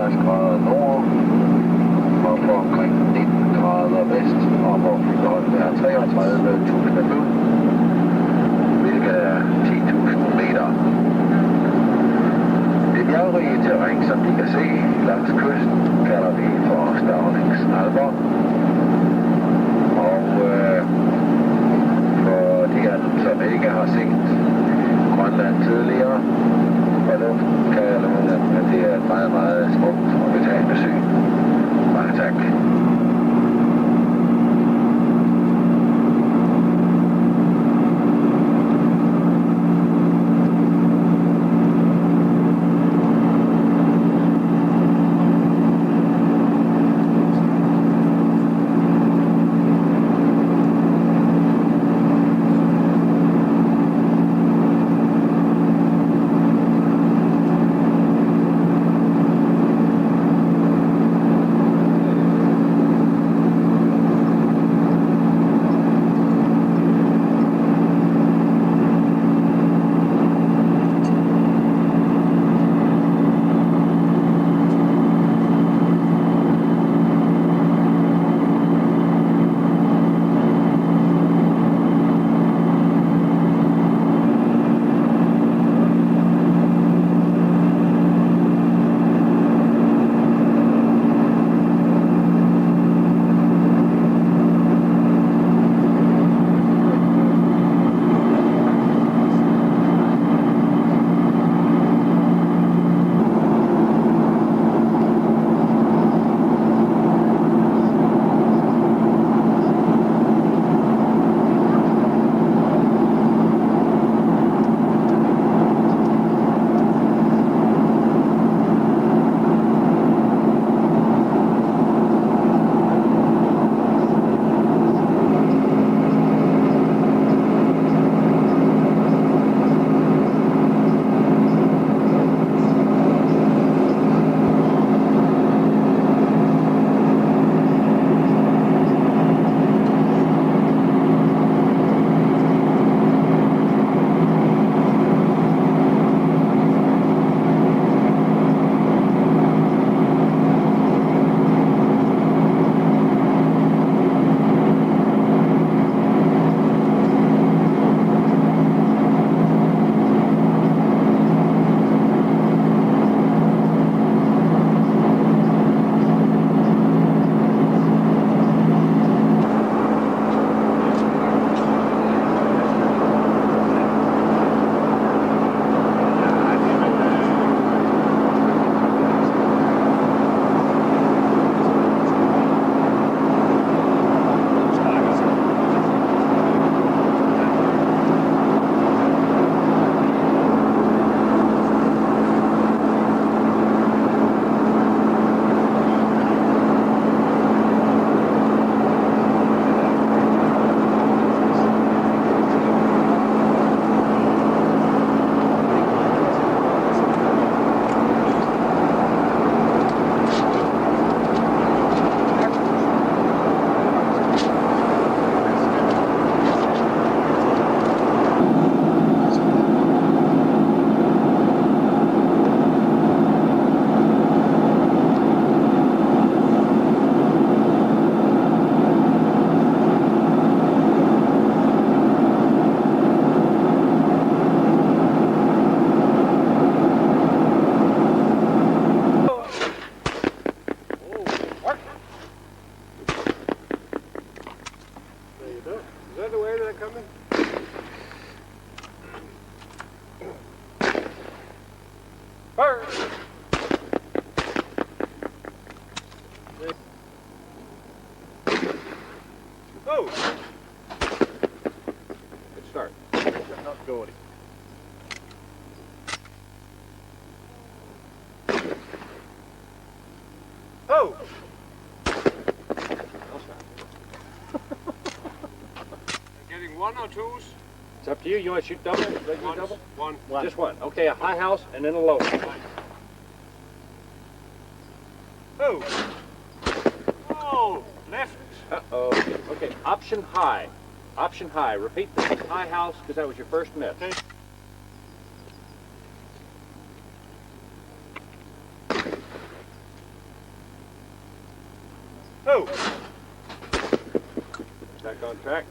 70 grader nord, og på omkring 19 grader vest, og hvor flyhøjden er 33.000 fod, hvilket er 10.000 meter. Det bjergrige terræn, som I kan se langs kysten, kalder vi for Stavningsalper. Og for de af dem, som ikke har set Grønland tidligere, fra luften, kan jeg love dem, at det er et meget, meget smukt og betagende syn. Mange tak. Oh! Getting one or twos? It's up to you. You want to shoot double? Regular double? One. Just one. Okay, a high house and then a low. Oh! Oh! Left. Uh-oh. Okay, option high. Option high. Repeat the high house because that was your first miss. Okay. Oh! Back on track.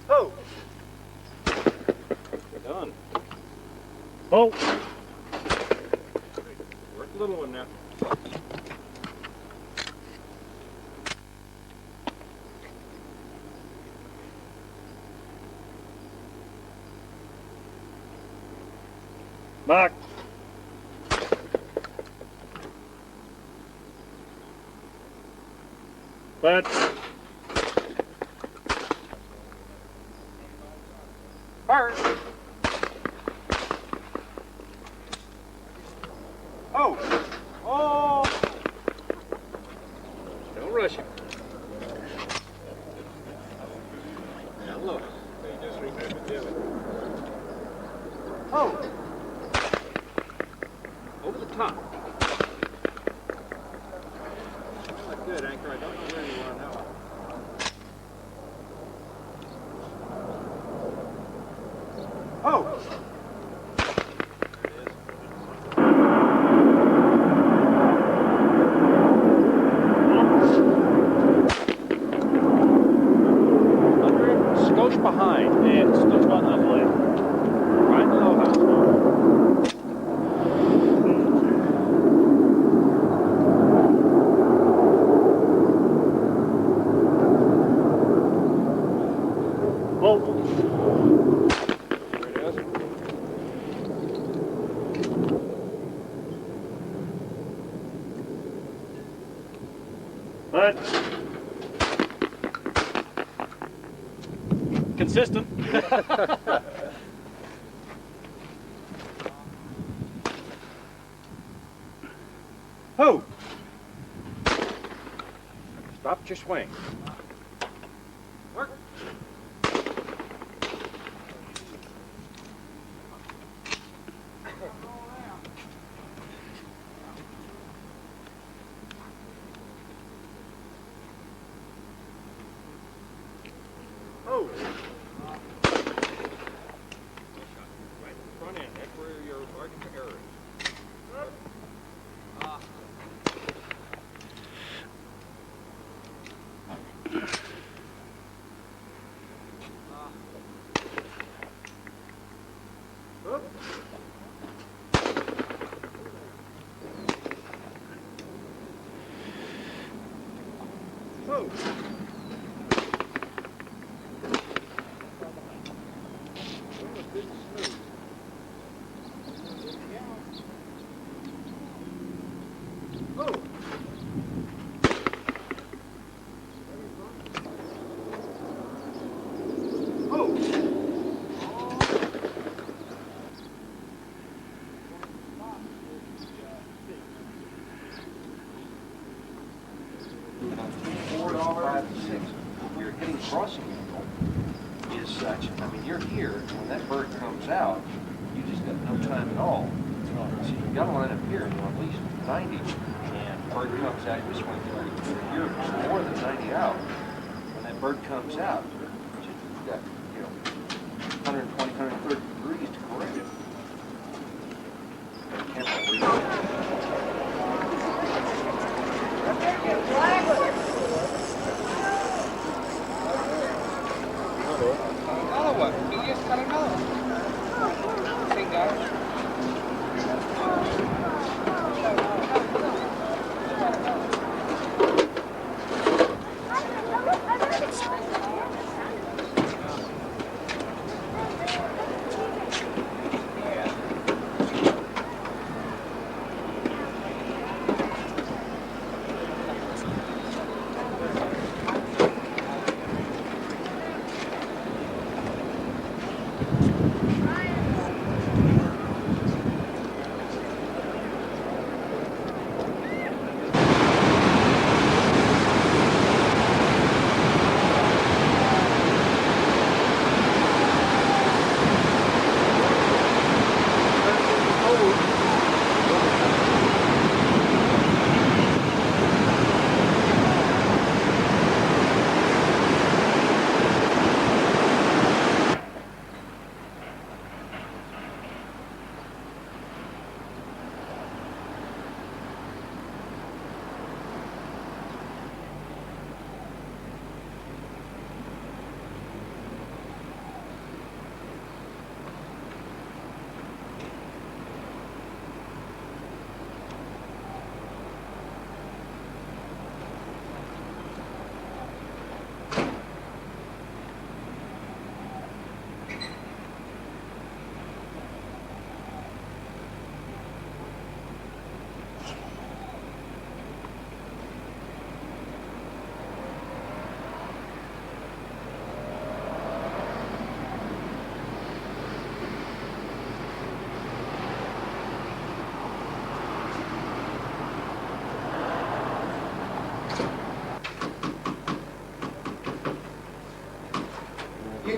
Oh! Done. Oh, Work the little one now. mark. Cleared. Fire! Oh! Oh! Don't rush him. Now look. They just remembered the other. Oh! Over the top. Not good, Anker. I don't know where you are now. Oh! Under it, skosh behind. Yeah, it's still gone that way. Right in the low house now. Oh, There it is. cleared. Consistent. Oh! Stopped your swing. Mark. Oh! Right in the front end. That's where your margin for error is. Oh! Oh! Oh! Oh! Your hitting crossing angle is such, I mean, you're here, and when that bird comes out, you just got no time at all. So you've got to line up here, at least 90, and bird comes out, you swing through. You're more than 90 out. When that bird comes out, you've got, 120, 130 degrees to correct it. Another one. He just got another one. Same guy.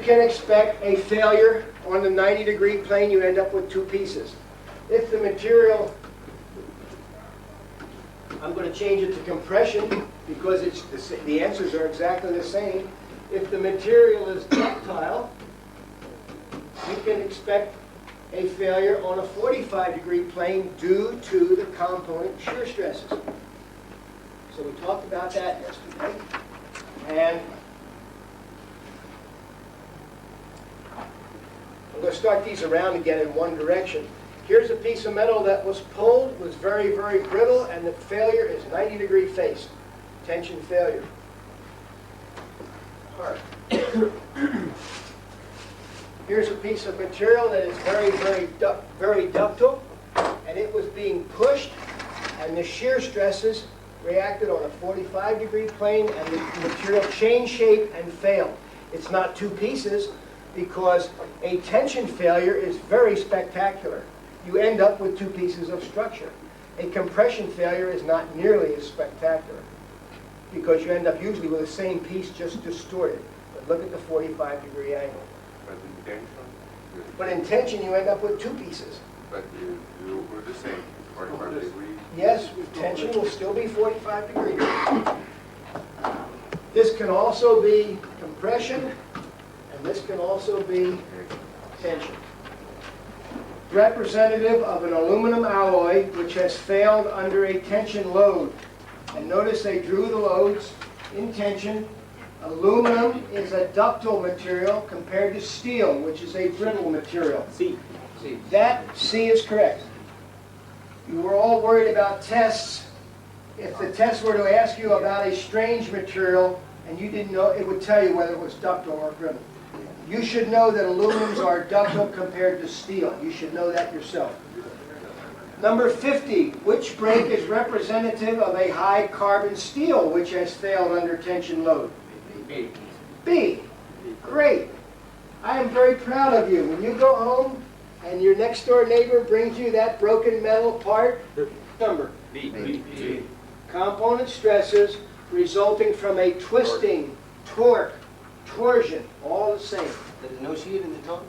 can expect a failure on the 90-degree plane. You end up with two pieces. If the material, I'm going to change it to compression because the answers are exactly the same. If the material is ductile, you can expect a failure on a 45-degree plane due to the component shear stresses. So we talked about that yesterday. And I'm going to start these around again in one direction. Here's a piece of metal that was pulled, was very, very brittle, and the failure is 90-degree face. Tension failure. Hard. Here's a piece of material that is very, very ductile, and it was being pushed, and the shear stresses reacted on a 45-degree plane, and the material changed shape and failed. It's not two pieces, because a tension failure is very spectacular. You end up with two pieces of structure. A compression failure is not nearly as spectacular, because you end up usually with the same piece just distorted. But look at the 45-degree angle. But in tension, you end up with two pieces. But you were the same, 45 degrees. Yes, tension will still be 45 degrees. This can also be compression, and this can also be tension. Representative of an aluminum alloy which has failed under a tension load. And notice they drew the loads in tension. Aluminum is a ductile material compared to steel, which is a brittle material. C. That C is correct. You were all worried about tests. If the test were to ask you about a strange material and you didn't know, it would tell you whether it was ductile or brittle. You should know that aluminums are ductile compared to steel. You should know that yourself. Number 50, which brake is representative of a high carbon steel which has failed under tension load? B. B. Great. I am very proud of you. When you go home and your next door neighbor brings you that broken metal part, number. B. Component stresses resulting from a twisting, torque, torsion, all the same. There's no shear in the top?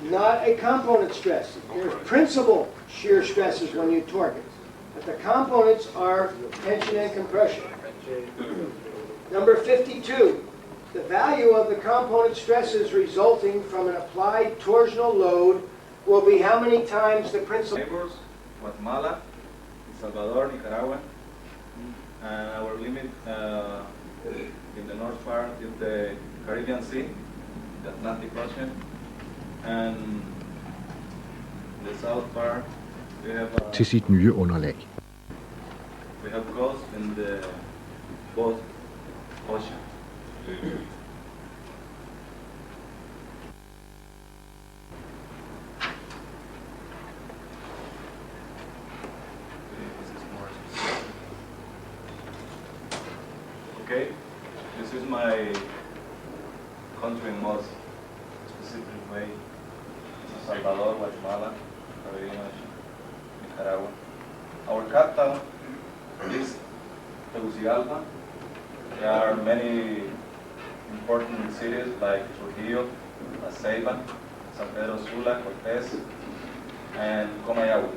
Not a component stress. There's principal shear stresses when you torque it. But the components are tension and compression. Number 52. The value of the component stresses resulting from an applied torsional load will be how many times the principal? Neighbors, Guatemala, El Salvador, Nicaragua, and our limit in the north part is the Caribbean Sea, the Atlantic Ocean, and the south part we have til sit nye underlag. we have coast in the both oceans. Okay, this is my country in most specific way. El Salvador, Guatemala, Caribbean, Nicaragua. Our capital is Tegucigalpa. There are many important cities like Trujillo, Aase, San Pedro Sula, Cortez, and Comayagua.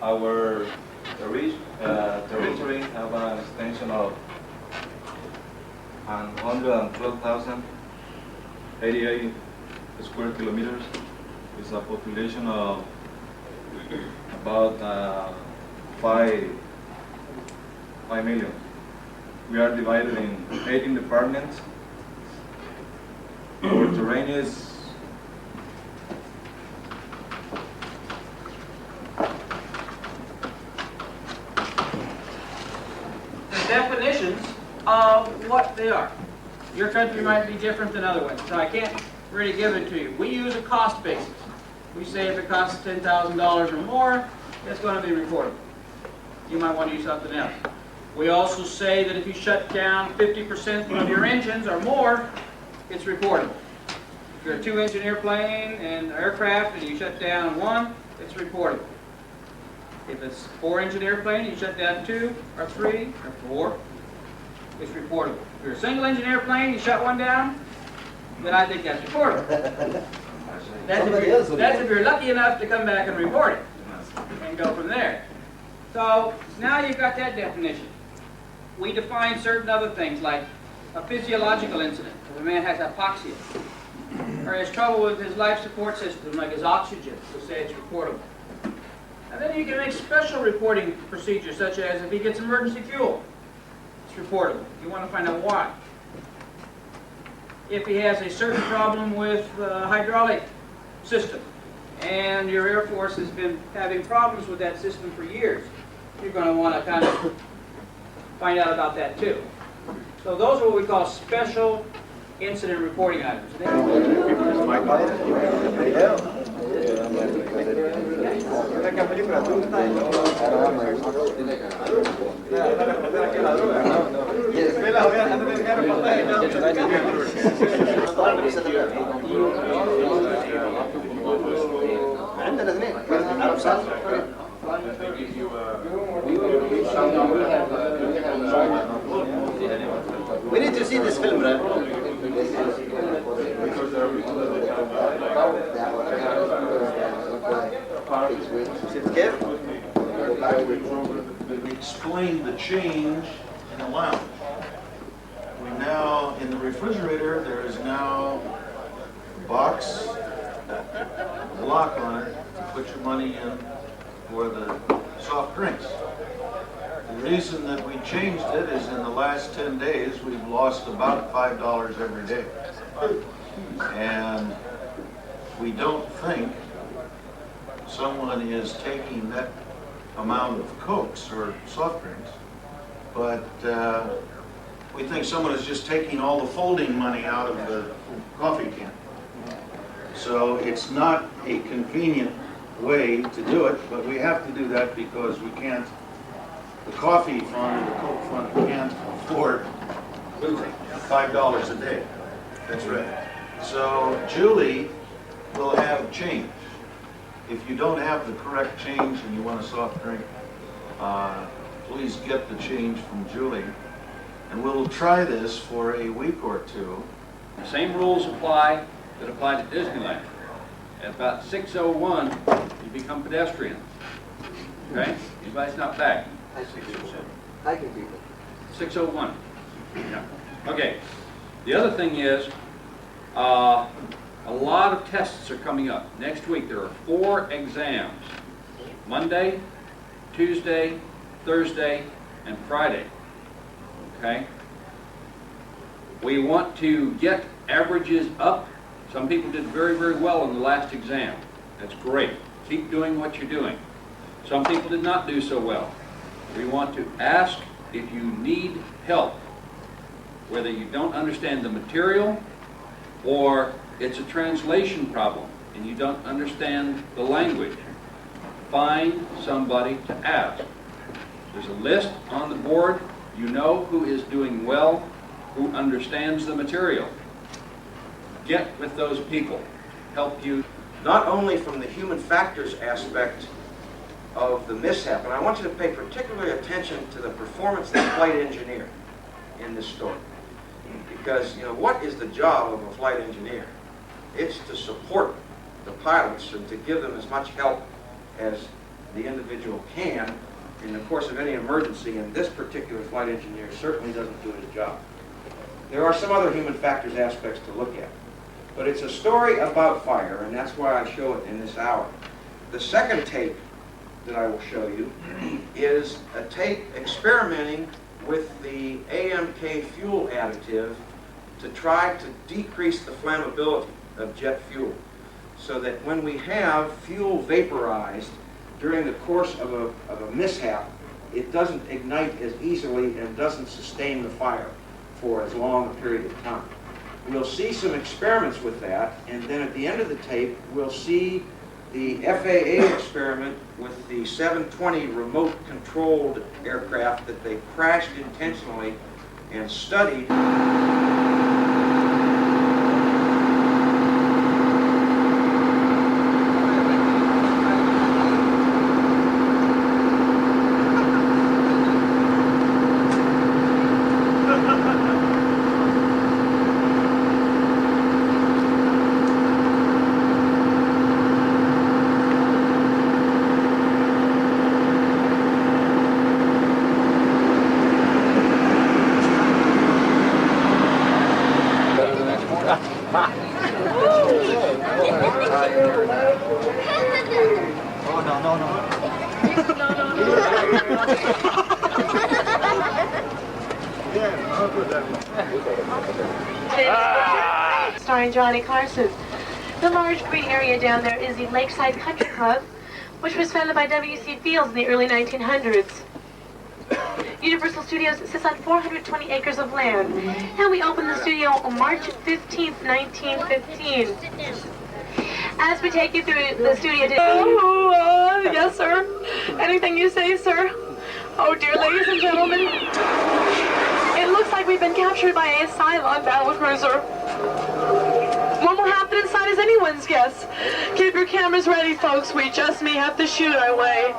Our territory have an extension of 112,088 square kilometers, with a population of about 5 million. We are divided in 18 departments. Our terrain is definitions of what they are. Your country might be different than other ones, so I can't really give it to you. We use a cost basis. We say if it costs $10,000 or more, it's going to be reported. You might want to use something else. We also say that if you shut down 50% of your engines or more, it's reported. If you're a 2-engine airplane and aircraft and you shut down 1, it's reported. If it's 4-engine airplane, you shut down 2 or 3 or 4, it's reportable. If you're a single-engine airplane, you shut 1 down, then I think that's reportable. That's if you're lucky enough to come back and report it and go from there. So now you've got that definition. We define certain other things like a physiological incident. If a man has hypoxia or has trouble with his life support system, like his oxygen, we'll say it's reportable. And then you can make special reporting procedures, such as if he gets emergency fuel, it's reportable. You want to find out why. If he has a certain problem with the hydraulic system, and your Air Force has been having problems with that system for years, you're going to want to kind of find out about that too. So those are what we call special incident reporting items. We need to see this film, right? We explained the change in the lounge. We now, in the refrigerator, there is now a box, a lock on it to put your money in for the soft drinks. The reason that we changed it is in the last 10 days, we've lost about $5 every day. And we don't think someone is taking that amount of Cokes or soft drinks, but we think someone is just taking all the folding money out of the coffee can. So it's not a convenient way to do it, but we have to do that because we can't, the coffee fund and the Coke fund can't afford losing $5 a day. That's right. So Julie will have change. If you don't have the correct change and you want a soft drink, please get the change from Julie. And we'll try this for a week or two. The same rules apply that apply to Disneyland. At about 6:01, you become pedestrian. Okay? Anybody's not back. I can do it. 6:01. Yeah. Okay. The other thing is, a lot of tests are coming up. Next week there are 4 exams. Monday, Tuesday, Thursday, and Friday. Okay? We want to get averages up. Some people did very, very well in the last exam. That's great. Keep doing what you're doing. Some people did not do so well. We want to ask if you need help, whether you don't understand the material or it's a translation problem and you don't understand the language. Find somebody to ask. There's a list on the board. You know who is doing well, who understands the material. Get with those people. Help you. Not only from the human factors aspect of the mishap, and I want you to pay particular attention to the performance of the flight engineer in this story. Because, you know, what is the job of a flight engineer? It's to support the pilots and to give them as much help as the individual can in the course of any emergency, and this particular flight engineer certainly doesn't do his job. There are some other human factors aspects to look at, but it's a story about fire, and that's why I show it in this hour. The second tape that I will show you is a tape experimenting with the AMK fuel additive to try to decrease the flammability of jet fuel, so that when we have fuel vaporized during the course of a mishap, it doesn't ignite as easily and doesn't sustain the fire for as long a period of time. We'll see some experiments with that, and then at the end of the tape, we'll see the FAA experiment with the 720 remote-controlled aircraft that they crashed intentionally and studied. Starring Johnny Carson. The large green area down there is the Lakeside Country Club, which was founded by W.C. Fields in the early 1900s. Universal Studios sits on 420 acres of land, and we opened the studio on March 15th, 1915. As we take you through the studio today... yes, sir. Anything you say, sir. Oh, dear ladies and gentlemen. It looks like we've been captured by a Cylon battlecruiser. What will happen inside is anyone's guess. Keep your cameras ready, folks. We just may have to shoot our way.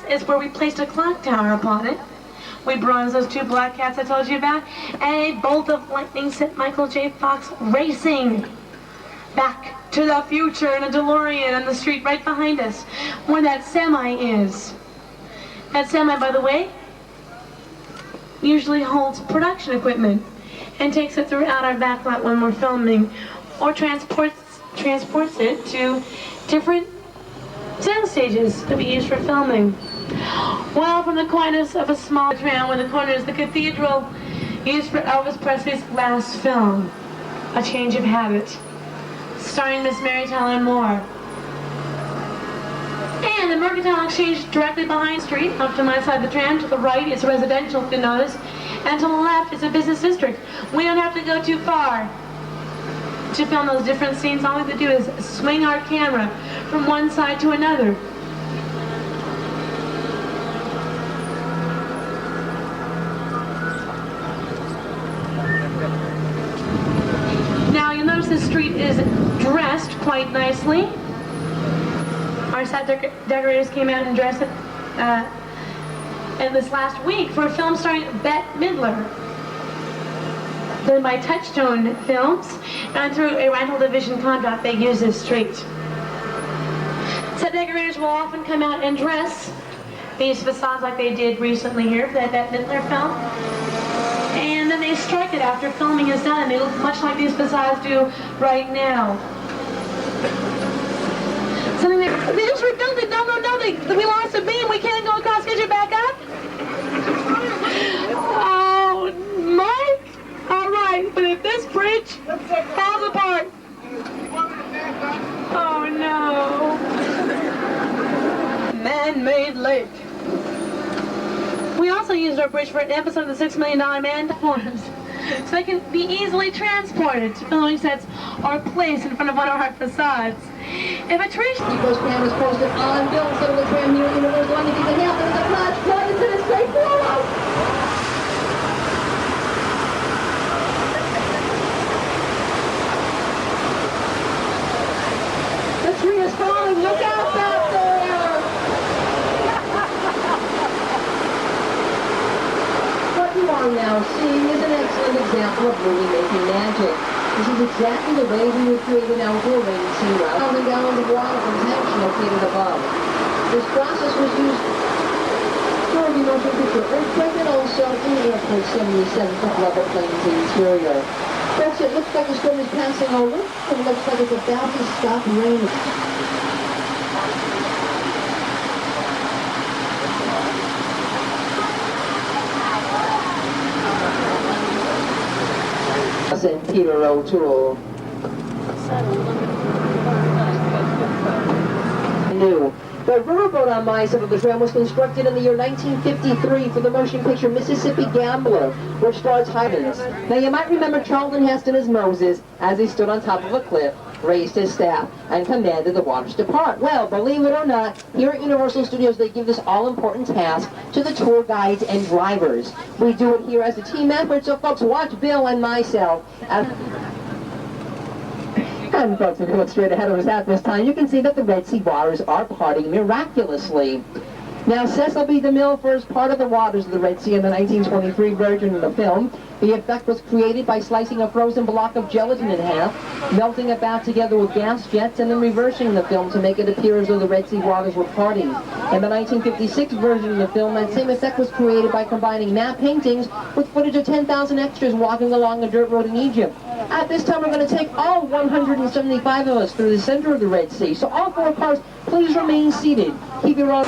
Is where we placed a clock tower upon it. We bronzed those two black cats I told you about, and a bolt of lightning sent Michael J. Fox racing back to the future in a DeLorean on the street right behind us, where that semi is. That semi, by the way, usually holds production equipment and takes it throughout our back lot when we're filming, or transports it to different sound stages that we use for filming. Well, from the corners of a small town where the corner is the cathedral used for Elvis Presley's last film, A Change of Habit, starring Miss Mary Tyler Moore. And the Mercantile Exchange directly behind the street, up to my side of the tram. To the right is residential, if you notice, and to the left is a business district. We don't have to go too far to film those different scenes. All we have to do is swing our camera from one side to another. Now you'll notice the street is dressed quite nicely. Our set decorators came out and dressed it in this last week for a film starring Bette Midler, done by Touchstone Films, and through a rental division contract they use this street. Set decorators will often come out and dress these facades like they did recently here for that Bette Midler film. And then they strike it after filming is done, and they look much like these facades do right now. Something like, they just rebuilt it. No, we lost a beam. We can't go across. Get you back up. Oh, Mike. All right, but if this bridge falls apart. Oh, no. Man-made lake. We also used our bridge for an episode of the $6 Million Man forums, so they can be easily transported to filming sets or placed in front of one of our facades. If a tree... Those cameras posted on Bill, so the tram here, Universal, anything can happen. The clutch, plug into the straight forward. The tree is falling. Look out back there. What you are now seeing is an excellent example of movie-making magic. This is exactly the way we would create an outdoor rain scene route. 1,000 gallons of water from tanks located above. This process was used for the motion picture earthquake and also in the Airport 77 foot level plane's interior. Folks, it looks like the storm is passing over, and it looks like it's about to stop raining. And Peter O'Toole. New. The riverboat on my side of the tram was constructed in the year 1953 for the motion picture Mississippi Gambler, which stars Hyman's. Now you might remember Charlton Heston as Moses as he stood on top of a cliff, raised his staff, and commanded the waters to part. Well, believe it or not, here at Universal Studios they give this all-important task to the tour guides and drivers. We do it here as a team effort, so folks, watch Bill and myself. And folks, if you look straight ahead of us at this time, you can see that the Red Sea waters are parting miraculously. Now, Cecil B. DeMille first parted the waters of the Red Sea in the 1923 version of the film. The effect was created by slicing a frozen block of gelatin in half, melting it back together with gas jets, and then reversing the film to make it appear as though the Red Sea waters were parting. In the 1956 version of the film, that same effect was created by combining matte paintings with footage of 10,000 extras walking along a dirt road in Egypt. At this time, we're going to take all 175 of us through the center of the Red Sea. So all 4 cars, please remain seated. Keep your arms...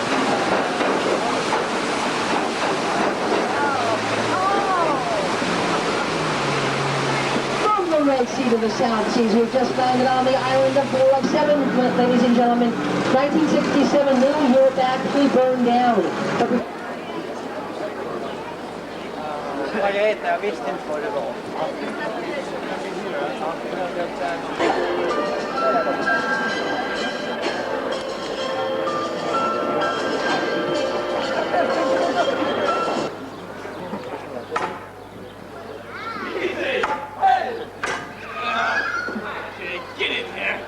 From the Red Sea to the South Seas, we've just landed on the island of Four of Seven, ladies and gentlemen. 1967, Little Europe actually burned down. But we... Vad jag heter, jag visste inte vad det var. Get in here.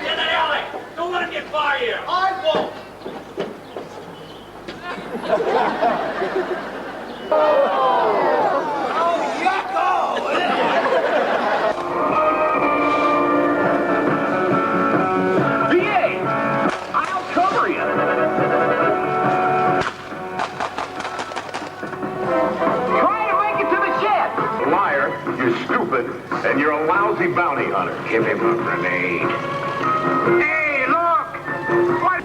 Get that alley! Don't let him get by here! I won't! Oh, yucko! VA! I'll cover you! Try to make it to the shed! Liar, you're stupid, and you're a lousy bounty hunter. Give him a grenade. Hey, look! What?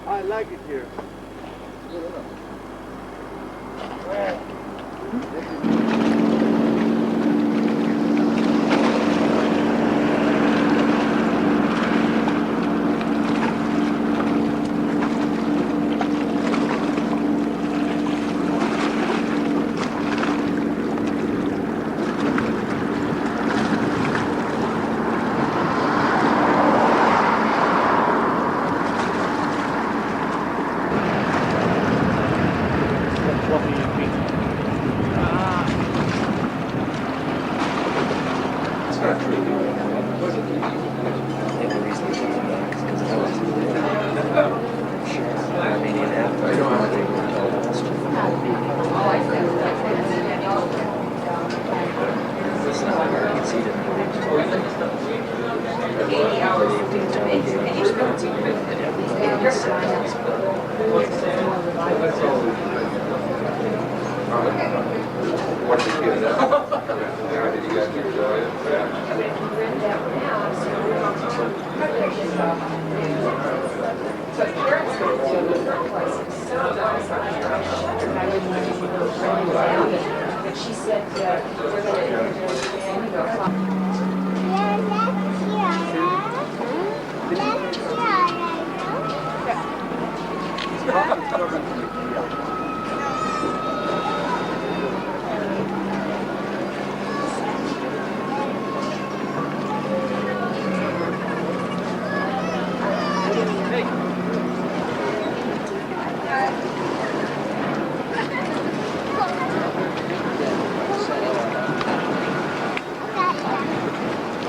I like it here.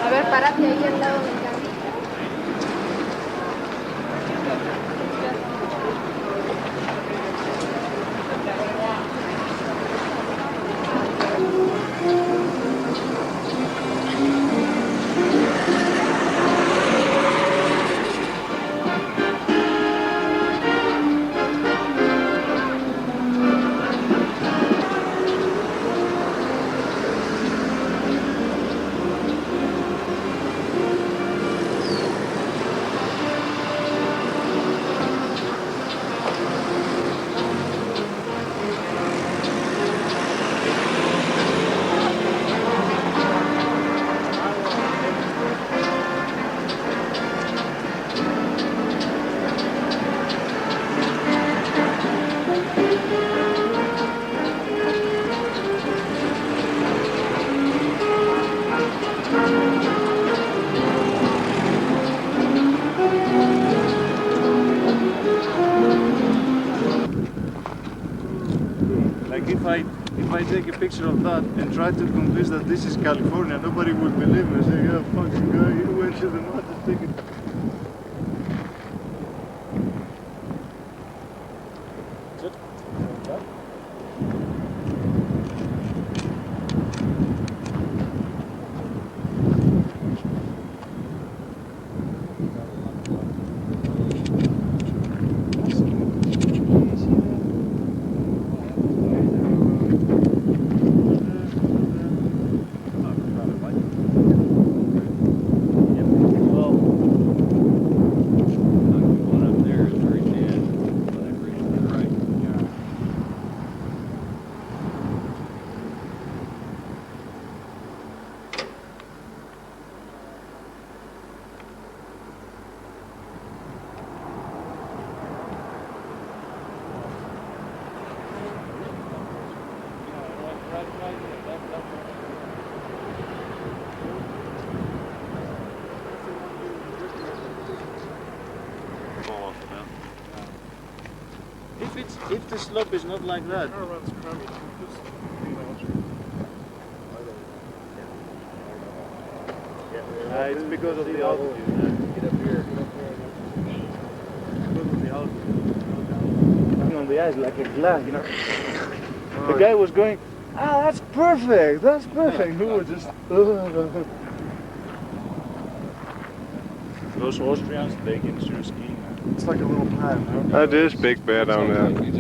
A ver, párate ahí al lado de acá. take a picture of that and try to convince that this is California, nobody would believe me. Say, yeah, fucking guy, he went to the north to take it. If the slope is not like that. It's because of the altitude. Get up here. Because of the altitude. On the ice like a glass, you know. The guy was going, that's perfect, that's perfect. We were just. Those Austrians, they can sure ski. It's like a little plan, huh? That is big bad on that.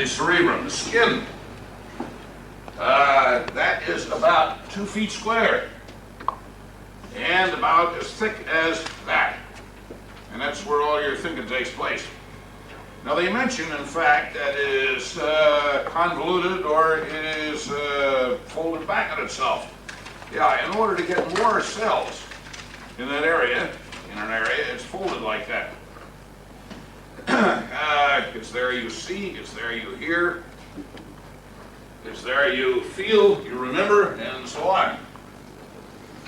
the cerebrum, the skin. That is about 2 feet square and about as thick as that. And that's where all your thinking takes place. Now they mention, in fact, that it is convoluted or it is folded back on itself. Yeah, in order to get more cells in that area, it's folded like that. It's there you see, it's there you hear, it's there you feel, you remember, and so on.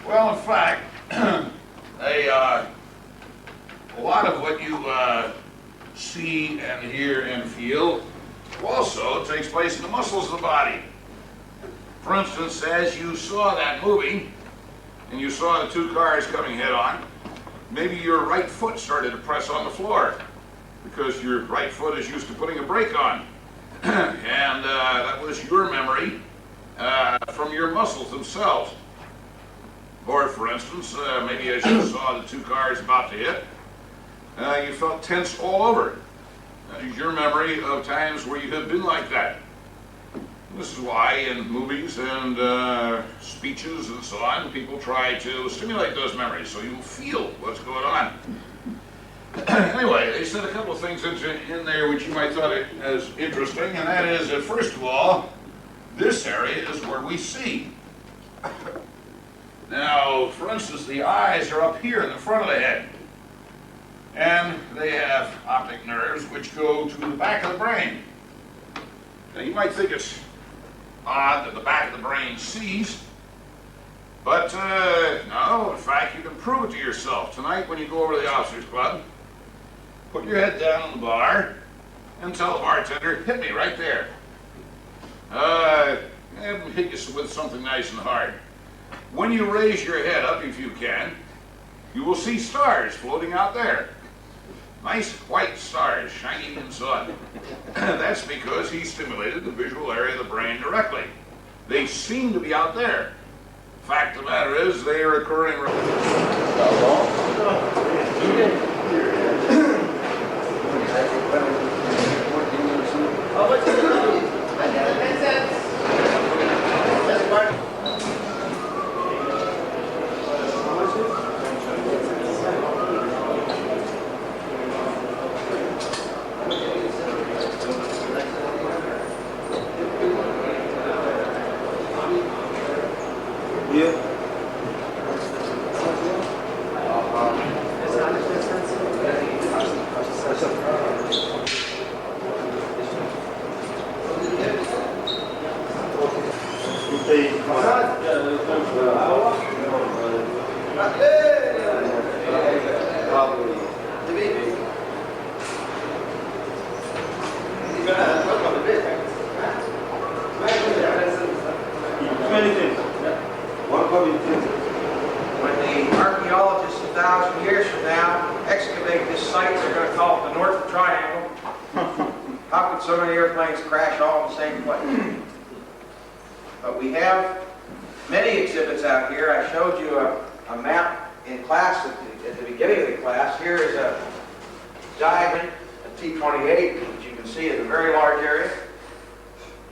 Well, in fact, a lot of what you see and hear and feel also takes place in the muscles of the body. For instance, as you saw that movie, and you saw the 2 cars coming head on, maybe your right foot started to press on the floor, because your right foot is used to putting a brake on. And that was your memory from your muscles themselves. Or, for instance, maybe as you saw the 2 cars about to hit, you felt tense all over. That is your memory of times where you have been like that. This is why in movies and speeches and so on, people try to stimulate those memories so you feel what's going on. Anyway, they said a couple of things in there which you might thought as interesting, and that is that first of all, this area is where we see. Now, for instance, the eyes are up here in the front of the head, and they have optic nerves which go to the back of the brain. Now, you might think it's odd that the back of the brain sees, but no, in fact, you can prove it to yourself. Tonight, when you go over to the officers' club, put your head down on the bar and tell the bartender, hit me right there. And hit you with something nice and hard. When you raise your head up, if you can, you will see stars floating out there. Nice white stars shining in the sun. That's because he stimulated the visual area of the brain directly. They seem to be out there. Fact of the matter is, they are occurring. When the archaeologists 1,000 years from now excavate this site, they're going to call it the North Triangle. How could so many airplanes crash all in the same place? But we have many exhibits out here. I showed you a map in class at the beginning of the class. Here is a diamond, a T-28, which you can see is a very large area.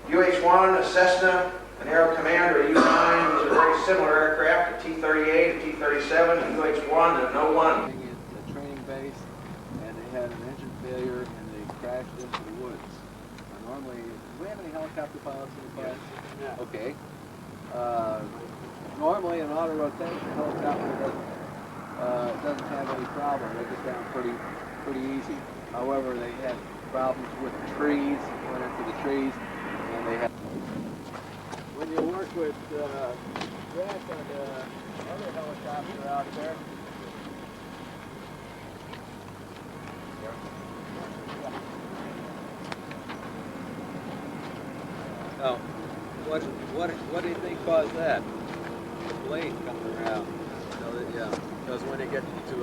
UH-1, a Cessna, an Aero Commander, a U-9, these are very similar aircraft, a T-38, a T-37, a UH-1, and an O-1. The training base, and they had an engine failure, and they crashed into the woods. Normally, do we have any helicopter pilots in the class? Yeah. Okay. Normally, an auto-rotation helicopter doesn't have any problem. They get down pretty easy. However, they had problems with the trees, went into the trees, and they had... When you work with Grant on the other helicopter out there, now, what do you think caused that? The blade coming around. So that, yeah, because when they get to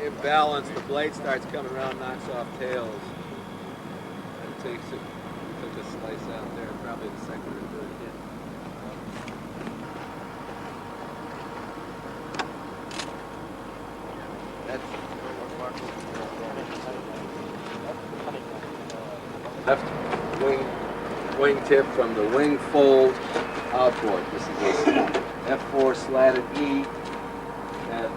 imbalance, the blade starts coming around, knocks off tails, and takes it. Took a slice out there, probably the second or third hit. That's left wingtip from the wing fold outboard. This is this F4 slatted E that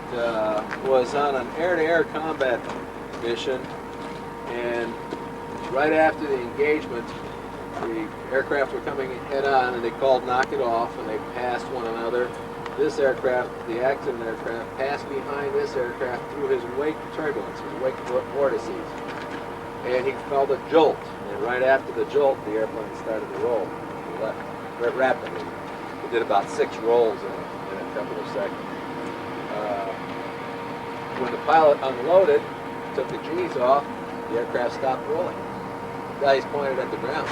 was on an air-to-air combat mission, and right after the engagement, the aircraft were coming head-on, and they called knock it off, and they passed one another. This aircraft, the accident aircraft, passed behind this aircraft through his wake turbulence, his wake vortices, and he felt a jolt. And right after the jolt, the airplane started to roll. He left rapidly. It did about 6 rolls in a couple of seconds. When the pilot unloaded, took the G's off, the aircraft stopped rolling. The guys pointed at the ground.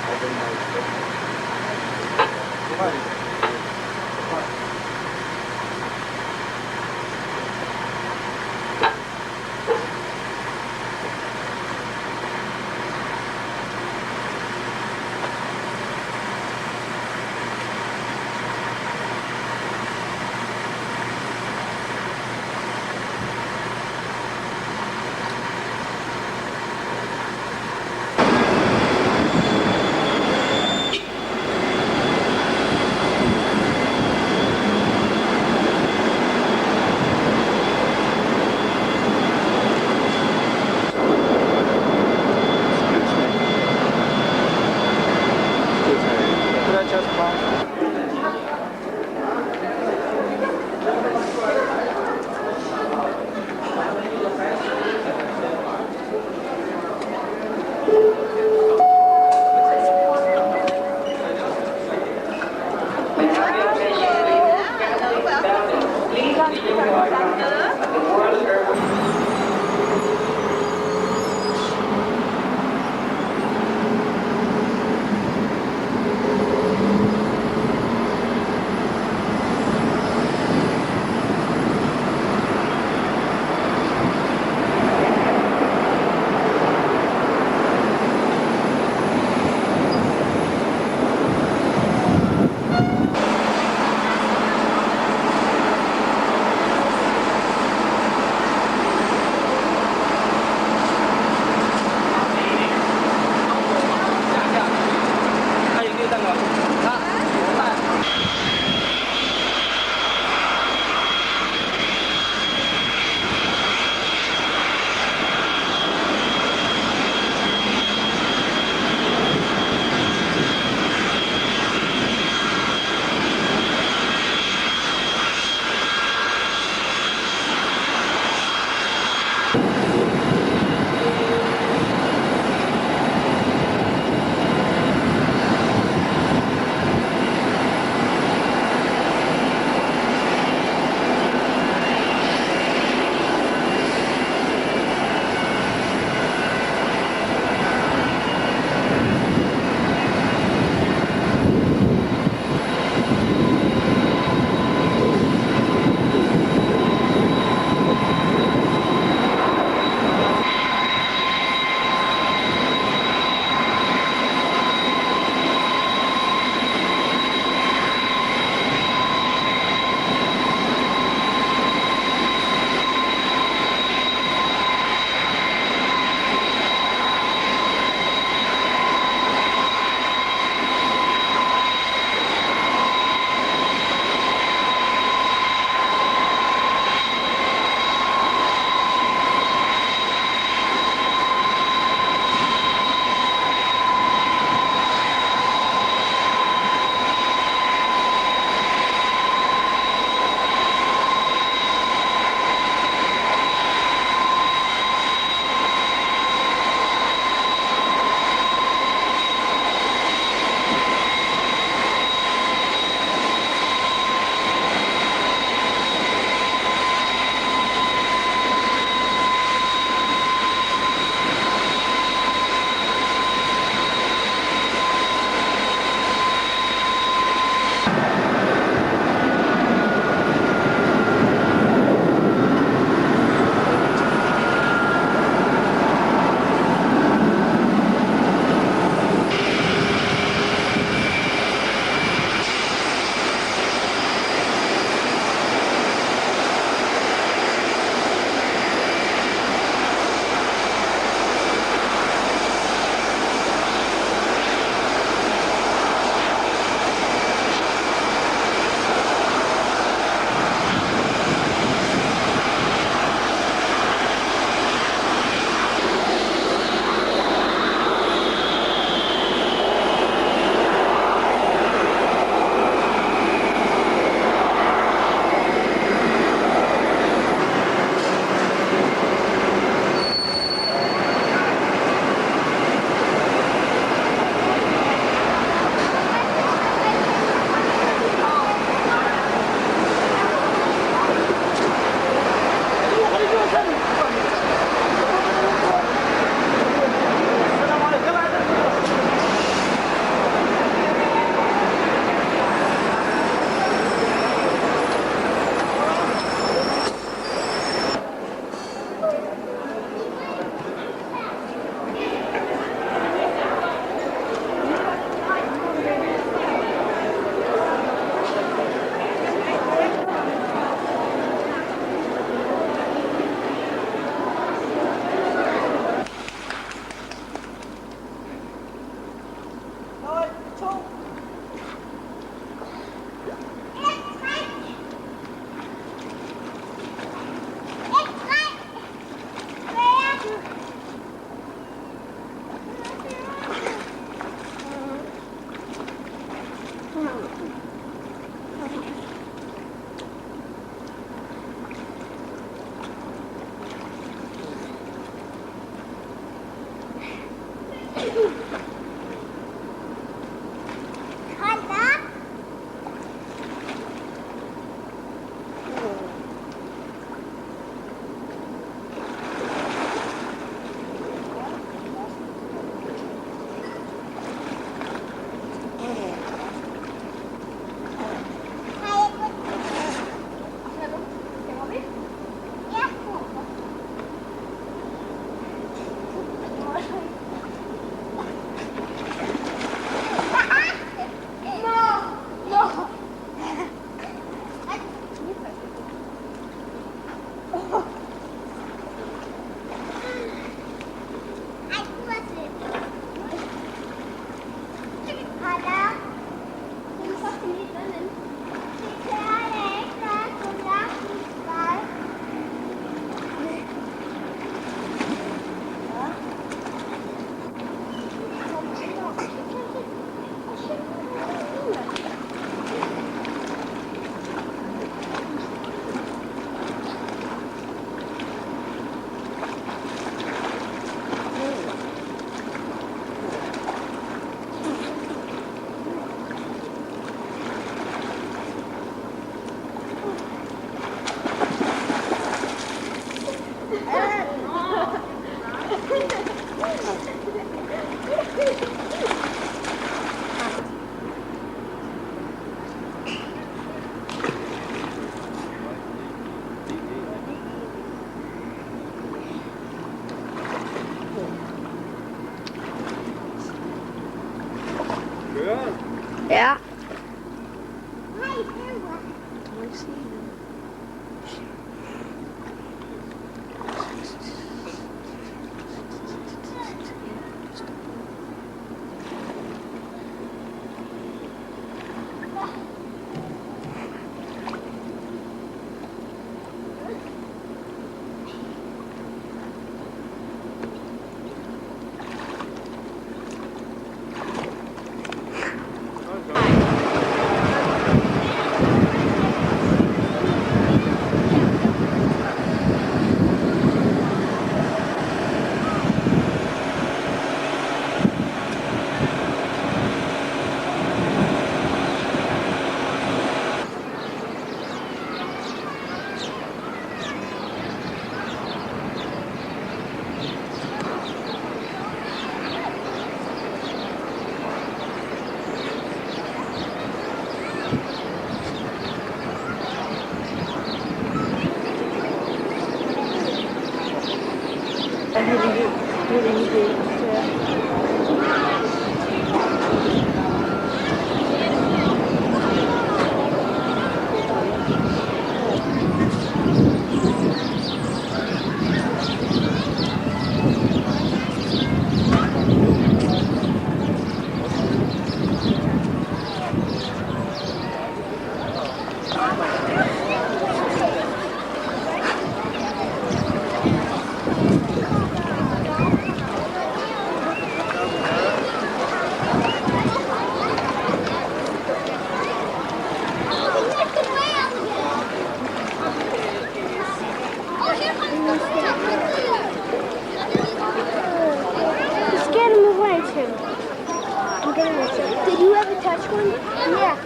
Did you ever touch one? Yeah.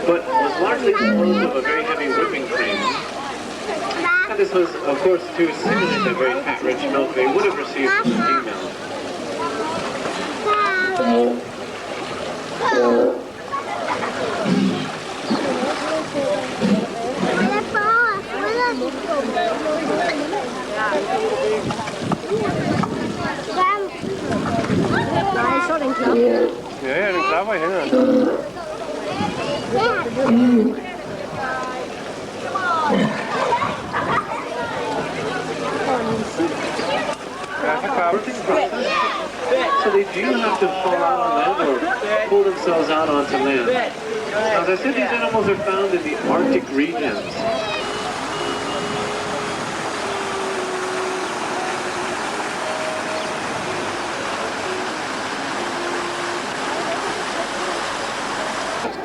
But was largely composed of a very heavy whipping cream. And this was, of course, to simulate the very fat-rich milk they would have received from the female. Ja, den klarer jeg hænderne. So they do have to fall out on land or pull themselves out onto land. As I said, these animals are found in the Arctic regions.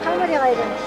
How many items?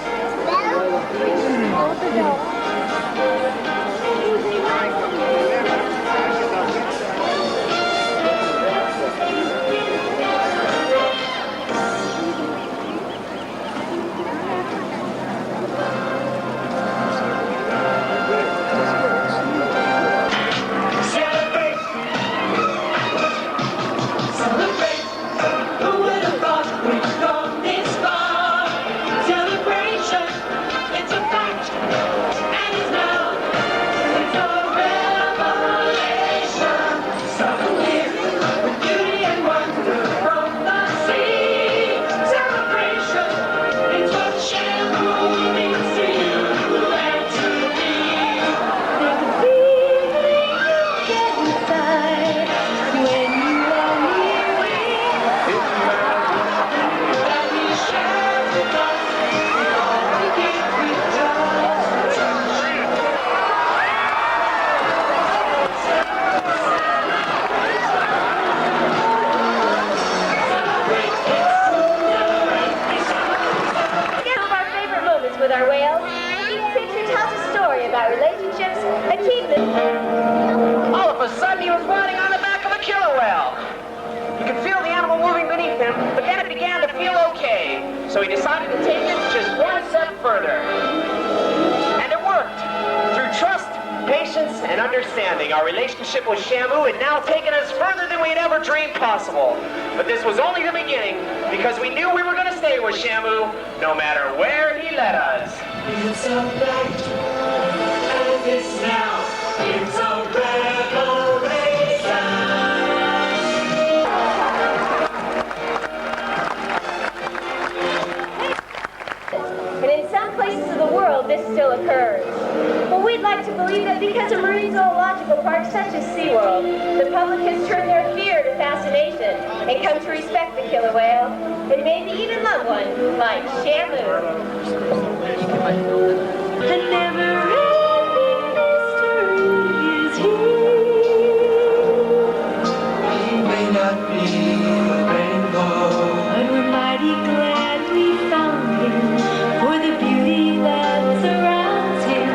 All of a sudden, he was riding on the back of a killer whale. You could feel the animal moving beneath him, but then it began to feel okay. So he decided to take it just one step further. And it worked. Through trust, patience, and understanding, our relationship with Shamu had now taken us further than we had ever dreamed possible. But this was only the beginning, because we knew we were going to stay with Shamu, no matter where he led us. It's a night, and it's now. It's a revelation. And in some places of the world, this still occurs. But we'd like to believe that because of marine zoological parks such as SeaWorld, the public has turned their fear to fascination and come to respect the killer whale, and maybe even love one like Shamu. The never-ending mystery is here. He may not be a rainbow, but we're mighty glad we found him, for the beauty that surrounds him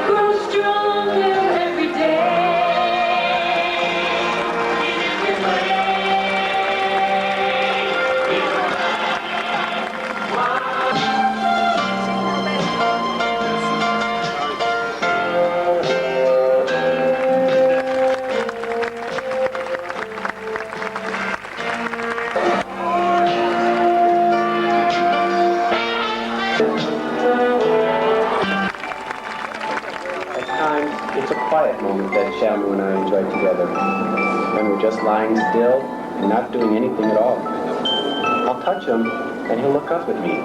grows stronger every day. In every way. At times, it's a quiet moment that Shamu and I enjoy together, when we're just lying still and not doing anything at all. I'll touch him, and he'll look up at me.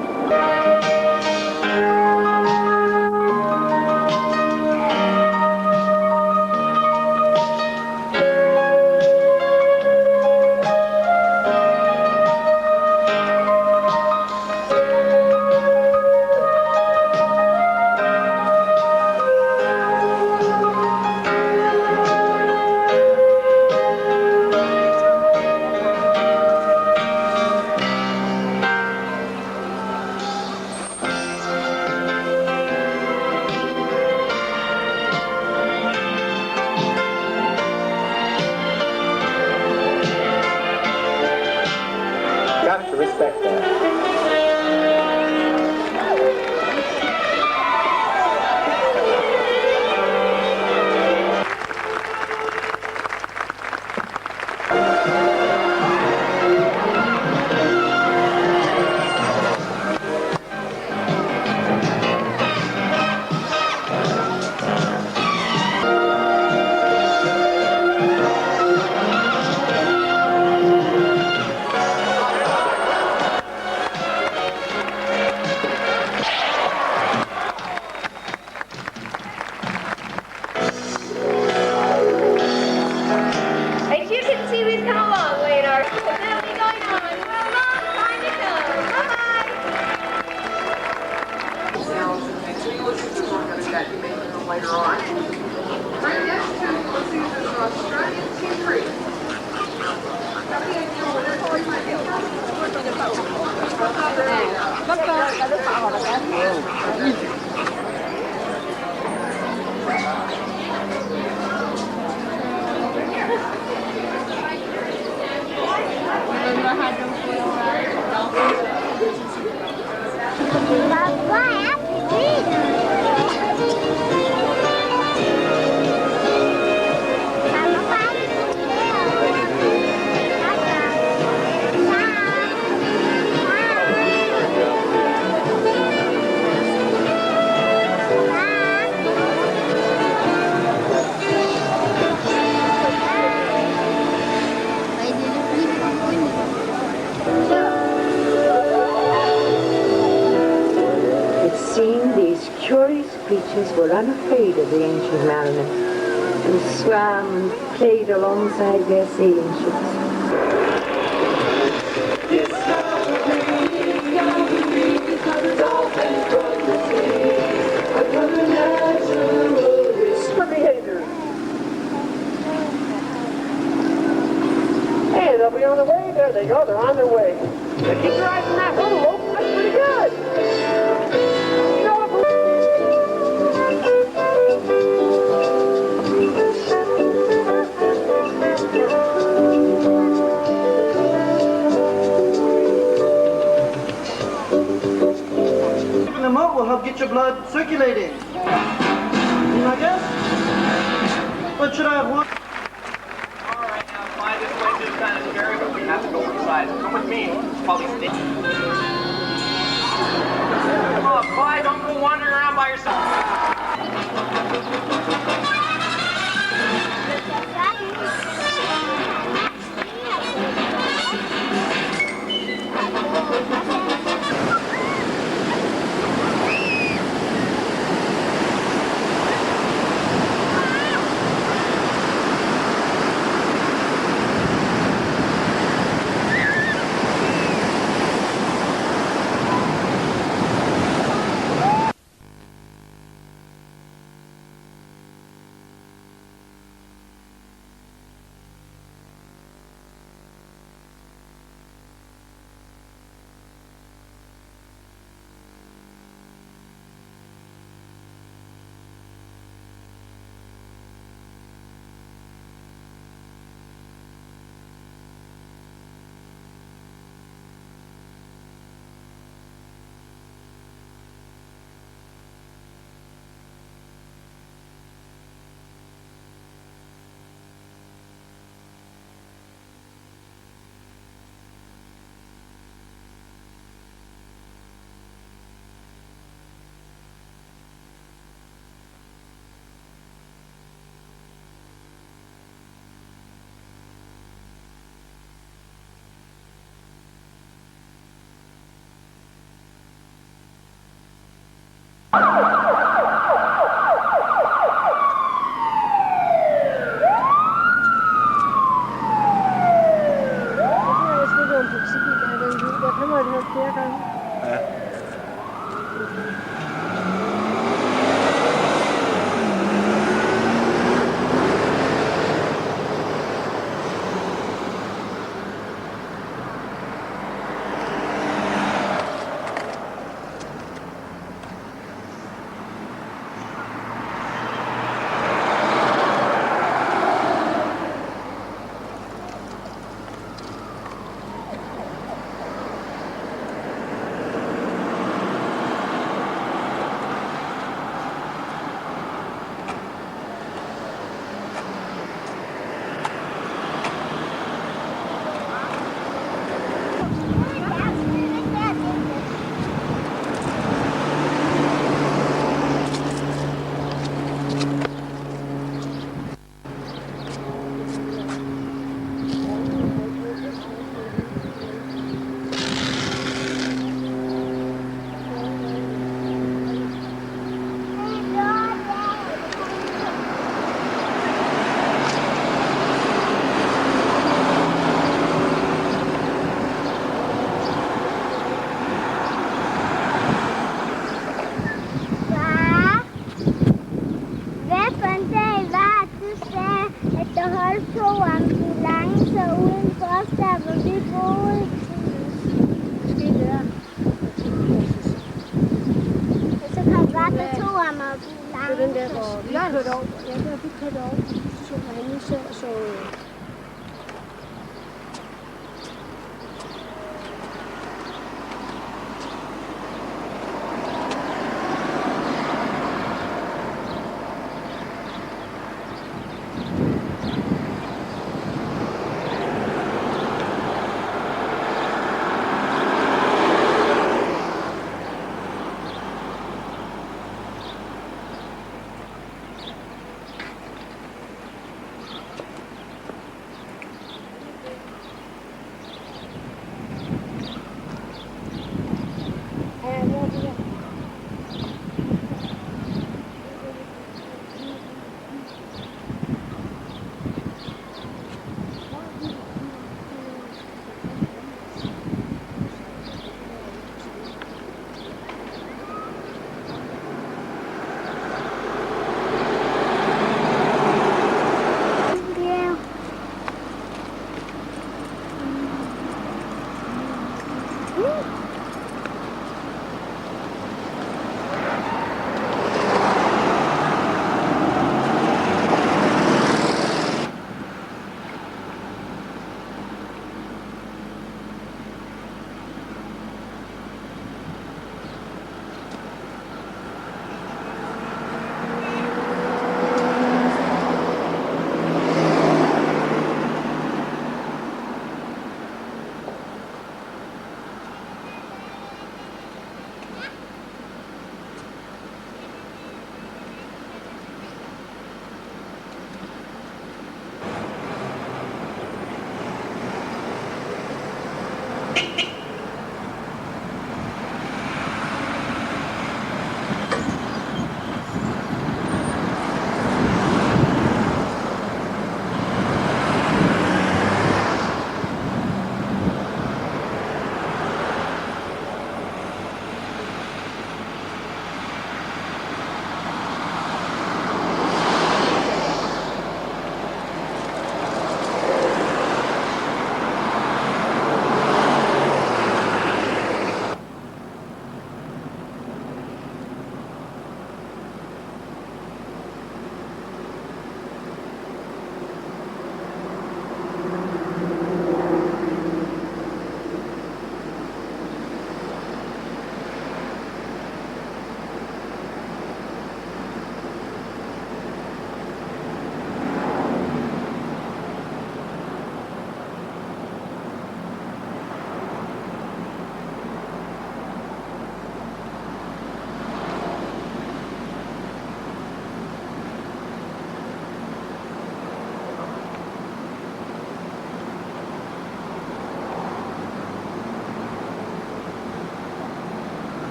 Got to respect that. As you can see, we've come a long way in our family going on for a long time to come. Bye-bye. Later on. Right next to this Australian T3. It seemed these curious creatures were unafraid of the ancient mariner, and swam and played alongside their sailing ships. Hey, they'll be on the way. There they go. They're on their way. Now keep your eyes on that little rope. That's pretty good. blood circulating. I guess? But should I have one? All right, now, Clyde, this place is kind of scary, but we have to go inside. Come with me. It's probably stay. Oh, Clyde, don't go wandering around by yourself.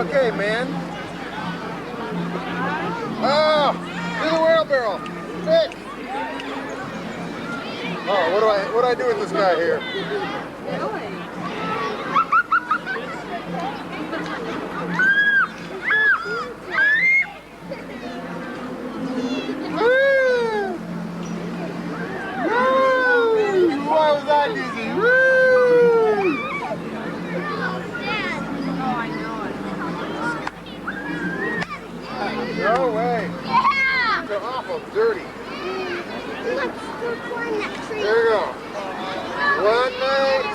Okay, man. Oh, do the wheelbarrow. Fix. Oh, what do I do with this guy here? Why was that easy? Woo! No way. Yeah! They're awful dirty. Let's go climb that tree. There you go. One night.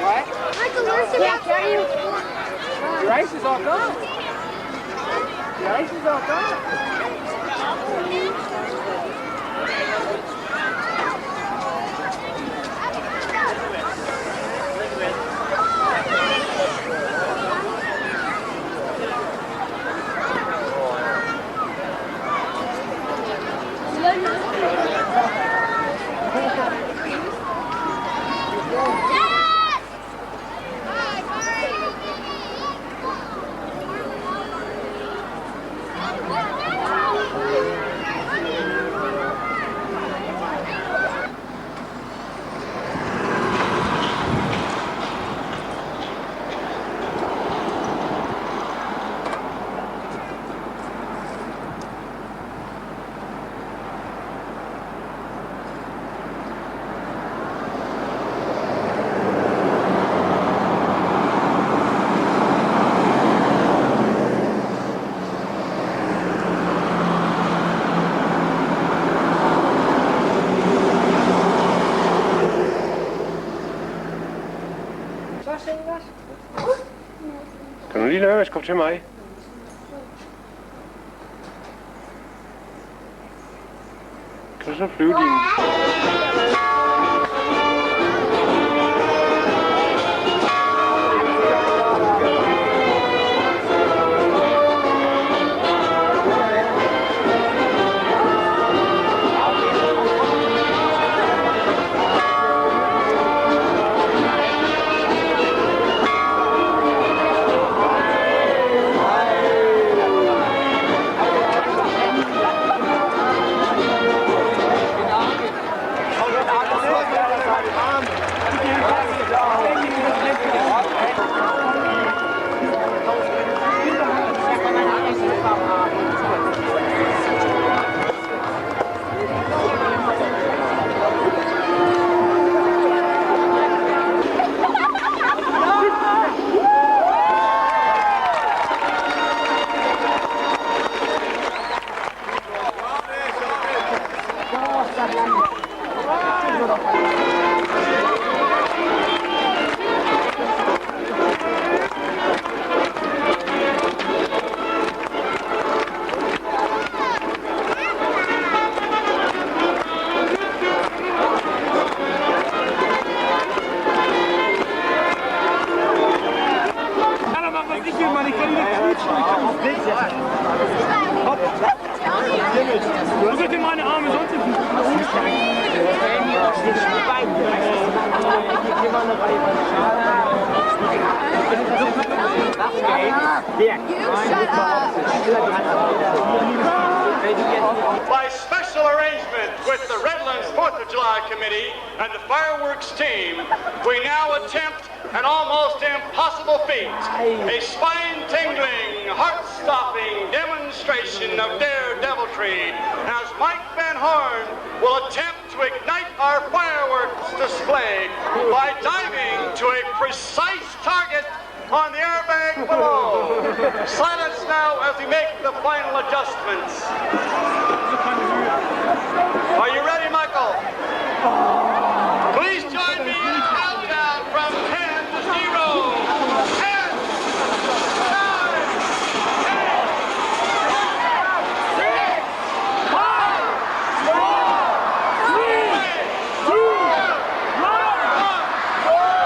What? Your ice is all gone. Your ice is all gone. Kan du lige lade være at skubbe til mig? Kan du så flyve din... Wo sind denn meine Arme sonst hin? By special arrangement with the Redlands 4th of July Committee and the fireworks team, we now attempt an almost impossible feat, a spine-tingling, heart-stopping demonstration of daredeviltry as Mike Van Horn will attempt to ignite our fireworks display by diving to a precise target on the airbag below. Silence now as we make the final adjustments. Are you ready, Michael? Please join me in a countdown from 10 to 0. 10, 9, 8, 6, 5, 4, 3, 2, 1.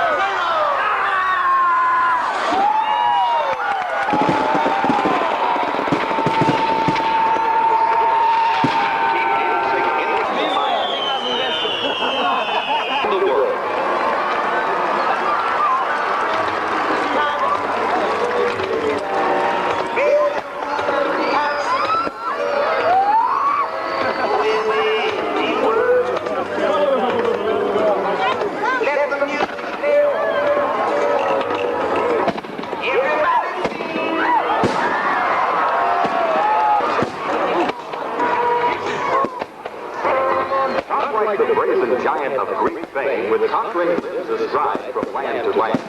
like the brazen giant of Greek fame with conquering limbs astride from land to land.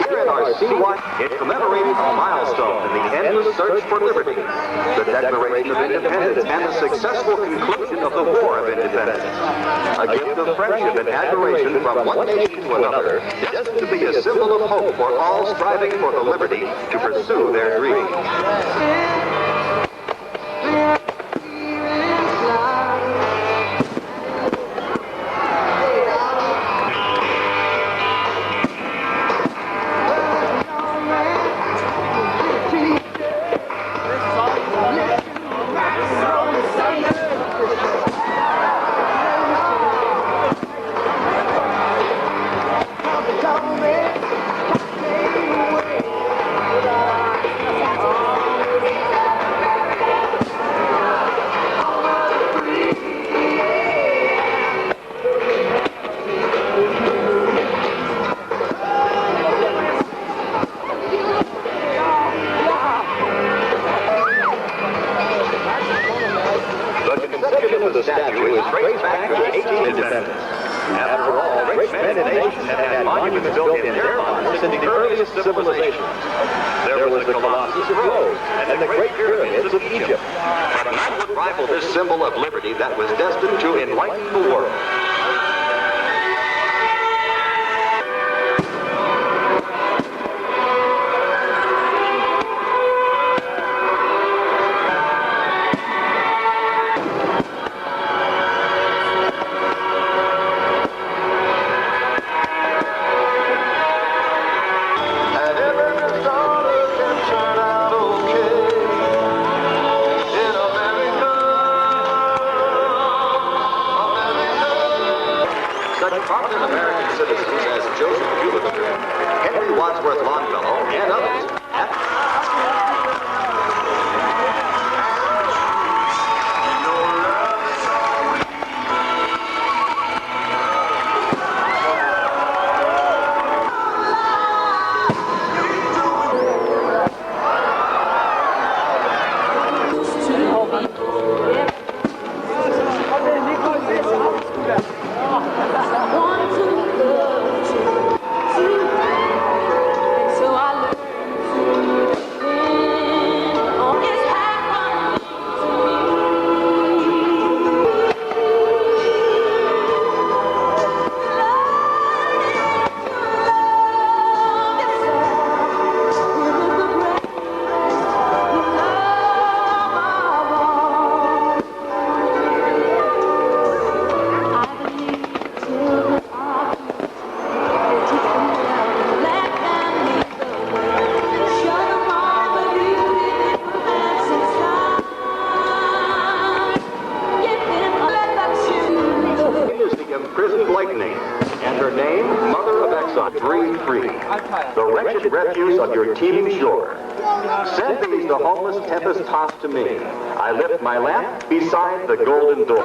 Here in our Sea-Watch, it commemorates a milestone in the endless search for liberty, the Declaration of Independence, and the successful conclusion of the War of Independence. A gift of friendship and admiration from one nation to another, destined to be a symbol of hope for all striving for the liberty to pursue their dreams. The statue is traced back to the 18th independence. After all, great men in nations had had monuments built in their honor since the earliest civilizations. There was the Colossus of Rhodes and the Great Pyramids of Egypt. But none would rival this symbol of liberty that was destined to enlighten the world. And others. And her name, Mother of Exxon, dream free, the wretched refuse of your teeming shore. Send these the homeless tempest tossed to me. I lift my lamp beside the golden door.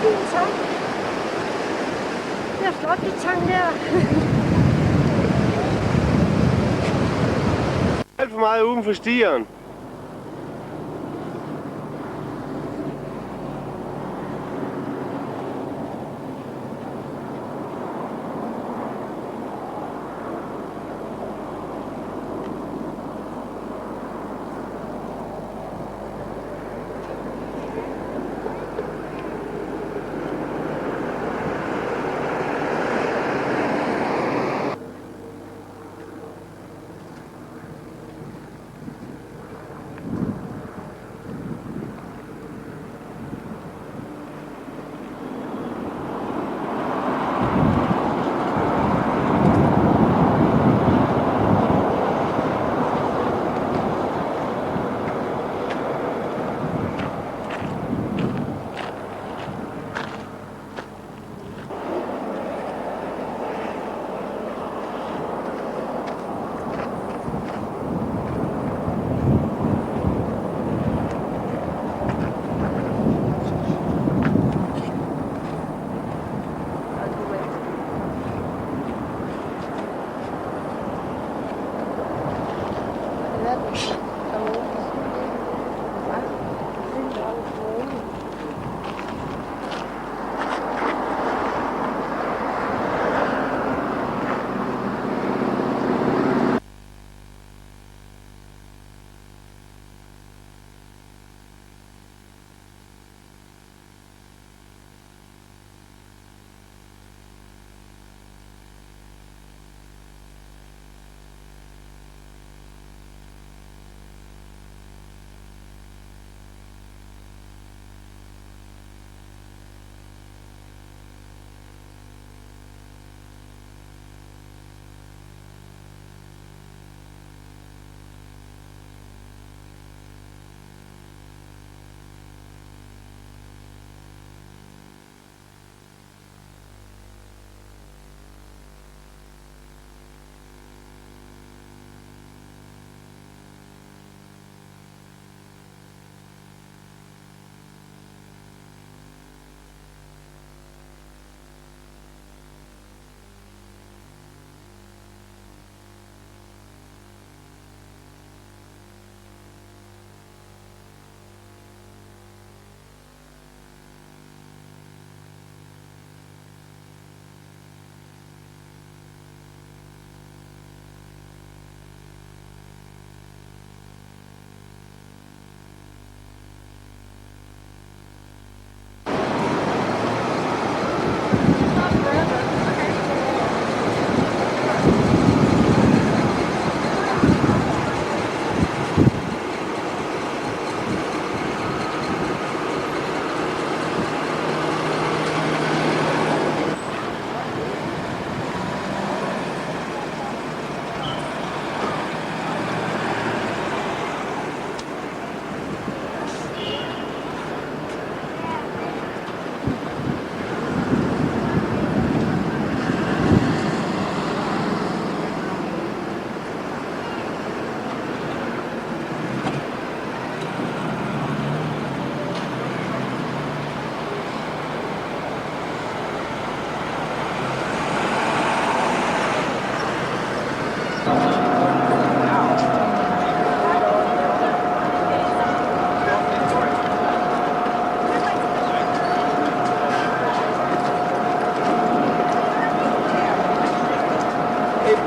fin sang. Det er flot, det sang der. Alt for meget uden for stieren.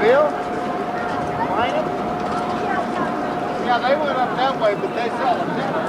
Bill? Minor? Yeah, they went up that way, but they saw them different.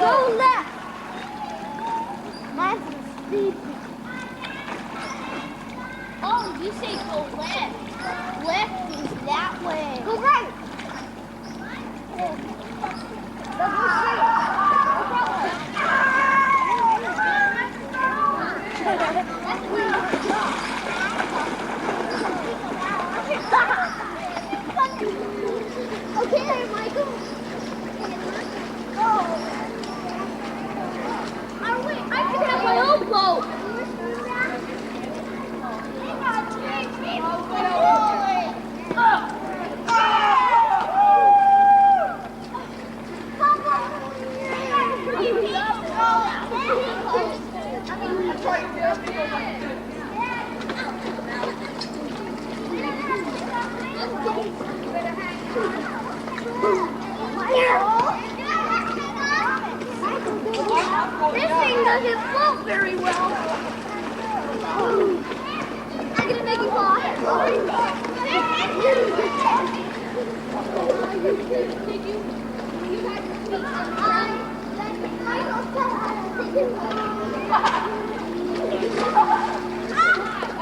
Go left. Mine's the speed. Oh, you say go left. Left is that way. Go right. Okay, Michael. I can have my own boat. This thing doesn't float very well. I'm gonna make it fall.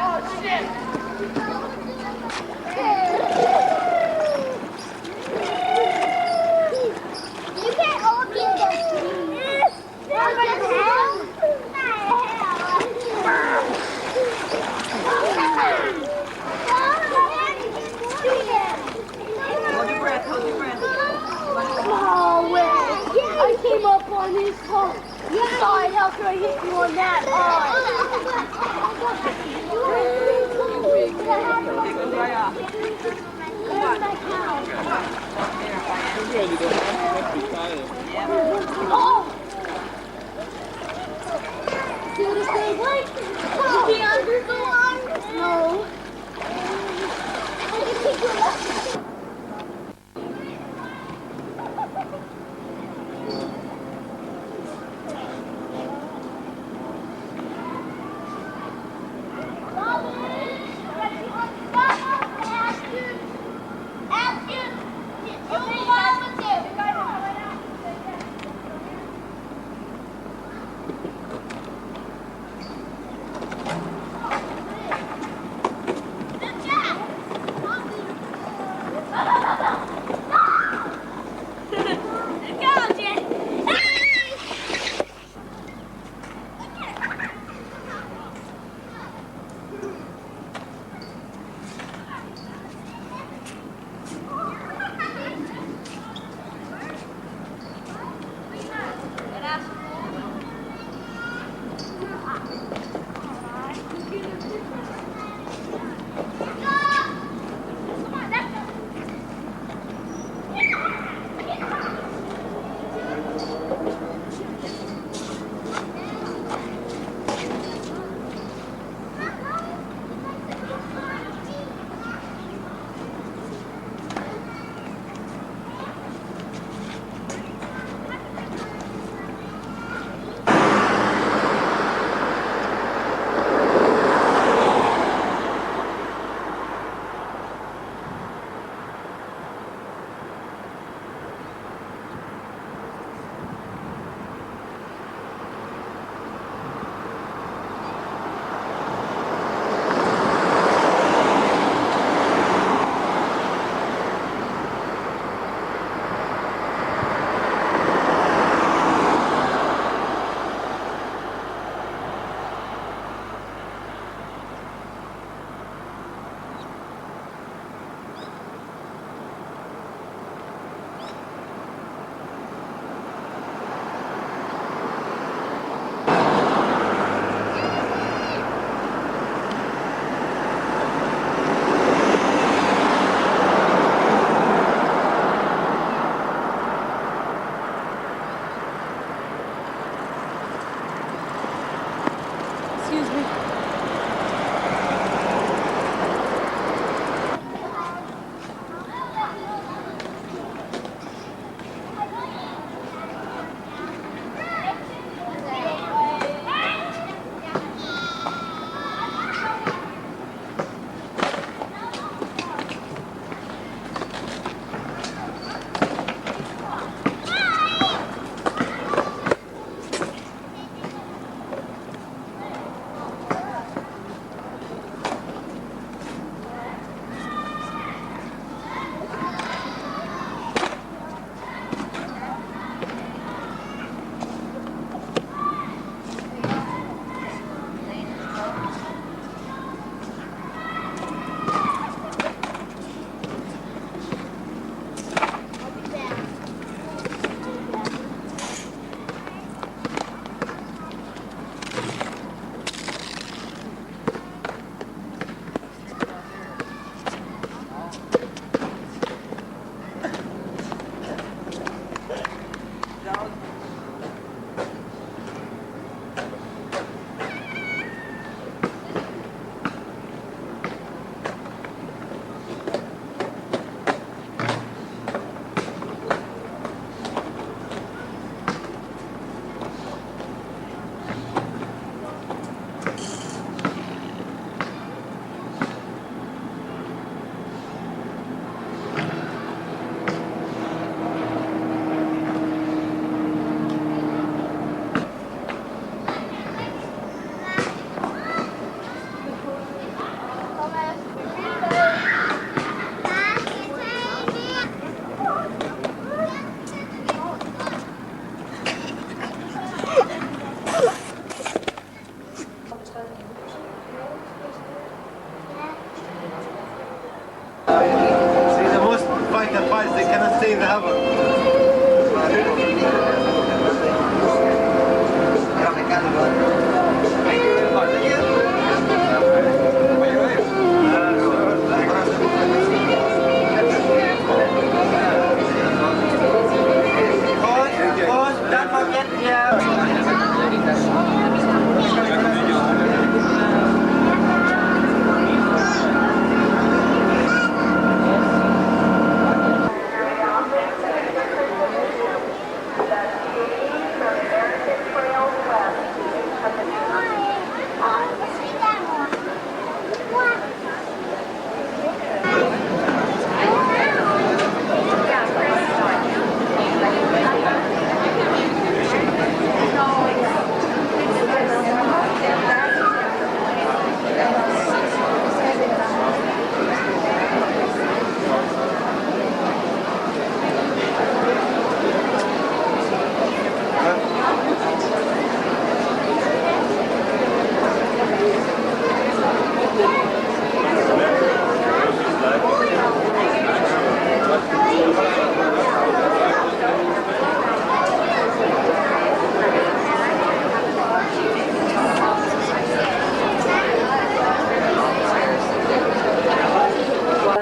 Oh shit! You can't all get this. Hold your breath, hold your breath. Oh, wait. I came up on this pole. Sorry, how could I hit you on that? eyes, they cannot see the heaven. Thank you very much. Don't forget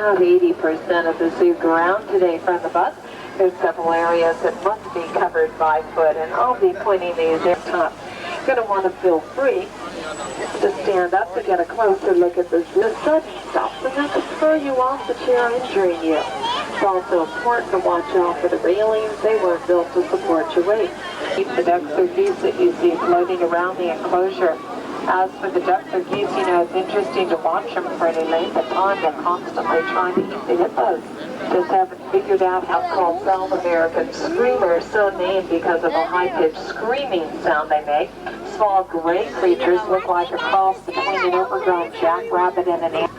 About 80% of the zoo ground today from the bus. There's several areas that must be covered by foot, and I'll be pointing these at top. You're going to want to feel free to stand up to get a closer look at this. The sun stops and then to throw you off the chair, injuring you. It's also important to watch out for the railings. They weren't built to support your weight. Keep the ducks or geese that you see floating around the enclosure. As for the ducks or geese, you know, it's interesting to watch them for any length of time. They're constantly trying to eat the hippos. Just haven't figured out how to call South American screamers, so named because of the high-pitched screaming sound they make. Small gray creatures look like a cross between an overgrown jackrabbit and an ant.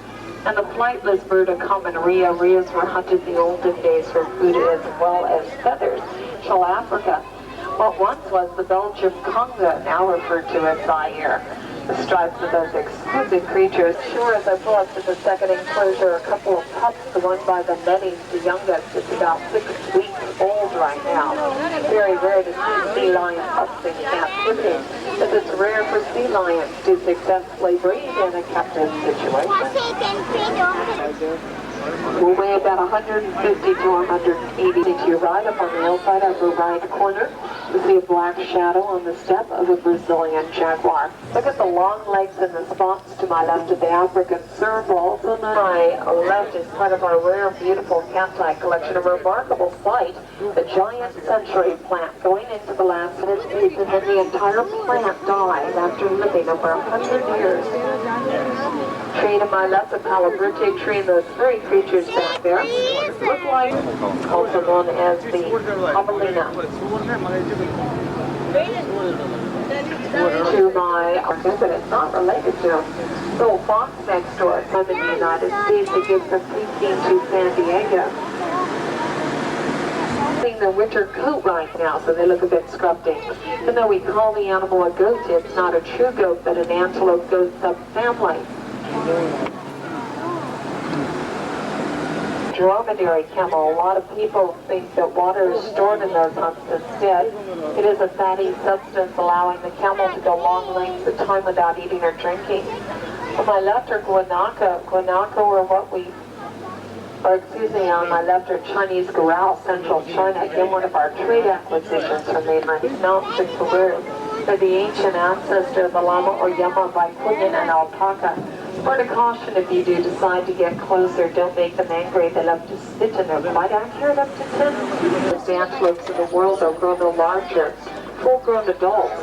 And the flightless bird, a common rhea. Rheas were hunted in the olden days for food as well as feathers. Central Africa. What once was the Belgian Conga, now referred to as Zaire. The stripes of those exquisite creatures. Sure, as I pull up to the second enclosure, a couple of pups, the one by the netties, the youngest is about 6 weeks old right now. Very rare to see sea lion pups in captivity, as it's rare for sea lions to successfully breed in a captive situation. We'll weigh about 150 to 180 to your right. Up on the hillside, upper right corner, you see a black shadow on the step of a Brazilian jaguar. Look at the long legs and the spots to my left of the African serval. To my left is part of our rare, beautiful cacti collection, a remarkable sight. The giant century plant going into the last of its leaves, and then the entire plant died after living over 100 years. Tree to my left, the palabrite tree, and those three creatures back there look like, also known as the javelina. To my but it's not related to little fox next door. It's in the United States. It gives them peeking to San Diego. Their winter coat right now, so they look a bit scruffy. Even though we call the animal a goat, it's not a true goat, but an antelope goat subfamily. Dromedary camel. A lot of people think that water is stored in those humps. Instead, it is a fatty substance allowing the camel to go long lengths of time without eating or drinking. On my left are guanaco. Guanaco are on my left are Chinese Goral, Central China. Again, one of our trade acquisitions from mainland mountains in Peru. They're the ancient ancestor of the llama or llama, vicuña, and alpaca. Word of caution, if you do decide to get closer, don't make them angry. They love to spit and they're quite accurate up to 10. The antelopes in the world are grown no larger. Full-grown adults.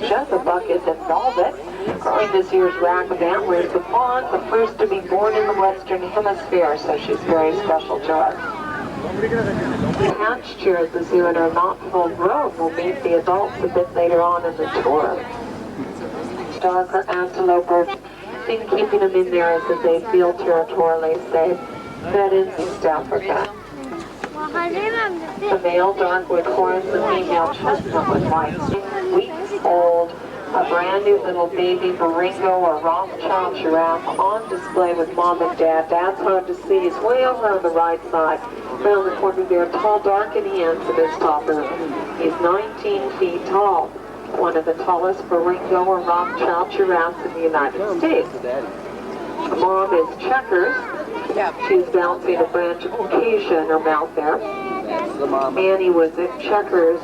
Just a buck is involved. Growing this year's rack of antlers, the fawn, the first to be born in the Western Hemisphere, so she's very special to us. Hatched here at the zoo and are not full grown. We'll meet the adults a bit later on in the tour. Darker antelope are been keeping them in there so they feel territorially safe. That is East Africa. The male dark with horns, the female chestnut with white, weeks old, A brand new little baby Baringo or Rothschild giraffe on display with mom and dad. Dad's hard to see. He's way over on the right side. Around the corner there, tall, dark, and handsome his topper. He's 19 feet tall. One of the tallest Baringo or Rothschild giraffes in the United States. Mom is Checkers. She's balancing a branch of acacia in her mouth there. Annie was at Checkers'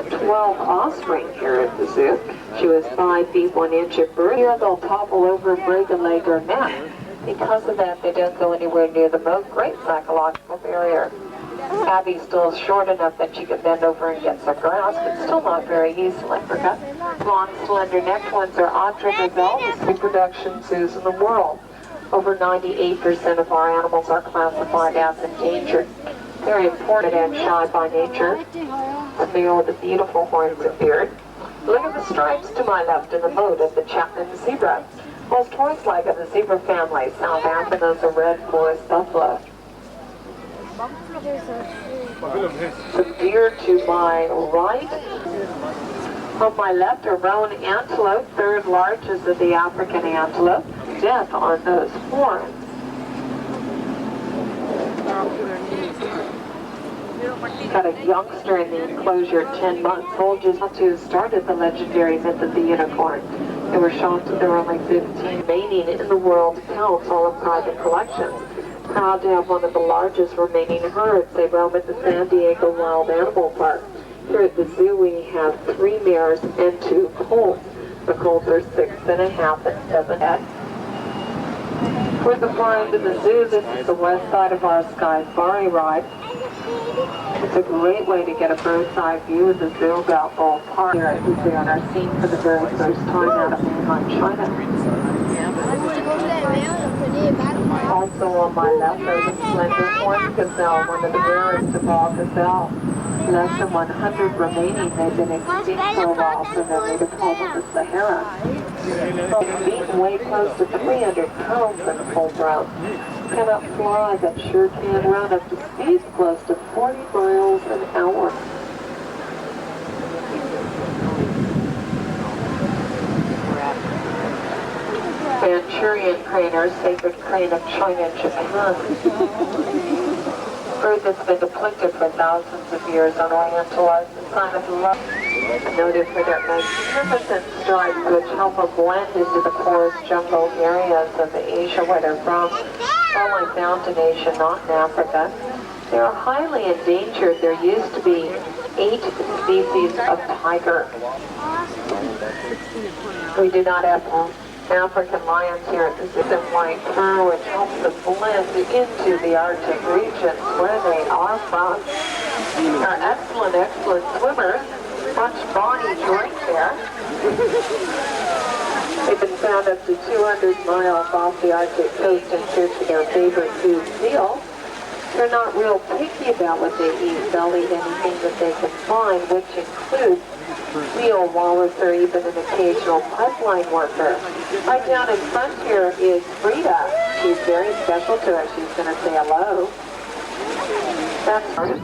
12 offspring here at the zoo. She was 5 feet 1 inch at birth. Here they'll topple over and break a leg or neck. Because of that, they don't go anywhere near the boat. Great psychological barrier. Abby's still short enough that she can bend over and get some grass, but still not very useful in Africa. Long, slender-necked ones are Aase gazelle, the reproduction zoos in the world. Over 98% of our animals are classified as endangered. Very important and shy by nature. The male with the beautiful horns and beard. Look at the stripes to my left in the boat of the Chapman zebra. Most horse-like of the zebra family. South Africa's a red forest buffalo. The deer to my right. On my left, a roan antelope, third largest of the African antelope. Death on those horns. Got a youngster in the enclosure, 10 months old, just who started the legendary myth of the unicorn. They were shown that there were only 15 remaining in the world counts, all in private collections. Proud to have one of the largest remaining herds. They roam at the San Diego Wild Animal Park. Here at the zoo we have 3 mares and 2 colts. The colts are 6.5 and 7 head. Toward the far end of the zoo, this is the west side of our Sky Safari ride. It's a great way to get a bird's eye view of the zoo Balboa Park. Here at the zoo on our scene for the very first time out of mainland China. Also on my left are the slender horned gazelle, one of the rarest of all gazelles. Less than 100 remaining. They've been extinct for a while from their native home in the Sahara. Being way close to 300 pounds when full grown. Cannot fly, but sure can run up to speeds close to 40 miles an hour. Manchurian crane, our sacred crane of China and Japan. Bird that's been depicted for thousands of years on Oriental as a sign of love. Noted for their magnificent stripes which help them blend into the forest jungle areas of Asia where they're from. Only found in Asia, not in Africa. They are highly endangered. There used to be 8 species of tiger. We do not have African lions here at the zoo. White fur, which helps them blend into the Arctic regions where they are from. Are excellent swimmers. Much body joint there. They've been found up to 200 miles off the Arctic coast in search of their favorite food, seal. They're not real picky about what they eat. They'll eat anything that they can find, which includes seal, walrus, or even an occasional pipeline worker. Right down in front here is Frida. She's very special to us. She's going to say hello. That's her.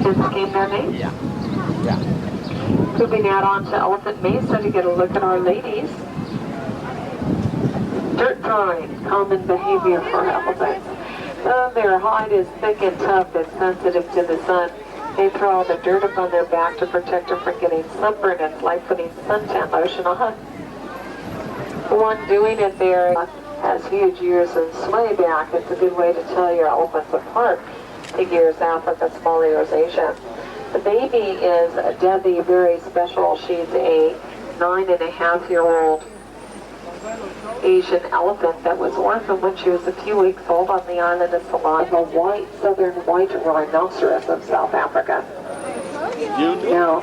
Kids came their name? Yeah. Moving out onto Elephant Mesa to get a look at our ladies. Dirt drawing, common behavior for elephants. Their hide is thick and tough and sensitive to the sun. They throw all the dirt up on their back to protect them from getting sunburned. It's like putting suntan lotion on. The one doing it there has huge ears and sway back. It's a good way to tell your elephants apart. Big ears Africa, small ears Asia. The baby is Debbie, very special. She's a 9.5-year-old Asian elephant that was orphaned when she was a few weeks old on the island of Ceylon, a southern white rhinoceros of South Africa. Now,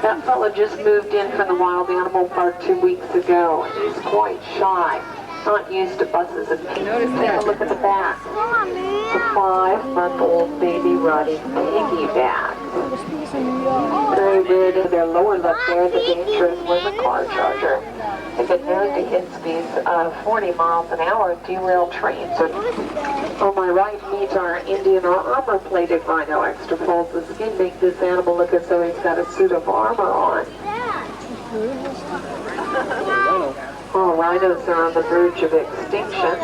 that fella just moved in from the Wild Animal Park 2 weeks ago, and he's quite shy. Not used to buses and people. Take a look at the back. It's a 5-month-old baby riding piggyback. Very rid of their lower lip there, the dangerous was a car charger. They've been known to hit speeds of 40 miles an hour and derail trains. On my right meet our Indian or armor-plated rhino. Extra folds of skin make this animal look as though he's got a suit of armor on. All rhinos are on the verge of extinction.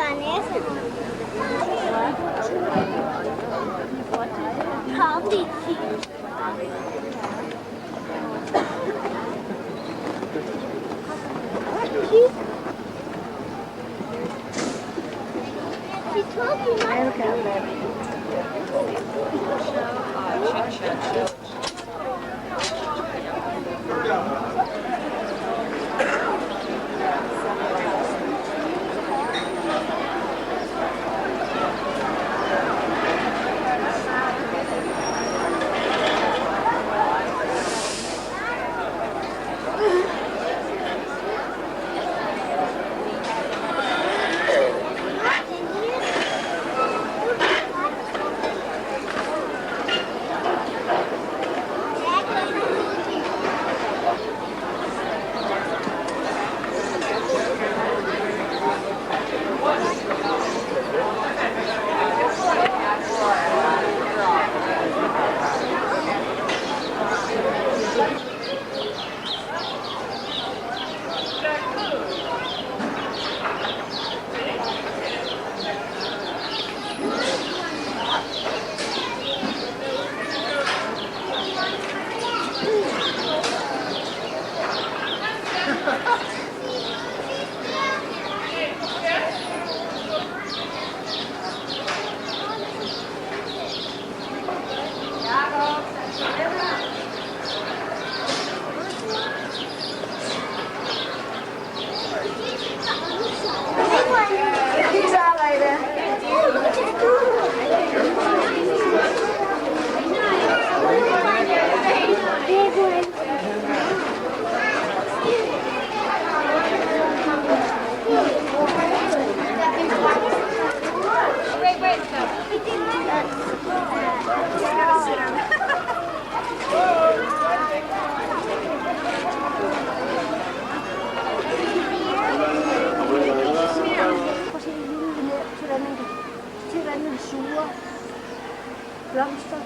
Blomster.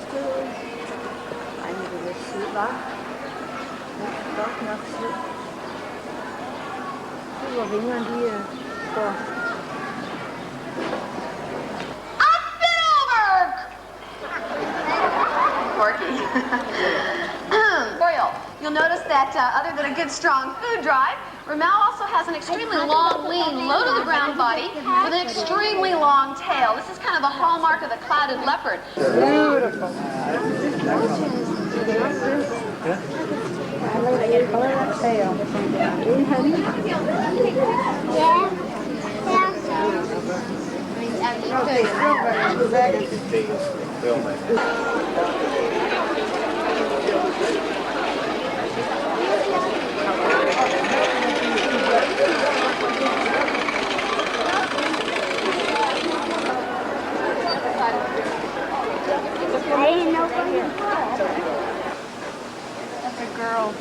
Stød. Ej, men det er sød, hva'? Det er godt nok sød. Se, hvor vingerne de går. Boreal, you'll notice that other than a good strong food drive, Ramel also has an extremely long, lean, low-to-the-ground body with an extremely long tail. This is kind of a hallmark of the clouded leopard. Beautiful. I like the color of that tail. That's a girl.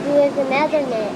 Here's another net.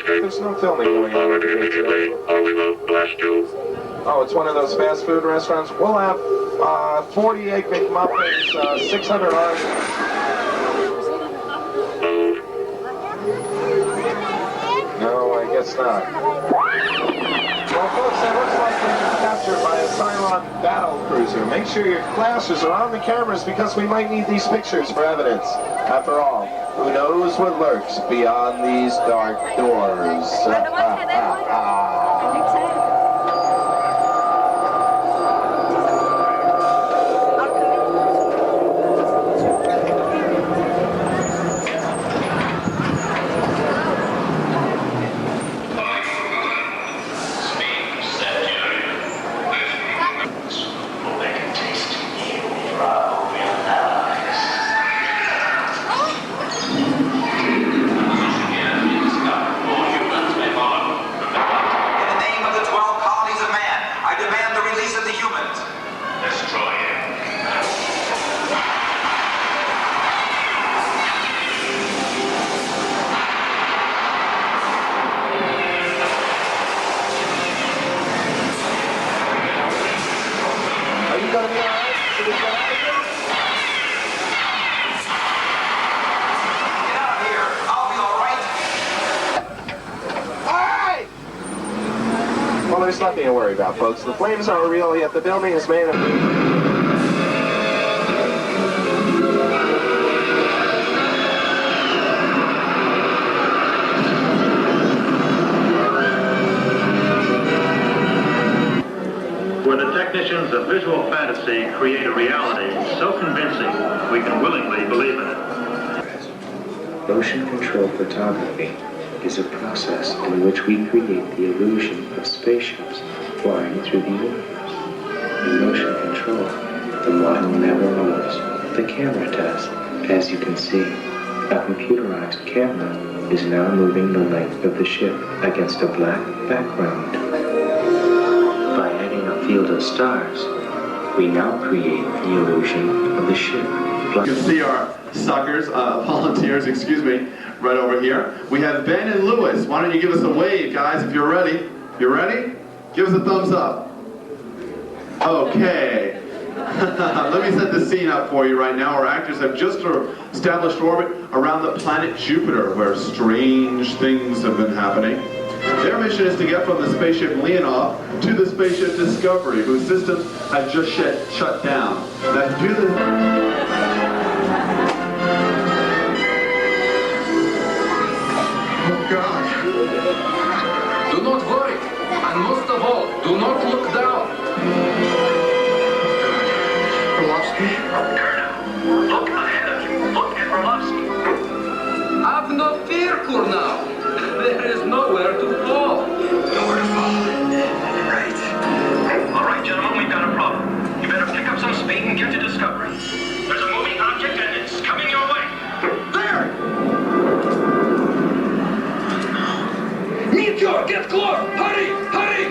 There's no filming going on over here today. Oh, it's one of those fast food restaurants. We'll have 40 egg McMuffins, 600 orange. No, I guess not. Well, folks, that looks like we've been captured by a Cylon battle cruiser. Make sure your flashes are on the cameras because we might need these pictures for evidence. After all, who knows what lurks beyond these dark doors? In the name of the 12 There's nothing to worry about, folks. The flames are real, yet the building is made of... Where the technicians of visual fantasy create a reality so convincing we can willingly believe in it. Motion control photography is a process in which we create the illusion of spaceships flying through the universe. In motion control, the model never moves. The camera does. As you can see, a computerized camera is now moving the length of the ship against a black background. By adding a field of stars, we now create the illusion of the ship. You can see our suckers, volunteers, excuse me, right over here. We have Ben and Lewis. Why don't you give us a wave, guys, if you're ready. You ready? Give us a thumbs up. Okay. Let me set the scene up for you right now. Our actors have just established orbit around the planet Jupiter, where strange things have been happening. Their mission is to get from the spaceship Leonov to the spaceship Discovery, whose systems have just shut down. Now, to do this... Oh God. Do not worry, and most of all, do not look down. Orlovsky? Look ahead of you. Look at Orlovsky. Have no fear, Kurnow. There is nowhere to fall. Nowhere to fall. Right. All right, gentlemen, we've got a problem. You better pick up some speed and get to Discovery. There's a moving object and it's coming your way. There! Meteor, get close! Hurry! Hurry!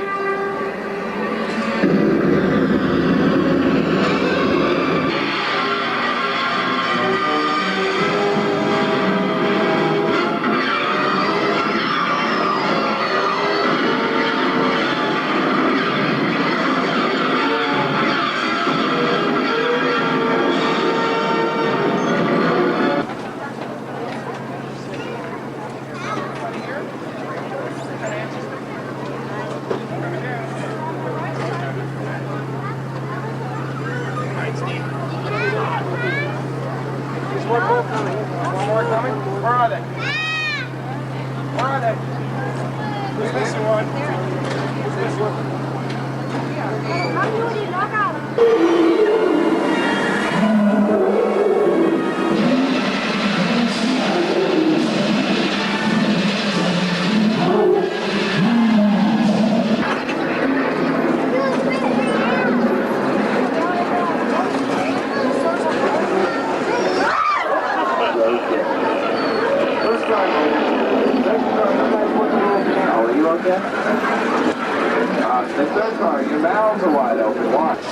One more coming. One more coming? Where are they? Where are they? Who's missing one? Who's missing one? Are you okay? The third car, your mouths are wide open. Watch.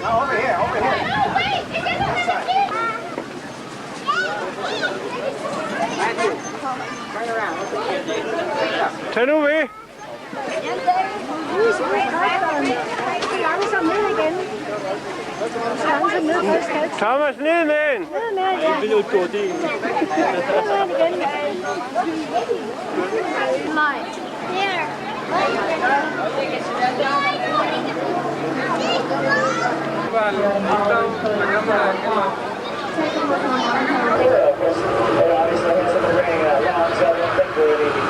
Over here, over here. Turn around. Turn over. Thomas, ned med en. Jeg vil ud gå det. Nej.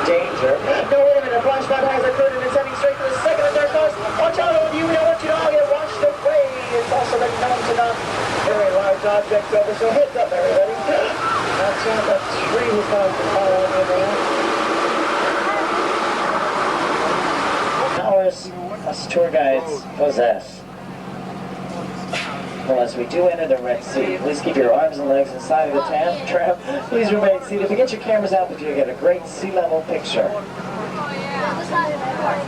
Danger. No, wait a minute. Flash flood has occurred and it's heading straight to the second and third cars. Watch out, all of you. We don't want you to all get washed away. It's also been known to not very large objects over, so heads up, everybody. That's on the tree who's going to follow me there. Powers us tour guides possess. Well, as we do enter the Red Sea, please keep your arms and legs inside of the tram. Please remain seated. If you get your cameras out, but you get a great sea-level picture.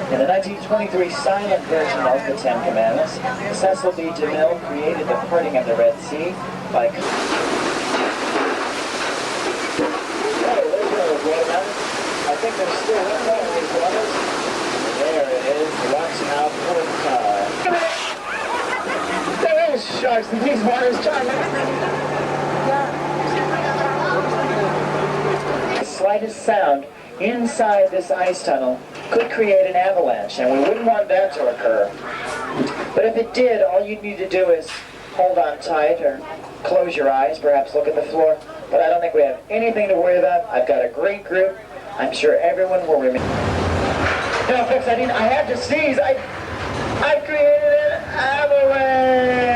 In the 1923 silent version of the Ten Commandments, Cecil B. DeMille created the parting of the Red Sea by... watermelon. I think there's still one more of these ones. There it is, the watching out for the car. There is sharks in these waters, Charlie. The slightest sound inside this ice tunnel could create an avalanche, and we wouldn't want that to occur. But if it did, all you'd need to do is hold on tight or close your eyes, perhaps look at the floor. But I don't think we have anything to worry about. I've got a great group. I'm sure everyone will remain. No, folks, I had to sneeze. I created an avalanche.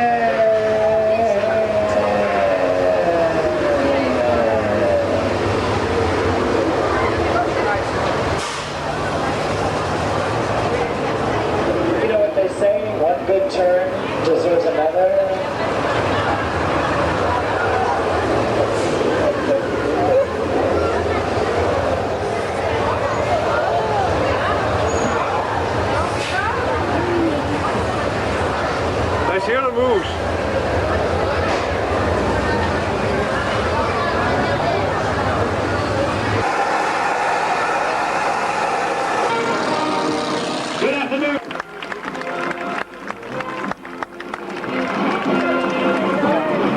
You know what they say? One good turn deserves another. I see the moves. Good afternoon.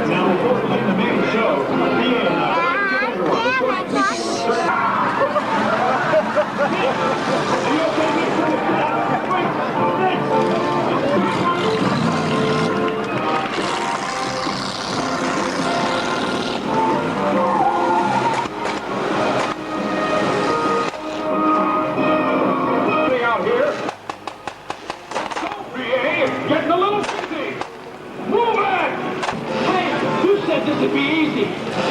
Now, before we begin the main show, out here. Getting a little busy. Move it! Hey, you said this would be easy.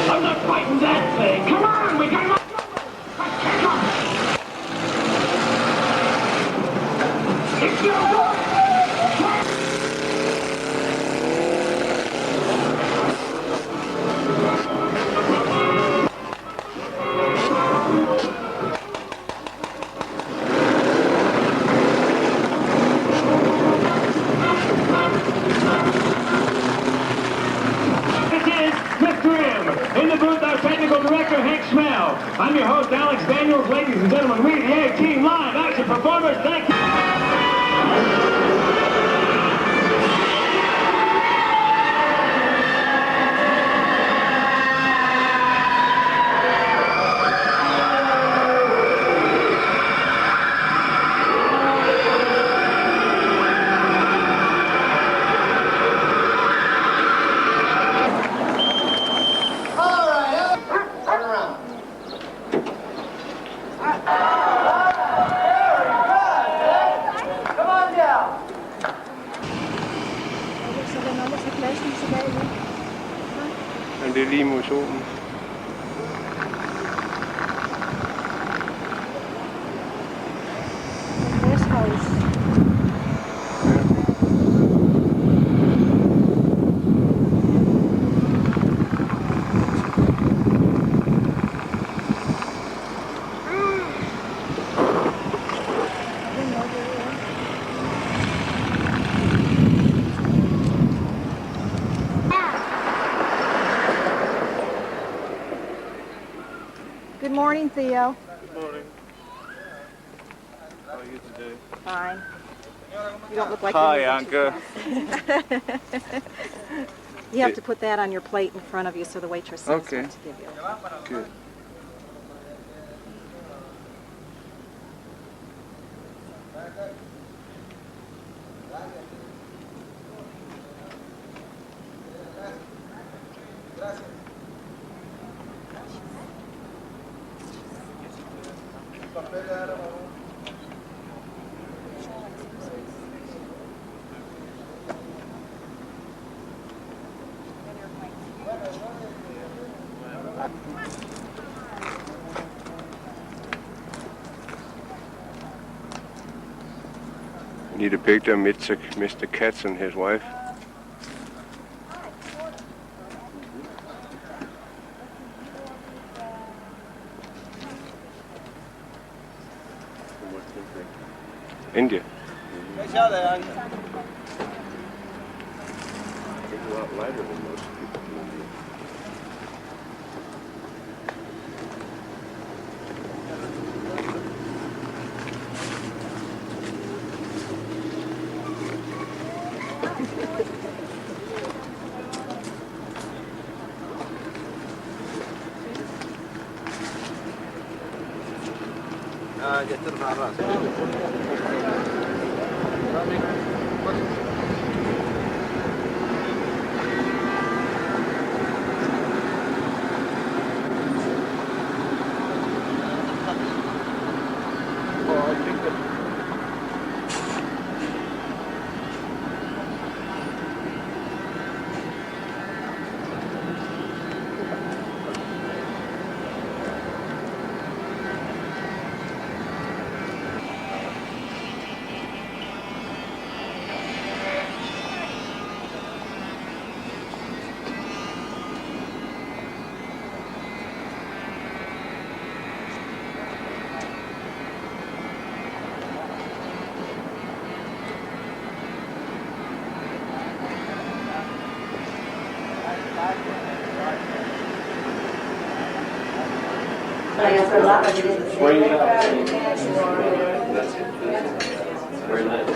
I'm not fighting that thing. Come on, we got enough. It's still going. In the booth, our technical director, Hank Smell. I'm your host, Alex Daniels. Ladies and gentlemen, we, the A-Team Live Action Performers, thank you. Men det er lige mod solen. Good morning, Theo. Good morning. How are you today? Fine. You don't look like Hi, you're Anker. You have to put that on your plate in front of you so the waitress knows Okay. what to give you. Good. I need a picture of Mr. Katz and his wife. India. Nice out there, Anker. It's a lot lighter than most people in India. Very nice.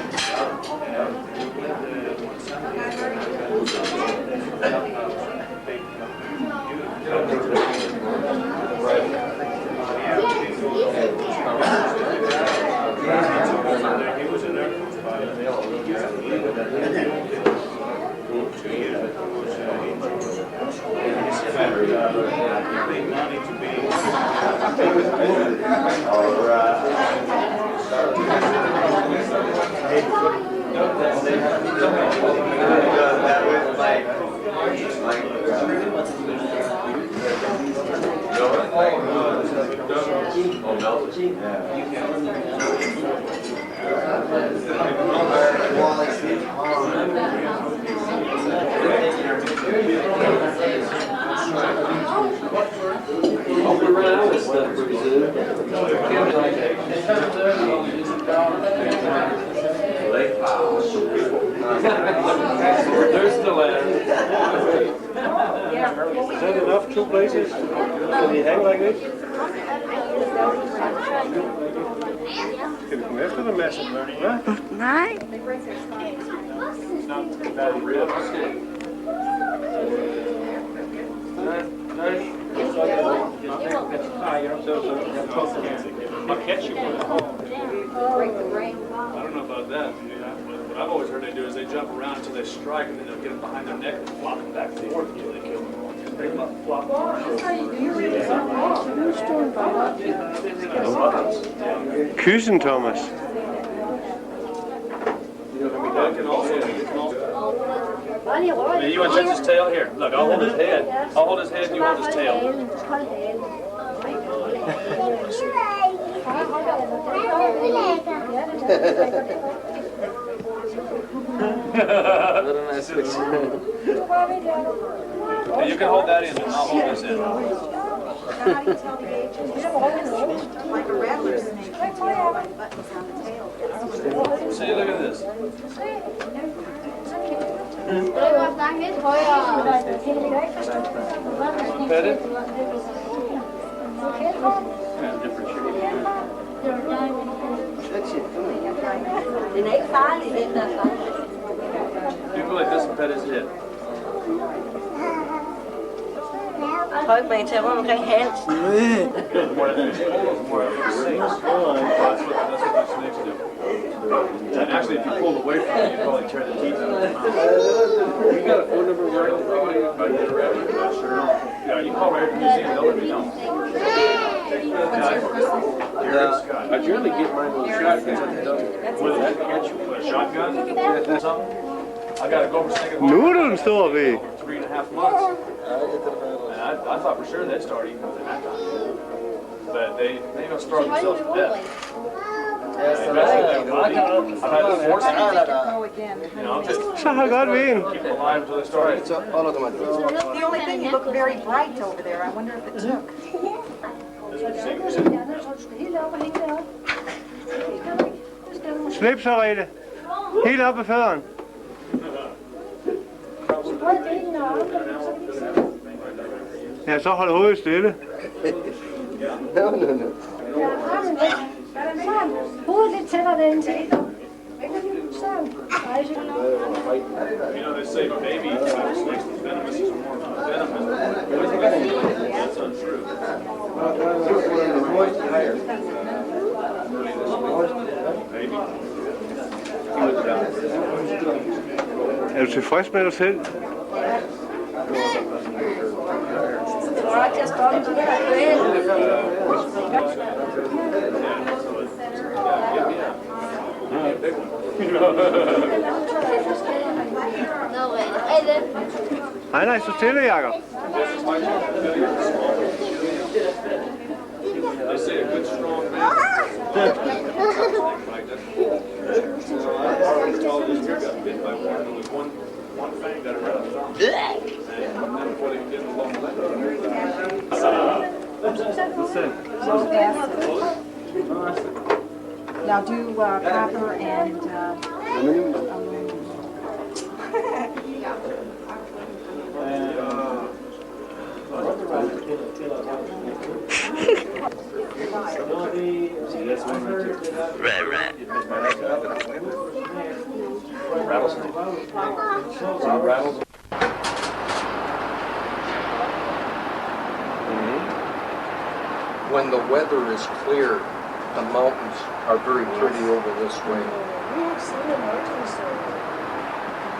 There's the land. Is that enough? 2 places? Can we hang like this? Skal vi komme efter dem, Aase? Hvad? Nej. Ketchup with it. I don't know about that. What I've always heard they do is they jump around until they strike and then they'll get them behind their neck and flop them back and forth until they kill them. They flop Kyssen, Thomas. You want to touch his tail? Here, look, I'll hold his head. I'll hold his head and you hold his tail. You can hold that in and I'll hold this in. How do you tell the age? Like a rattler snake. Buttons on the tail. See, look at this. Pet it? Den er ikke farlig, den der sådan. You go like this and pet his head. Tryk mig til rundt omkring halsen. And actually, if you pulled away from it, you'd probably tear the teeth out of the mouth. You got a phone number right on the body? Sure. Yeah, you call right here from the museum, they'll let me know. I generally get mine with a shotgun. With a shotgun? Something? I got to go over second. Nu er den stor ved. 3.5 months. And I thought for sure they'd start eating within that time. But they don't starve themselves to death. Så har godt ved en. The only thing, you look very bright over there. I wonder if it took. Slip så, Rete. Helt op ad fødderen. Ja, så hold hovedet stille. Hovedet lidt tættere derinde til. You know, they say baby snakes is venomous is more venomous. That's untrue. Er du tilfreds med dig selv? Nej, så stille, Jacob. They say a good strong man. Got bit by one. Only one fang got around his arm. And then before they did the long leg. Now do copper and When the weather is clear, the mountains are very pretty over this way. We have seen the mountains in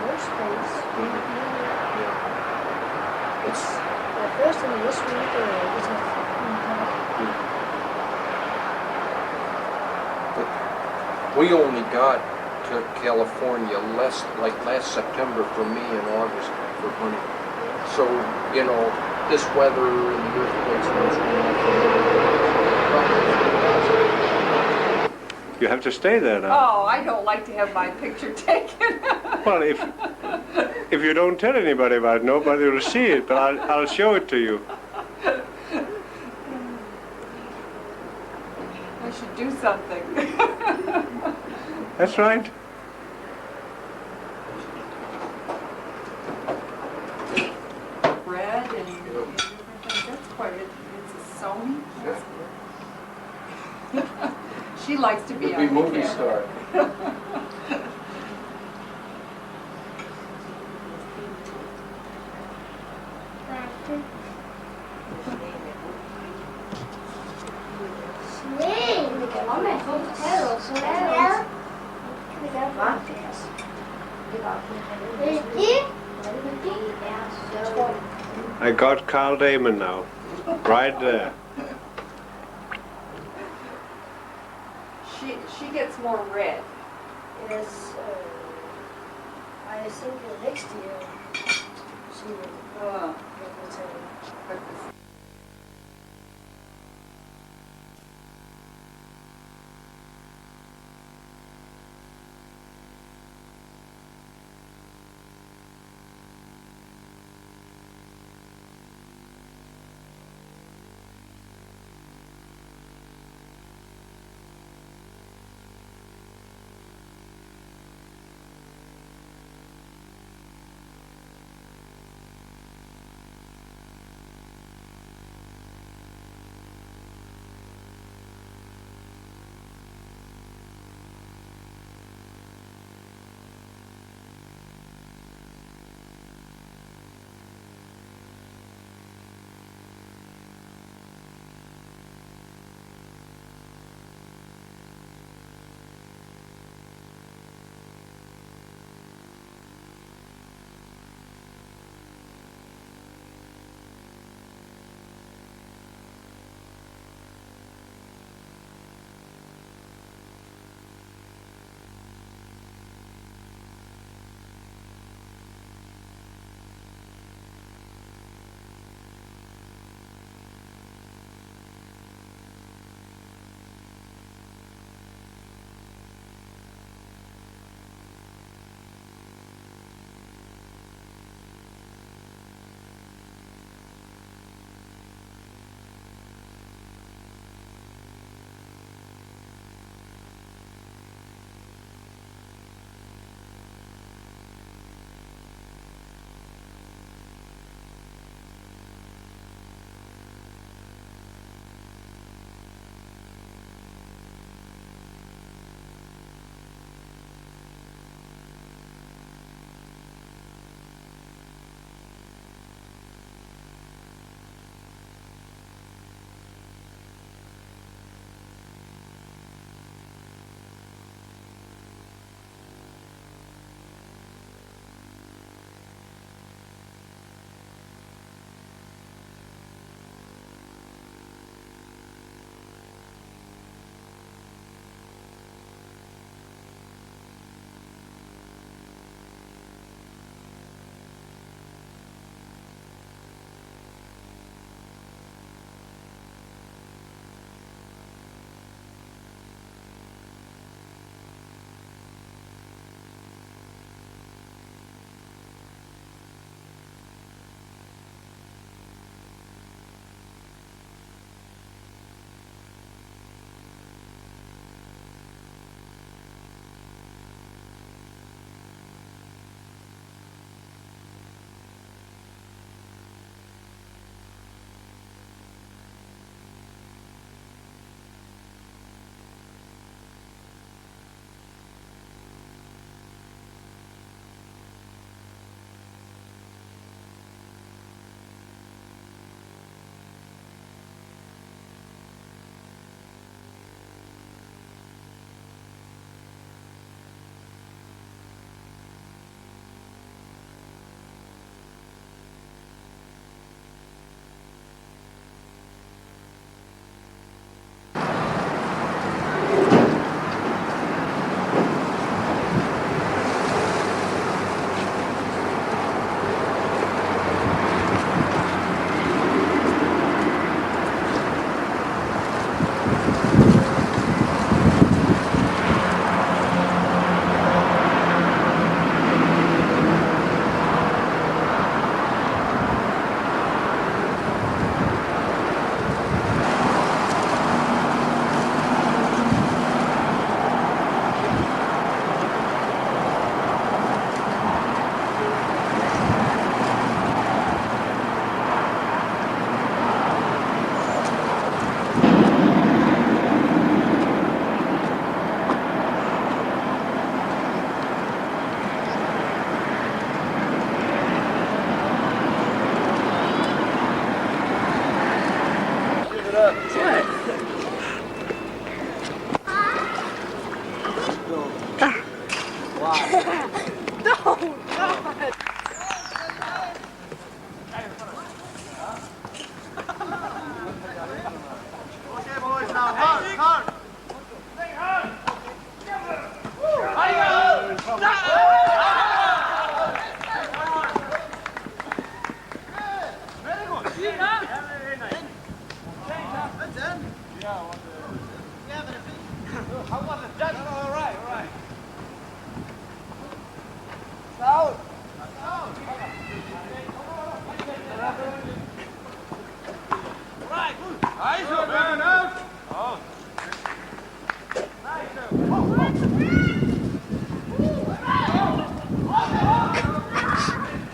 your space. It's The first in this week We only got to California last September for me and August for hunting. So, you know, this weather and the earthquakes and those You have to stay there now. Oh, I don't like to have my picture taken. Well, if you don't tell anybody about it, nobody will see it, but I'll show it to you. I should do something. That's right. Bread and different things. That's quite it. It's a sewing. She likes to be on the movie camera. star. I got Carl Damon now, right there. She gets more red. Yes, I think next year she will return.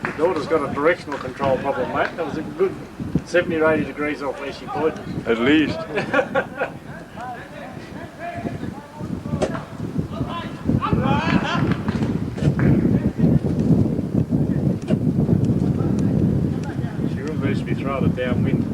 The daughter's got a directional control problem, mate. That was a good 70 or 80 degrees off where she pointed. At least. She really needs to be throwing it downwind.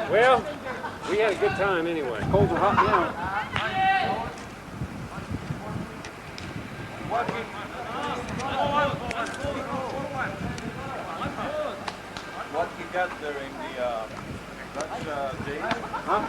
Well, we had a good time anyway. Cold or hot now. during the Dutch days? Huh?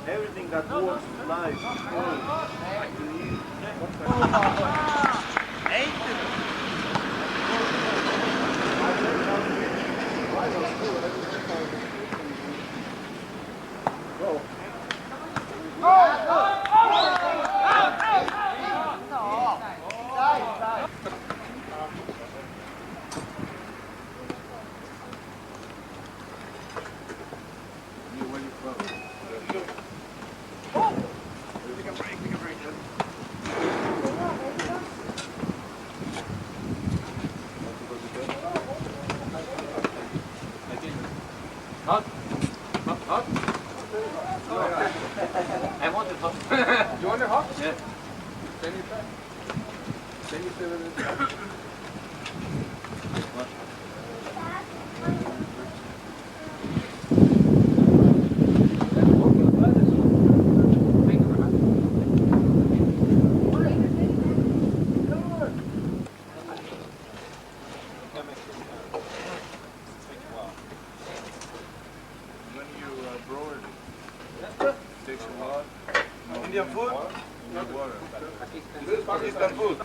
Everything that works is nice. Hot. Hot. I want it hot. You want it hot? Yeah. Then you try. Then you fill it in. Indian food? Water. This is Pakistan food.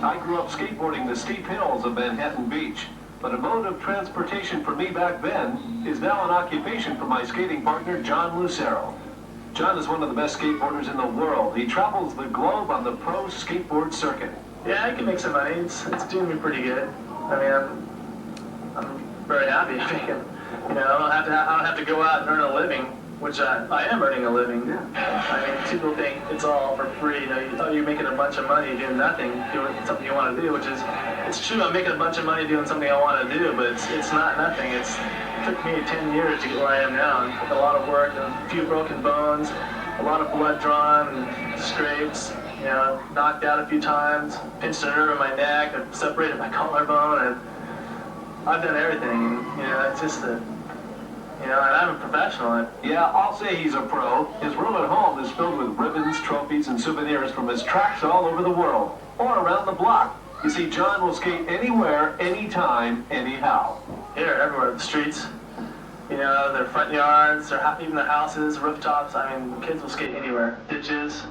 I grew up skateboarding the steep hills of Manhattan Beach. But a mode of transportation for me back then is now an occupation for my skating partner, John Lucero. John is one of the best skateboarders in the world. He travels the globe on the pro skateboard circuit. Yeah, I can make some money. It's doing me pretty good. I mean, I'm very happy. I don't have to go out and earn a living, which I am earning a living. I mean, people think it's all for free. You're making a bunch of money doing nothing, doing something you want to do, which is, it's true. I'm making a bunch of money doing something I want to do, but it's not nothing. It took me 10 years to get where I am now, and a lot of work, a few broken bones, a lot of blood drawn, and scrapes. Knocked out a few times, pinched a nerve in my neck, I separated my collarbone, and I've done everything. It's just that. And I'm a professional. Yeah, I'll say he's a pro. His room at home is filled with ribbons, trophies, and souvenirs from his tracks all over the world, or around the block. You see, John will skate anywhere, anytime, anyhow. Here, everywhere, the streets, their front yards, even their houses, rooftops. I mean, kids will skate anywhere. Ditches,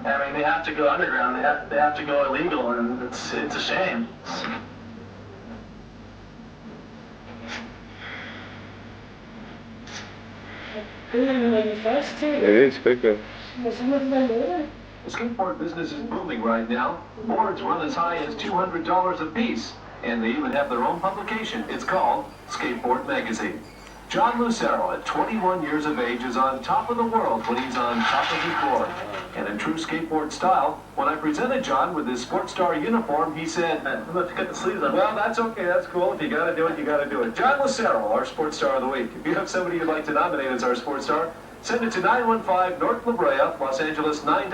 I mean, they have to go underground. They have to go illegal, and it's a shame. It is bigger. The skateboard business is booming right now. Boards run as high as $200 a piece, and they even have their own publication. It's called Skateboard Magazine. John Lucero, at 21 years of age, is on top of the world when he's on top of his board. And in true skateboard style, when I presented John with his sports star uniform, he said, I'm going to cut the sleeves on. well, that's okay, that's cool. If you got to do it, you got to do it. John Lucero, our sports star of the week. If you have somebody you'd like to nominate as our sports star, send it to 915 North La Brea, Los Angeles 9.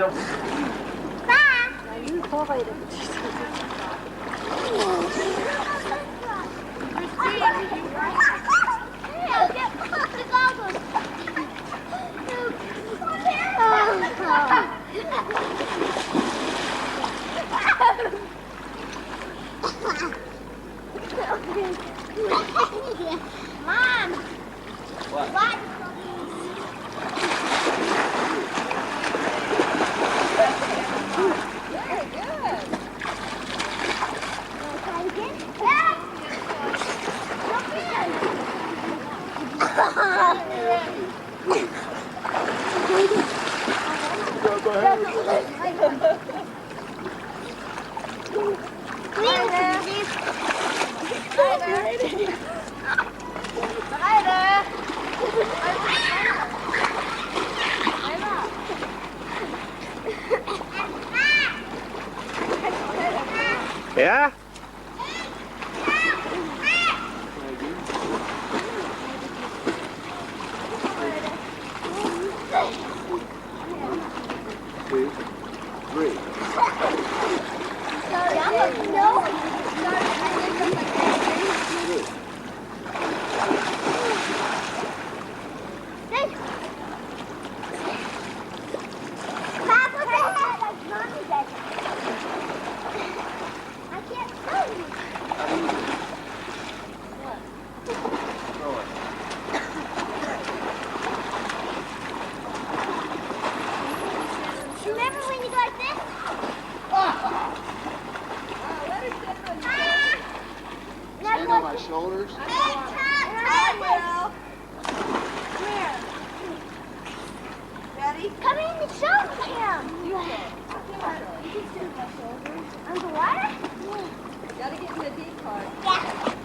Mom! What? Very good. Try again? Yeah. Go ahead. Yeah? Remember when you go like this? Stand on my shoulders. I will. Come here. Ready? Come in and show him. You can. You can stand on my shoulders. Underwater? Yeah. Gotta get in the deep part. Yeah.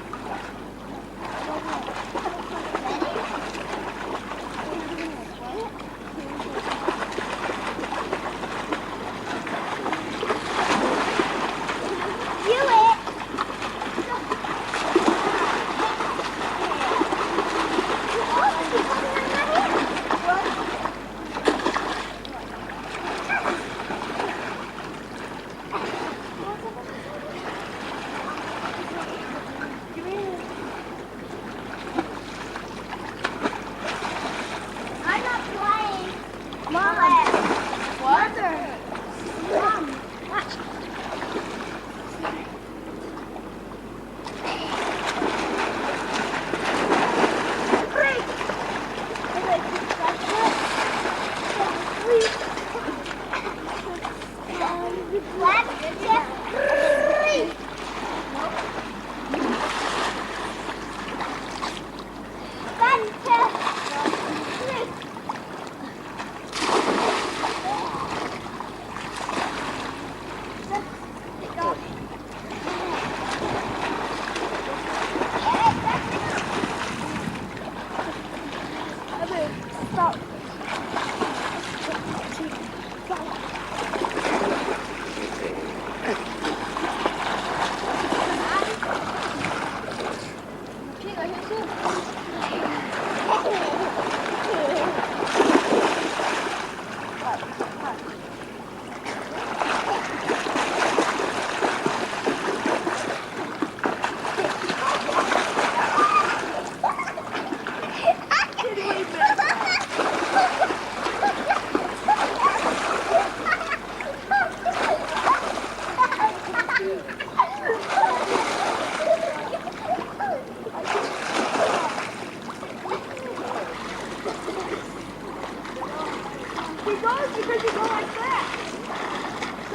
He goes because you go like that.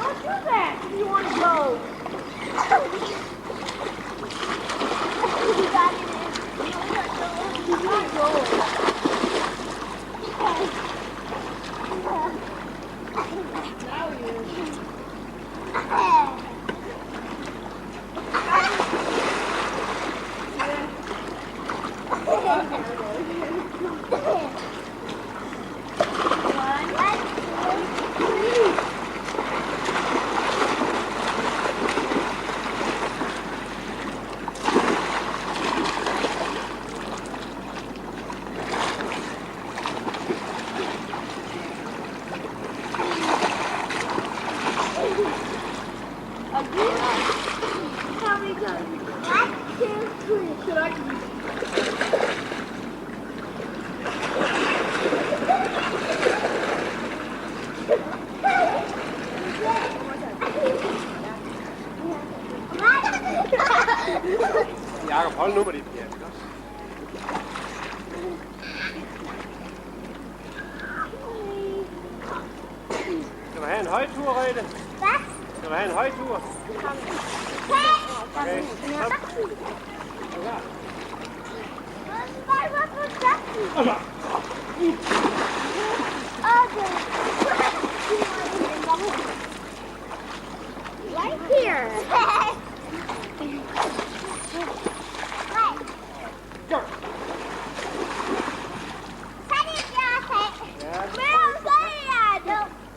Don't do that if you want to go. You got it in. You can't go. Now you. How many times? 1, 2, 3. Should I? Jakob, hold nu med dit pjat. Skal du have en højtur, Rete? Hvad? Skal du have en højtur? Okay. Right here.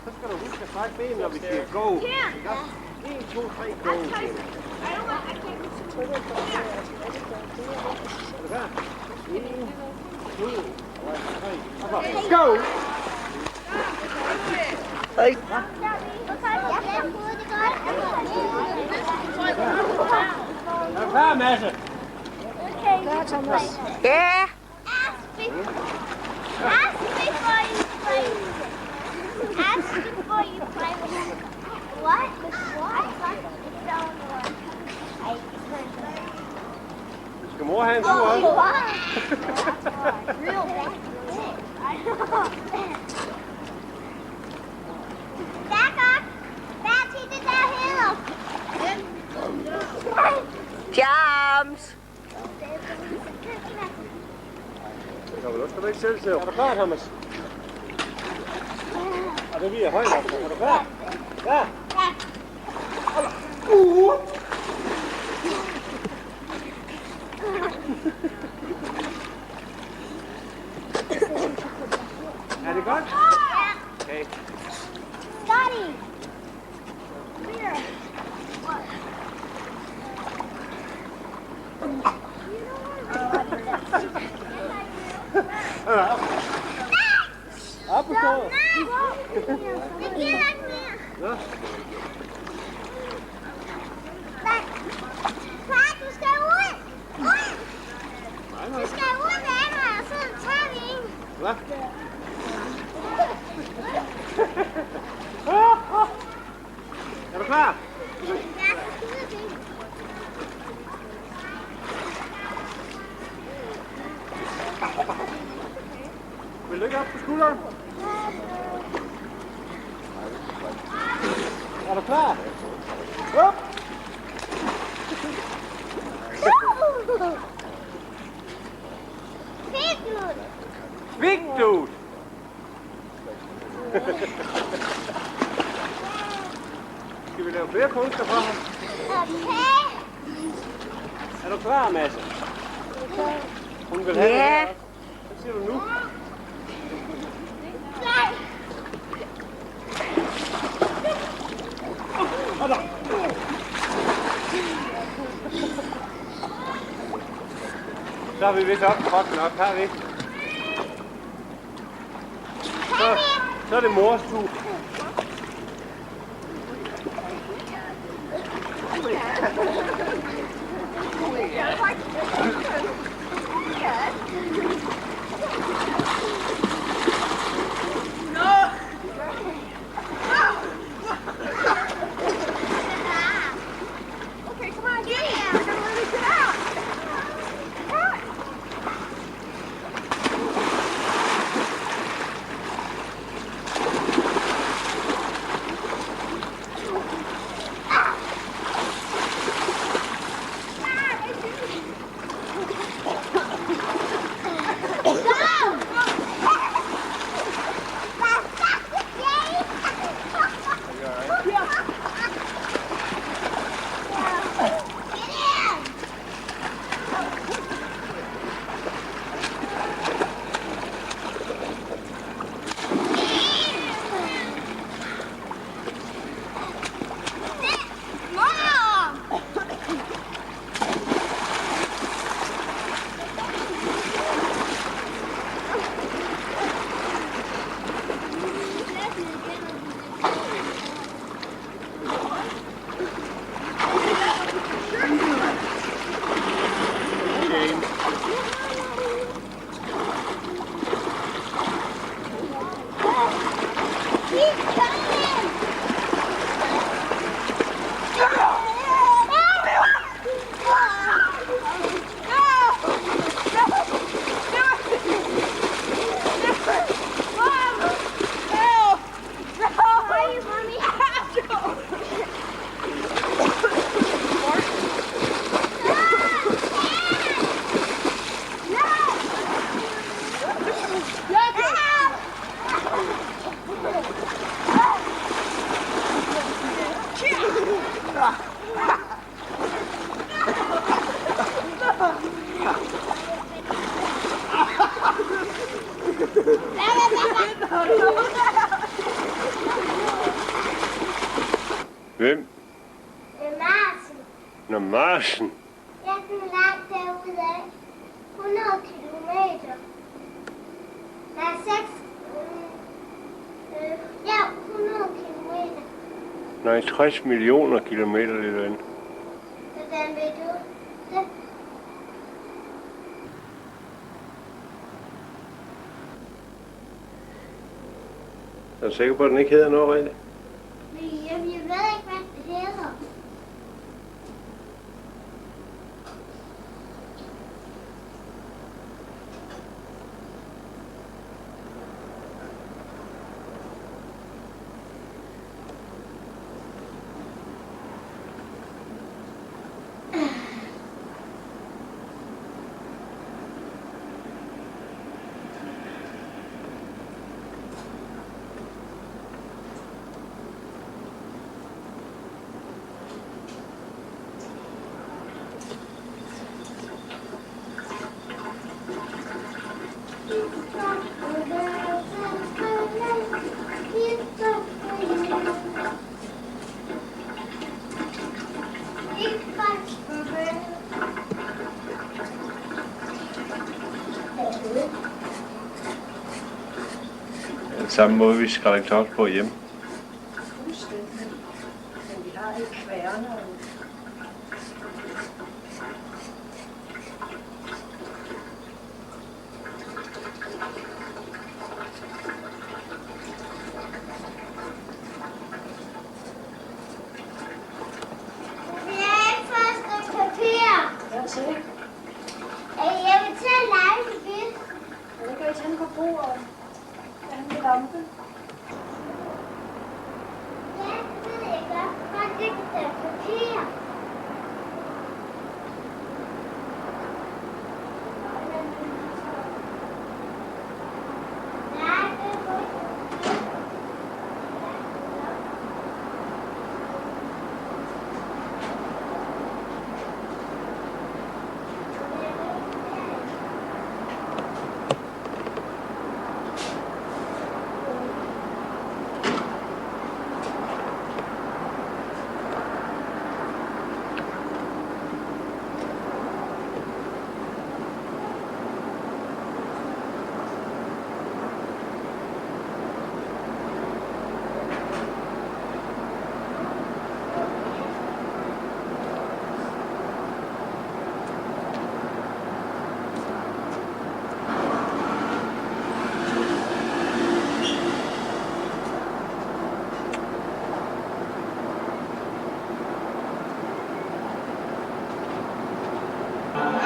Så skal du huske at strække benene, når vi siger go. 1, 2, 3, go. Er du klar? 1, 2, 3. Go! Hey. Er du klar, Masse? Okay, Thomas. Yeah. Ask before you play. Ask before you play with what? It's on Skal mor have en tur også? Real bad. Back up. Back to the hill. Jams. Nu skal du ikke selv se. Er du klar, Thomas? Og det bliver højt op. Er du klar? Ja. Er det godt? Okay. Scotty. Here. Op og stå. Nå. Far, du skal ud. Du skal ud med Anker, og så tager vi en. Hvad? Er du klar? Vil du ikke op på skulderen? Er du klar? Op! Vigtud! Skal vi lave flere punkter for ham? Okay. Er du klar, Masse? Hun vil have det her også. Hvad siger du nu? Så har vi vist op på nok, har vi? Så er det mors tur. Hvem? Marsen. Nå, Marsen. Jeg er sådan langt derude af. 100 kilometer. Der er 100 kilometer. Nej, 60 millioner kilometer det er den. Hvordan ved du det? Er du sikker på, at den ikke hedder noget rigtigt? Jeg ved ikke, hvad det hedder. Samme måde vi skræller klods på hjemme. Fuldstændig. Men vi har ikke kværner. Jeg vil tage en lege til byen. Jeg kan ikke tænde på bordet. Den lampe. Ja, det ved jeg godt. Bare det kan tage papir. Nej, det er godt.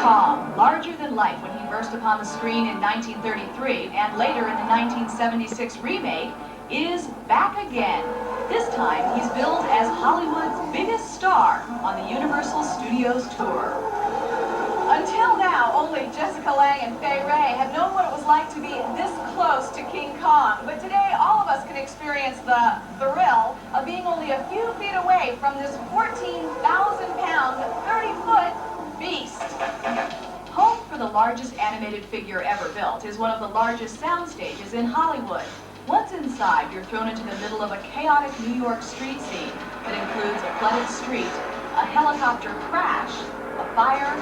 Kong, larger than life when he burst upon the screen in 1933 and later in the 1976 remake, is back again. This time, he's billed as Hollywood's biggest star on the Universal Studios tour. Until now, only Jessica Lange and Fay Wray have known what it was like to be this close to King Kong. But today, all of us can experience the thrill of being only a few feet away from this 14,000-pound, 30-foot beast. Home for the largest animated figure ever built is one of the largest sound stages in Hollywood. Once inside, you're thrown into the middle of a chaotic New York street scene that includes a flooded street, a helicopter crash, a fire,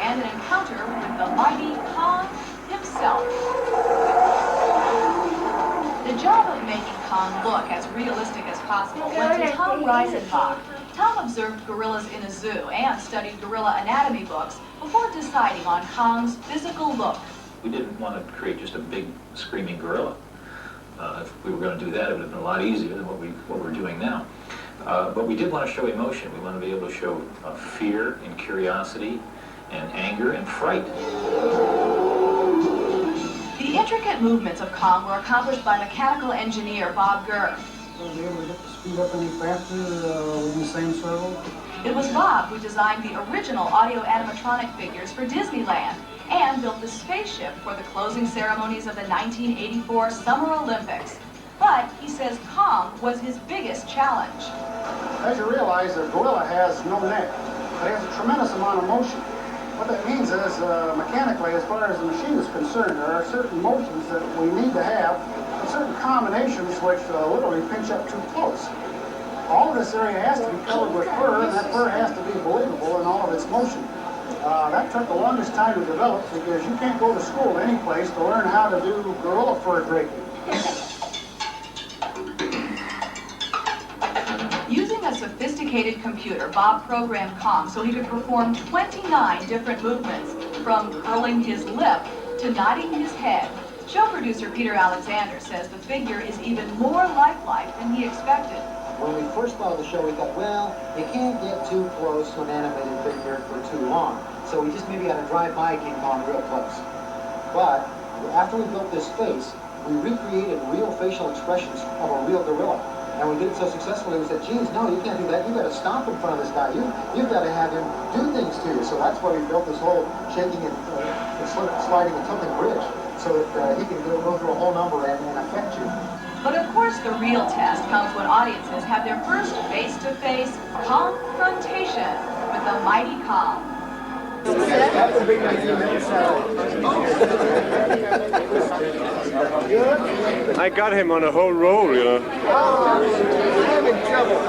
and an encounter with the mighty Kong himself. The job of making Kong look as realistic as possible went to Tom Reisenbach. Tom observed gorillas in a zoo and studied gorilla anatomy books before deciding on Kong's physical look. We didn't want to create just a big screaming gorilla. we were going to do that, it would have been a lot easier than what we're doing now. But we did want to show emotion. We want to be able to show fear and curiosity and anger and fright. The intricate movements of Kong were accomplished by mechanical engineer Bob Gurr. Was he able to get the speed up any faster within the same circle? It was Bob who designed the original audio animatronic figures for Disneyland and built the spaceship for the closing ceremonies of the 1984 Summer Olympics. But he says Kong was his biggest challenge. As you realize, a gorilla has no neck, but it has a tremendous amount of motion. What that means is, mechanically, as far as the machine is concerned, there are certain motions that we need to have, and certain combinations which literally pinch up too close. All of this area has to be covered with fur, and that fur has to be believable in all of its motion. That took the longest time to develop because you can't go to school any place to learn how to do gorilla fur draping. Using a sophisticated computer, Bob programmed Kong so he could perform 29 different movements, from curling his lip to nodding his head. Show producer Peter Alexander says the figure is even more lifelike than he expected. When we first saw the show, we thought, well, you can't get too close to an animated figure for too long. So we just maybe had to drive by King Kong real close. But after we built this face, we recreated real facial expressions of a real gorilla. And we did it so successfully, we said, geez, no, you can't do that. You've got to stomp in front of this guy. You've got to have him do things to you. So that's why we built this whole shaking and sliding and tilting bridge, so that he can go through a whole number and affect you. But of course, the real test comes when audiences have their first face-to-face confrontation with the mighty Kong. I got him on a whole roll, you know. I'm in trouble.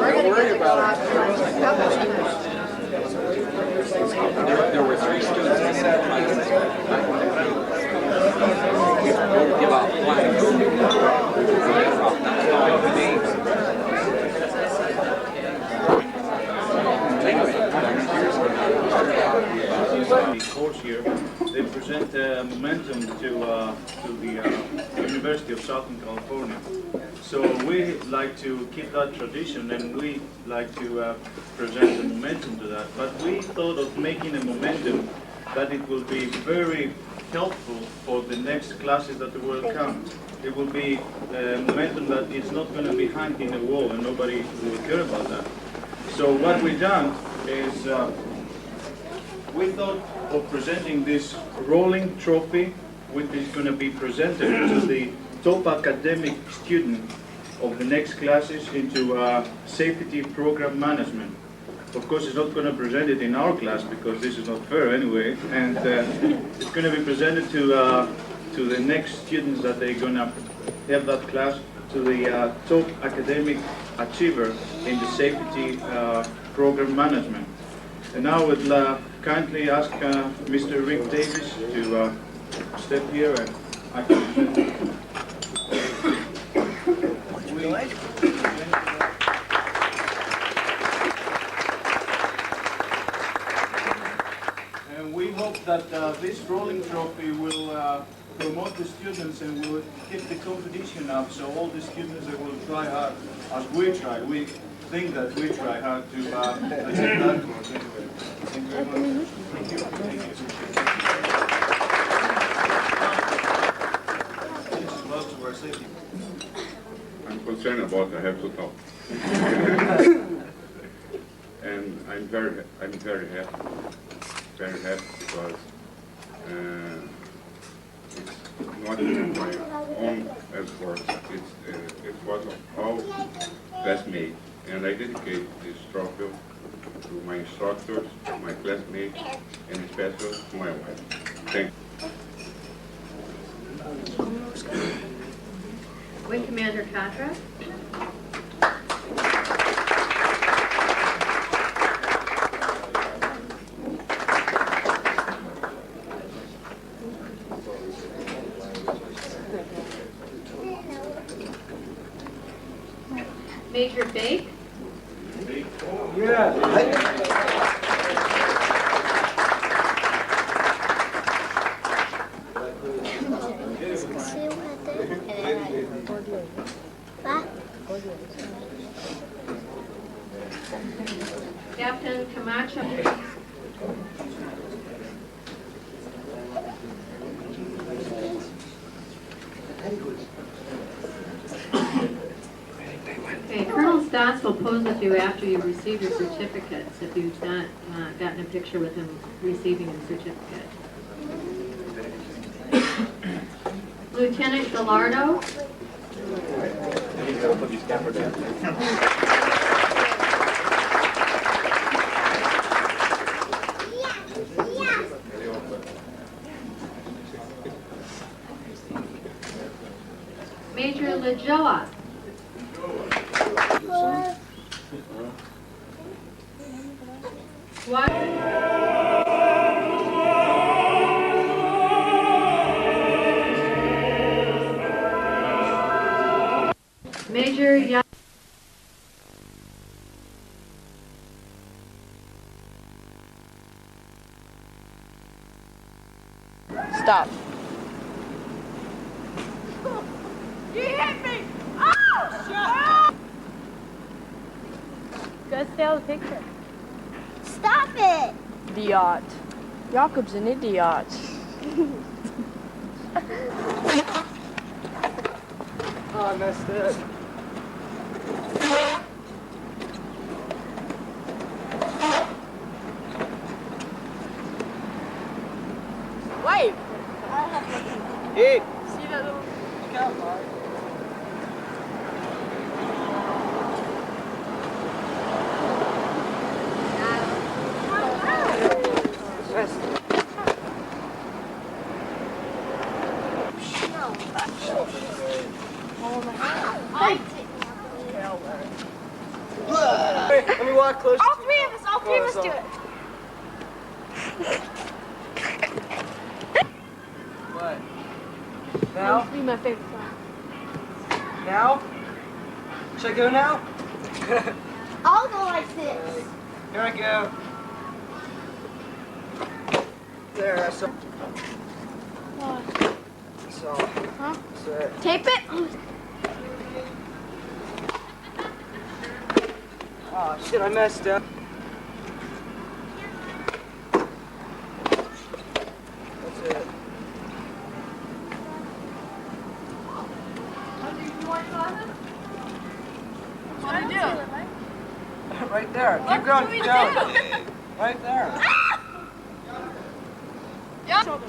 Don't worry about it. There were 3 students in that class. Give out flags. The course here, they present momentum to the University of Southern California. So we like to keep that tradition, and we like to present the momentum to that. But we thought of making a momentum that it will be very helpful for the next classes that will come. It will be a momentum that it's not going to be hanging in a wall, and nobody will care about that. So what we've done is we thought of presenting this rolling trophy, which is going to be presented to the top academic student of the next classes into safety program management. Of course, it's not going to present it in our class because this is not fair anyway, and it's going to be presented to the next students that they're going to have that class, to the top academic achiever in the safety program management. And now I would kindly ask Mr. Rick Davis to step here and actually and we hope that this rolling trophy will promote the students and will keep the competition up, so all the students that will try hard as we try. We think that we try hard to achieve that course. Anyway, thank you very much. Thank you. Thank you. This is close to our safety. I'm concerned about I have to talk. And I'm very happy because it's not my own effort. It was all classmates, and I dedicate this trophy to my instructors, my classmates, and especially to my wife. Thank you. Wing Commander Contra. Major Bake. Captain Camacho. Okay, Colonel Stotts will pose with you after you receive your certificates, if you've not gotten a picture with him receiving the certificate. Lieutenant Gallardo. Major Lajoa. What? Major Ya. Stop. You hit me! Oh! Shut up! Go steal the picture. Stop it! Idiot. Jakob's an idiot. Oh, I messed up. Wait. Hey. See that little... Look out, Mark. Let me walk closer. All three of us do it. What? Now? That would be my favorite song. Now? Should I go now? I'll go like this. Here I go. There, I saw. So, Huh? that's it. Tape it? Oh shit, I messed up. That's it. What do you do? Right there. Keep going, keep going. Right there. Yeah.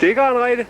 Stikkeren, Rete?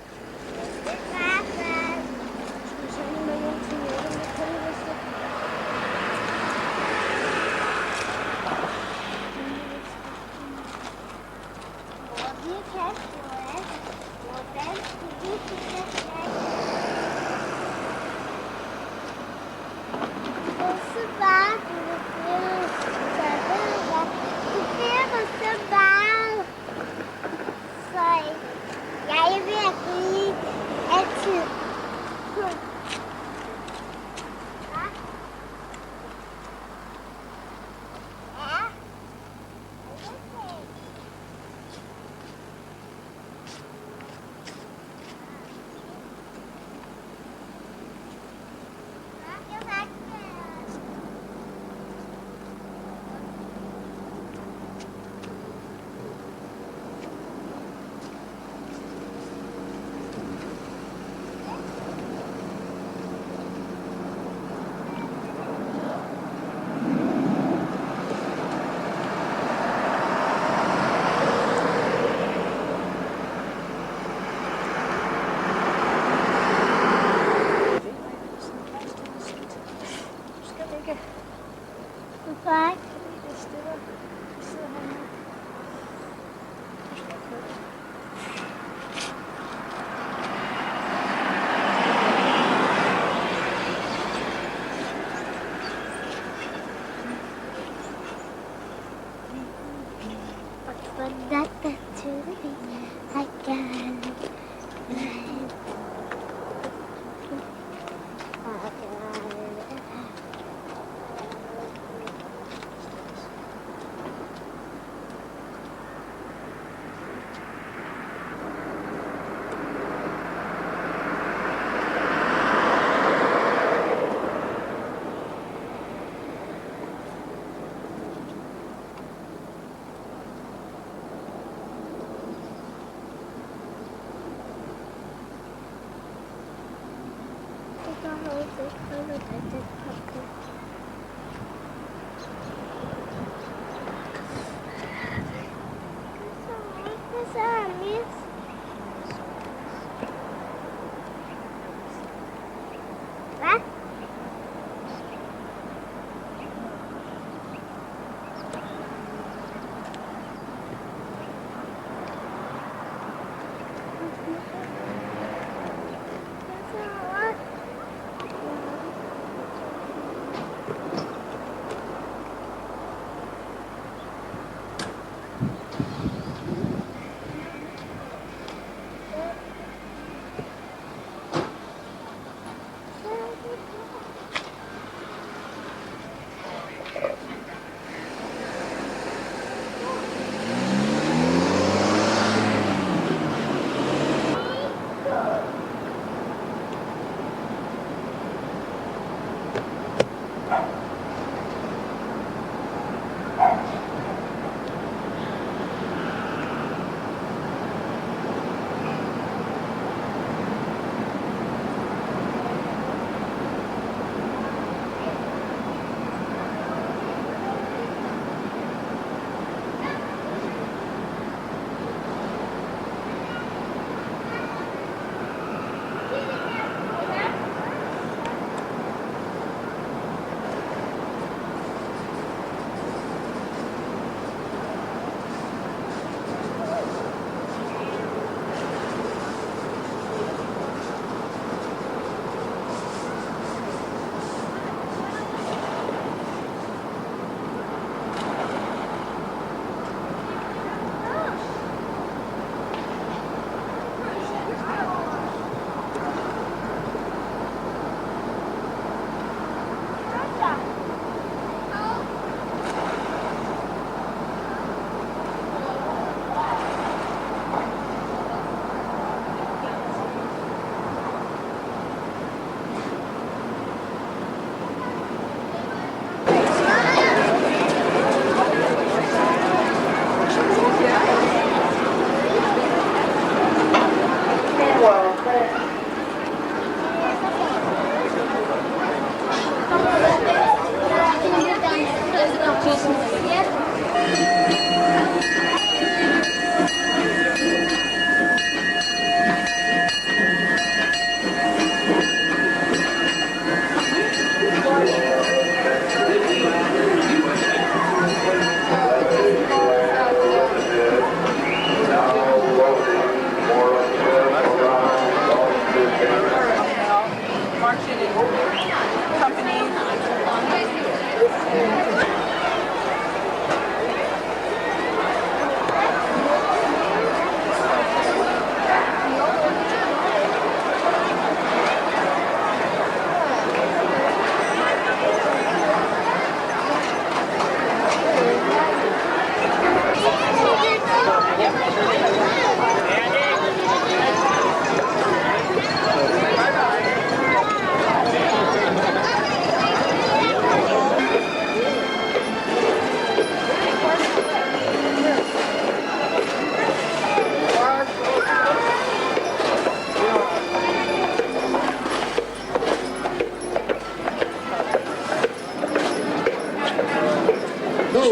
but that to the beat again.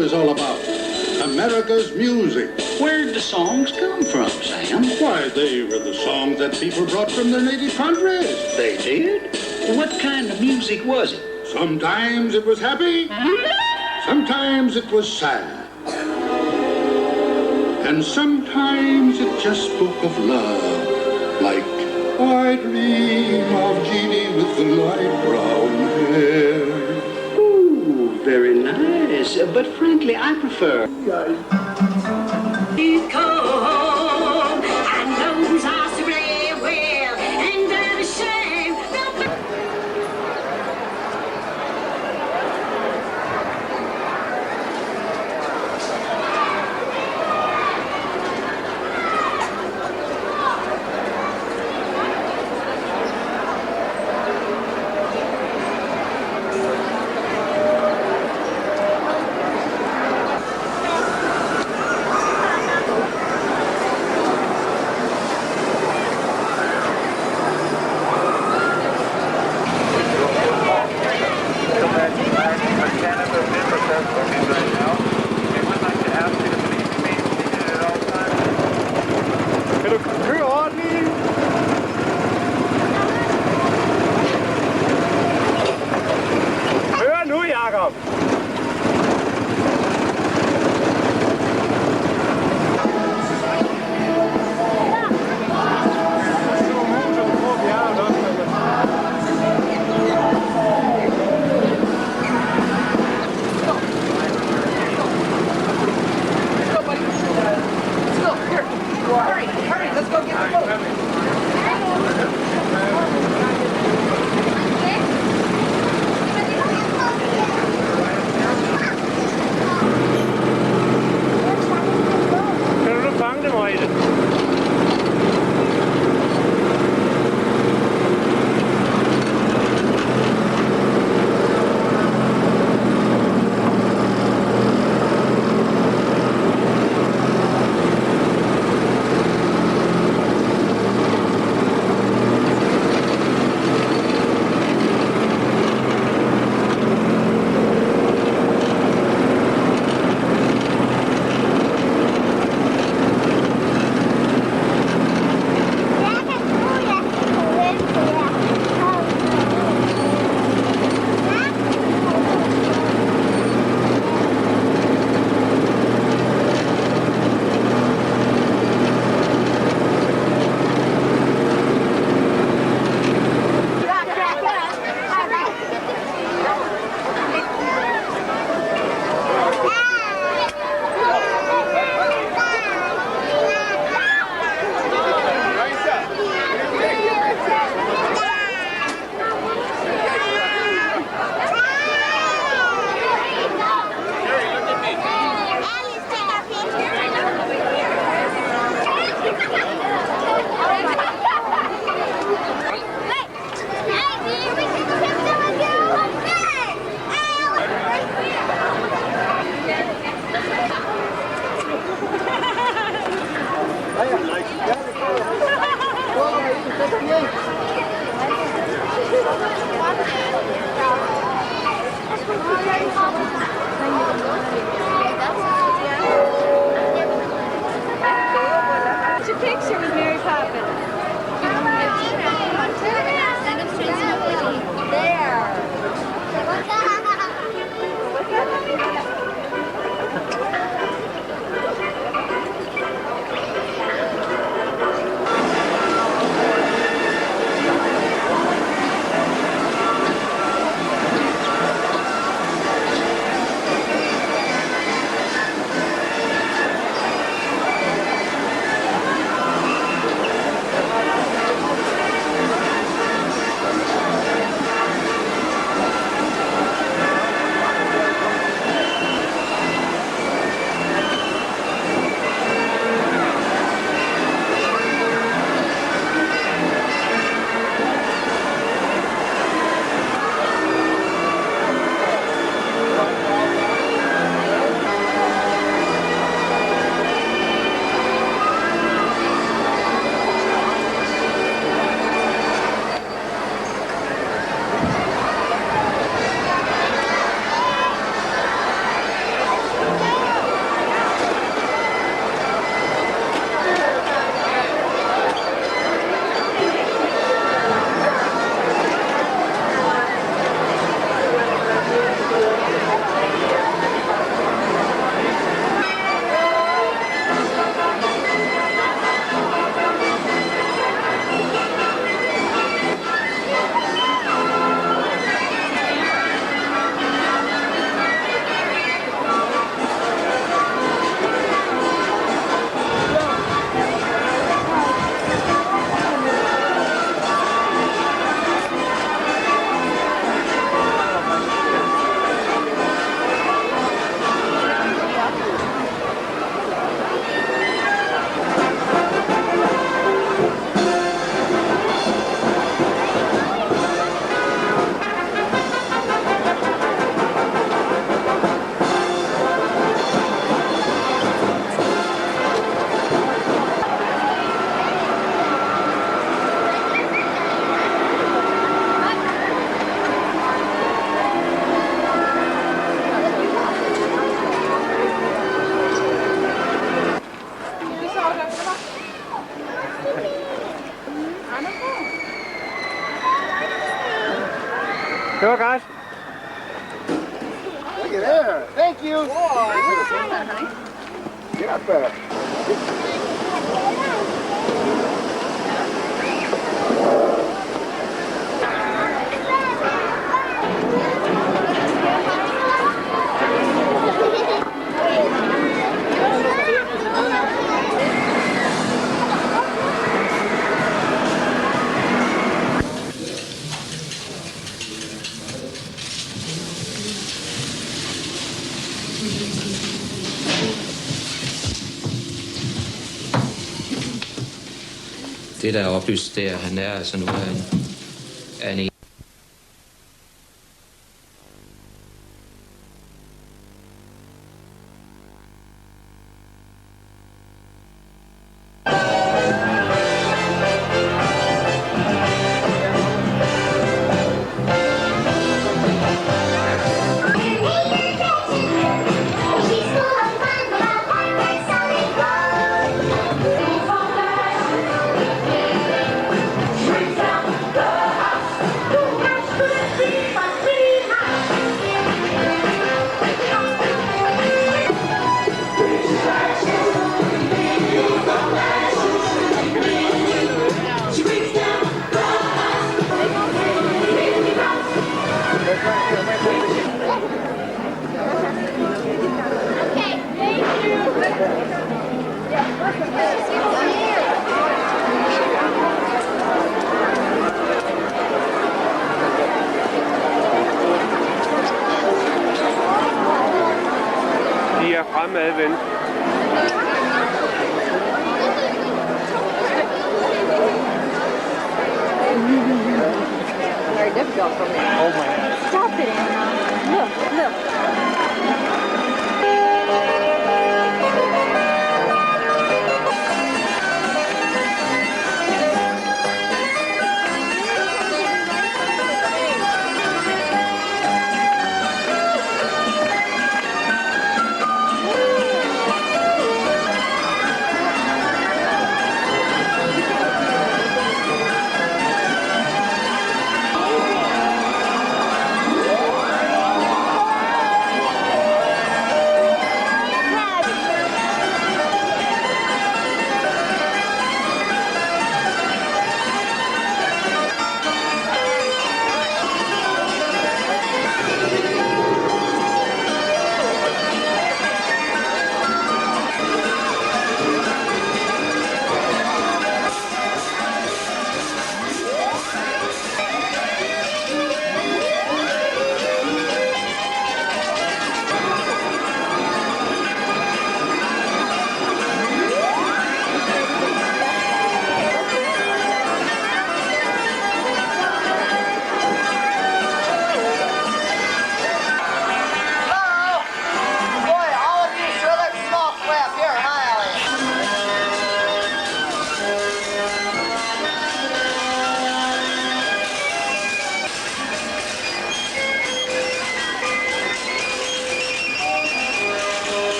Is all about America's music. Where'd the songs come from, Sam? Why, they were the songs that people brought from their native countries. They did? What kind of music was it? Sometimes it was happy, sometimes it was sad, and sometimes it just spoke of love, like I dream of Jeannie with the light brown hair. Very nice, but frankly, I prefer... Kan du køre ordentligt? Hør nu, Jakob! Come on, guys. Look at there. Thank you. Get up there. Det, der er oplyst, det er, at han er altså nu en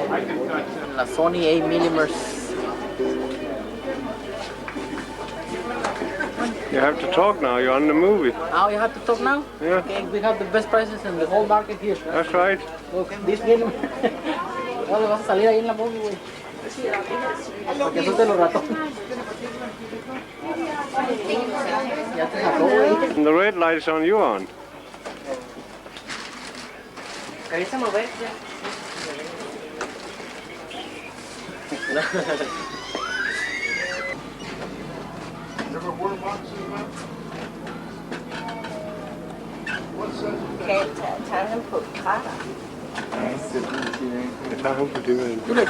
La Sony 8mm. You have to talk now, you're on the movie. Now you have to talk now? Yeah. Okay, we have the best prices in the whole market here. That's right. Look, this game. ¿Cuándo vas a salir ahí en la movie, güey? Porque eso te lo rató. Ya te sacó, güey. And the red light's on, you on. Carissa mover, ya.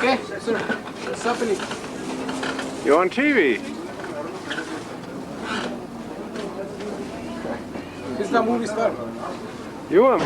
¿Qué? What's happening? You're on TV. He's the movie star. You are.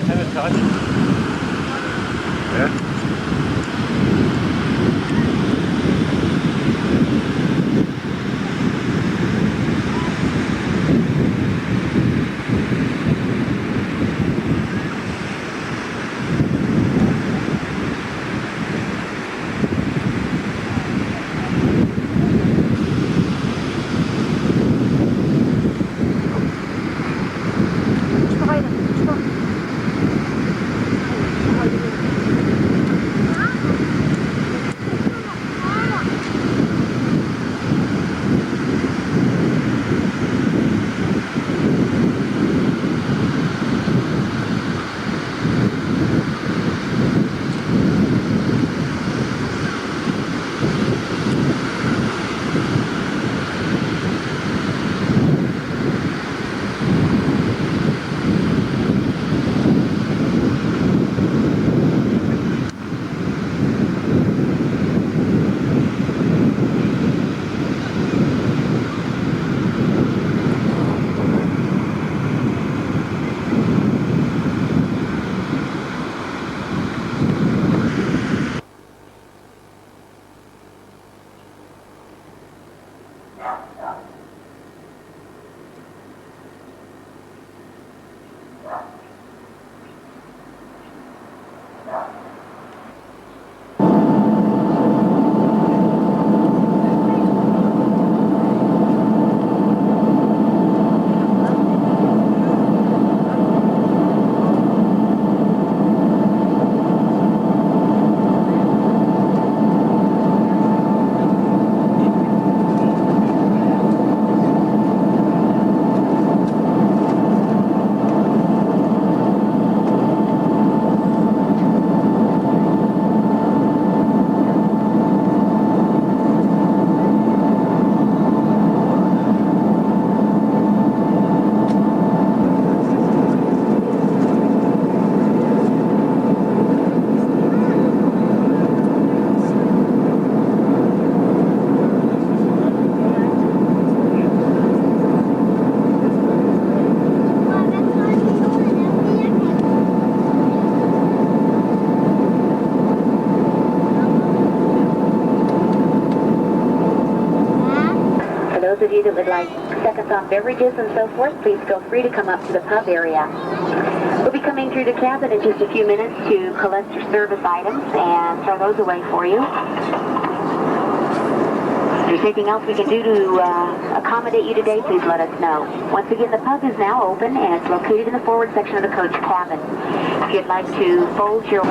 Have a touch. Yeah. Those of you that would like seconds on beverages and so forth, please feel free to come up to the pub area. We'll be coming through the cabin in just a few minutes to collect your service items and throw those away for you. If there's anything else we can do to accommodate you today, please let us know. Once again, the pub is now open and it's located in the forward section of the coach cabin. If you'd like to fold your...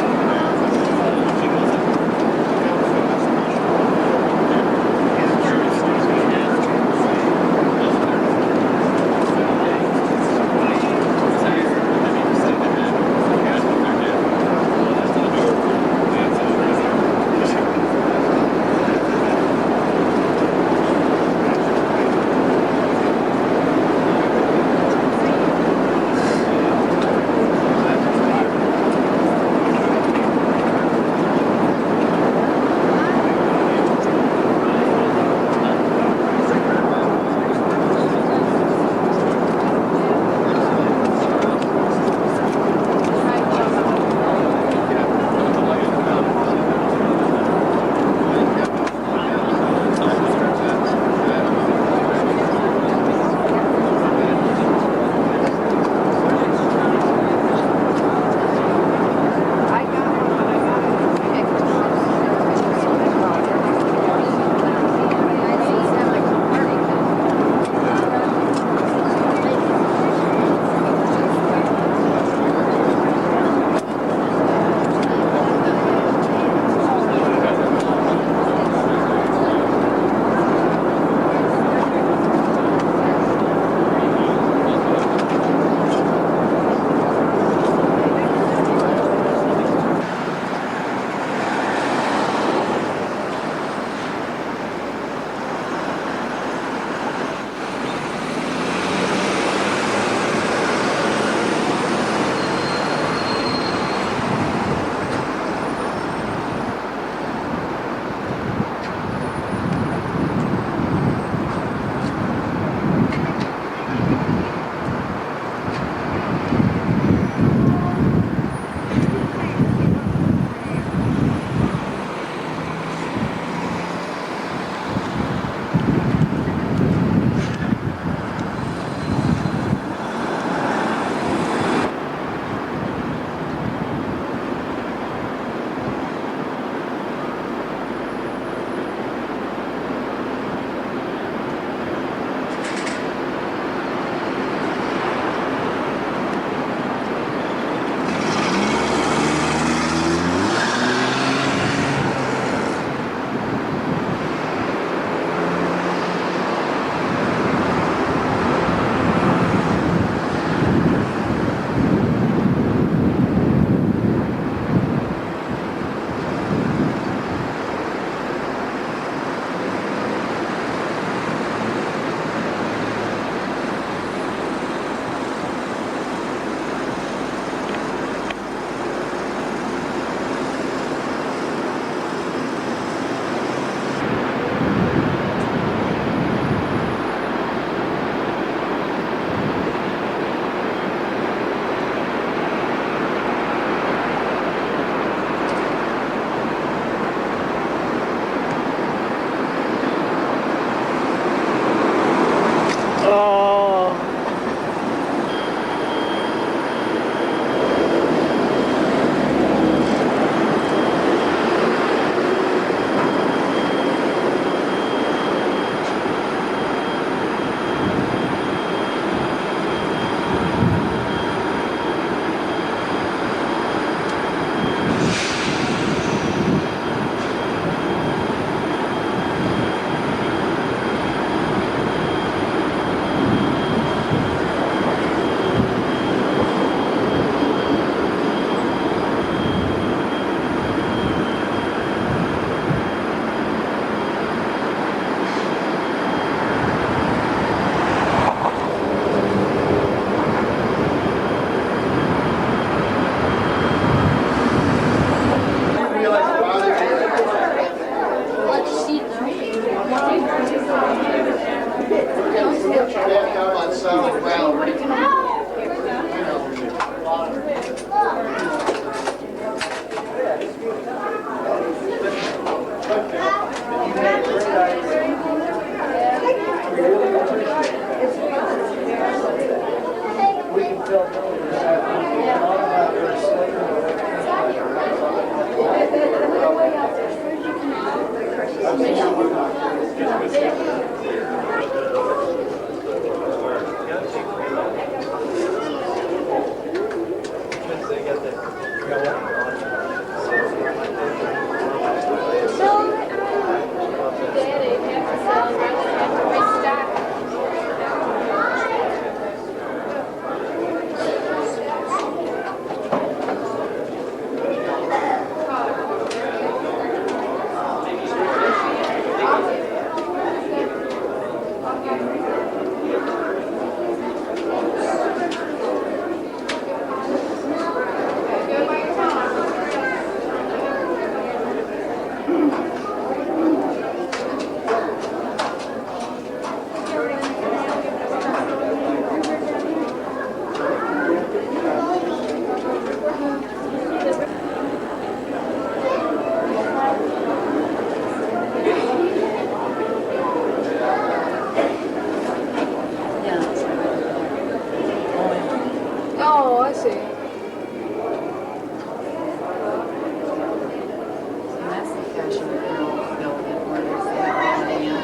National Grill building where there's everybody in.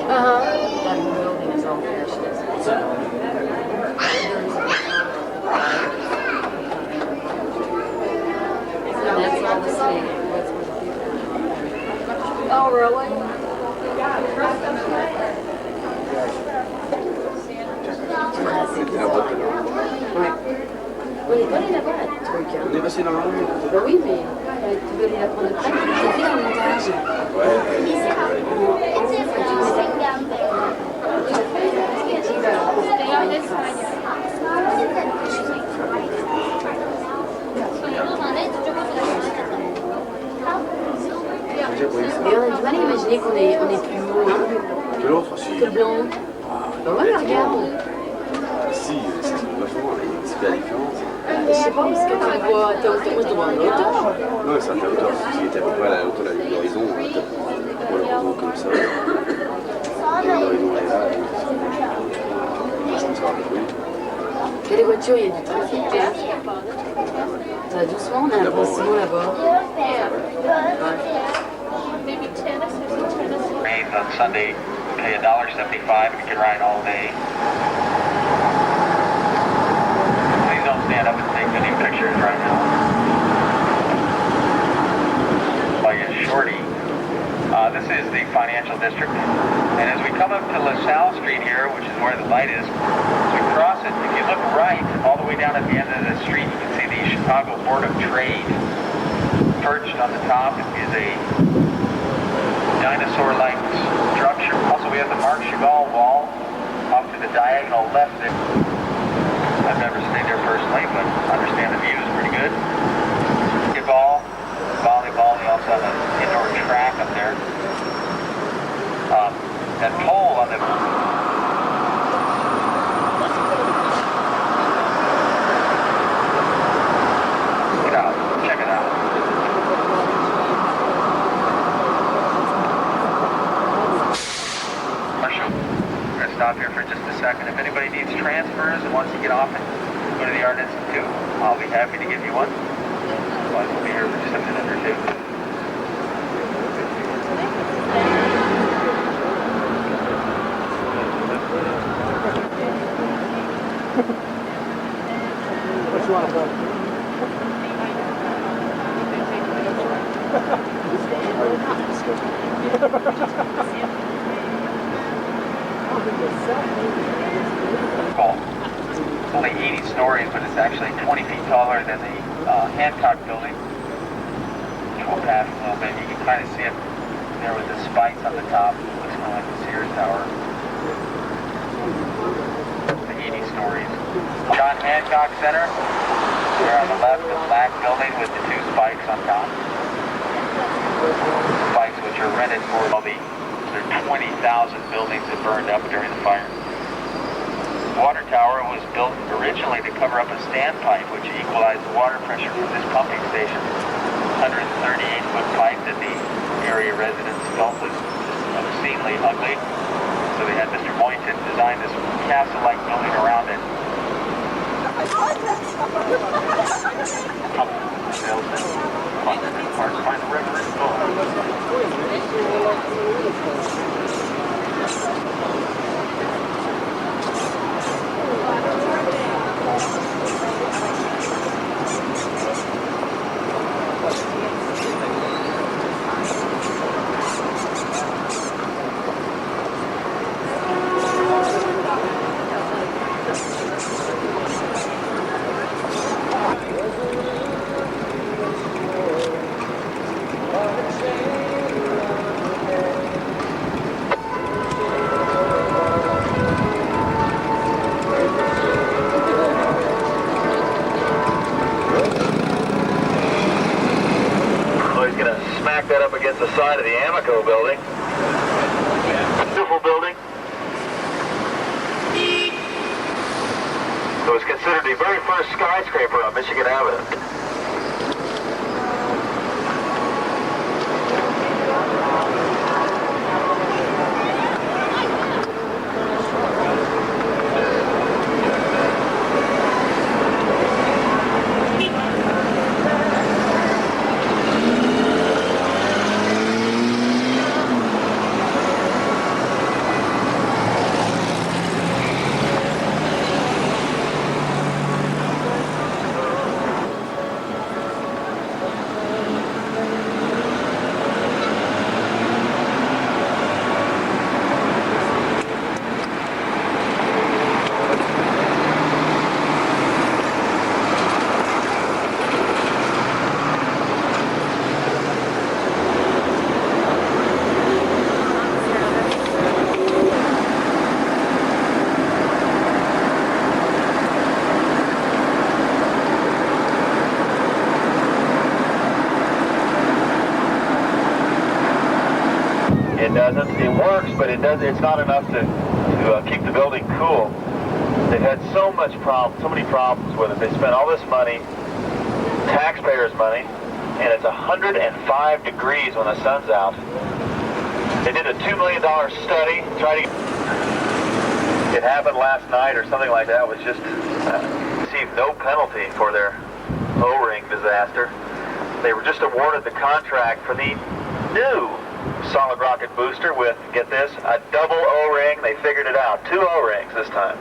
That whole building is all cashless. And that's all the same. That's where the people are. Oh, really? On n'est pas allé là-bas, ce week-end. On est passé dans la rue. Ben oui, mais tu veux aller la prendre après. C'est fait en montage. Et on a du mal à imaginer qu'on est plus haut, hein. Que l'autre, si. Que le blanc. Ben voilà, regarde. Si, c'est vachement, il y a une super différence. Je sais pas, parce que quand tu vois, moi je te vois en hauteur. Non, c'est à ta hauteur, si tu étais à peu près à la hauteur de l'horizon, l'horizon comme ça. Et l'horizon est là, je pense avoir trouvé. Il y a des voitures, il y a du trafic. Doucement, on a un bâtiment là-bas. On Sunday, pay $1.75 and you can ride all day. Please don't stand up and take any pictures right now. By a shorty. This is the financial district. And as we come up to LaSalle Street here, which is where the light is, as we cross it, if you look right, all the way down at the end of the street, you can see the Chicago Board of Trade. Perched on the top is a dinosaur-like structure. Also, we have the Marc Chagall wall off to the diagonal left there. I've never stayed there personally, but I understand the view is pretty good. Basketball, volleyball, we also have an indoor track up there. That pole on the... Get out, check it out. We're going to stop here for just a second. If anybody needs transfers and wants to get off and go to the Art Institute, I'll be happy to give you one. Otherwise, we'll be here for just a minute or two. What you want to go? It's only 80 stories, but it's actually 20 feet taller than the Hancock building. We'll pass a little bit. You can kind of see it there with the spikes on the top. It looks kind of like the Sears Tower. The 80 stories. John Hancock Center. There on the left, the black building with the two spikes on top. Spikes which are rented for all the 20,000 buildings that burned up during the fire. The water tower was built originally to cover up a standpipe which equalized the water pressure from this pumping station. 138-foot pipe that the area residents felt was obscenely ugly. So they had Mr. Boynton design this castle-like building around it. Salesman, find the river and go. That up against the side of the Amoco building. Beautiful building. It was considered the very first skyscraper on Michigan Avenue. It doesn't. It works, but it does. It's not enough to keep the building cool. They've had so many problems with it. They spent all this money, taxpayers' money, and it's 105 degrees when the sun's out. They did a $2 million study, it happened last night or something like that. It was just received no penalty for their O-ring disaster. They were just awarded the contract for the new solid rocket booster with, get this, a double O-ring. They figured it out. 2 O-rings this time.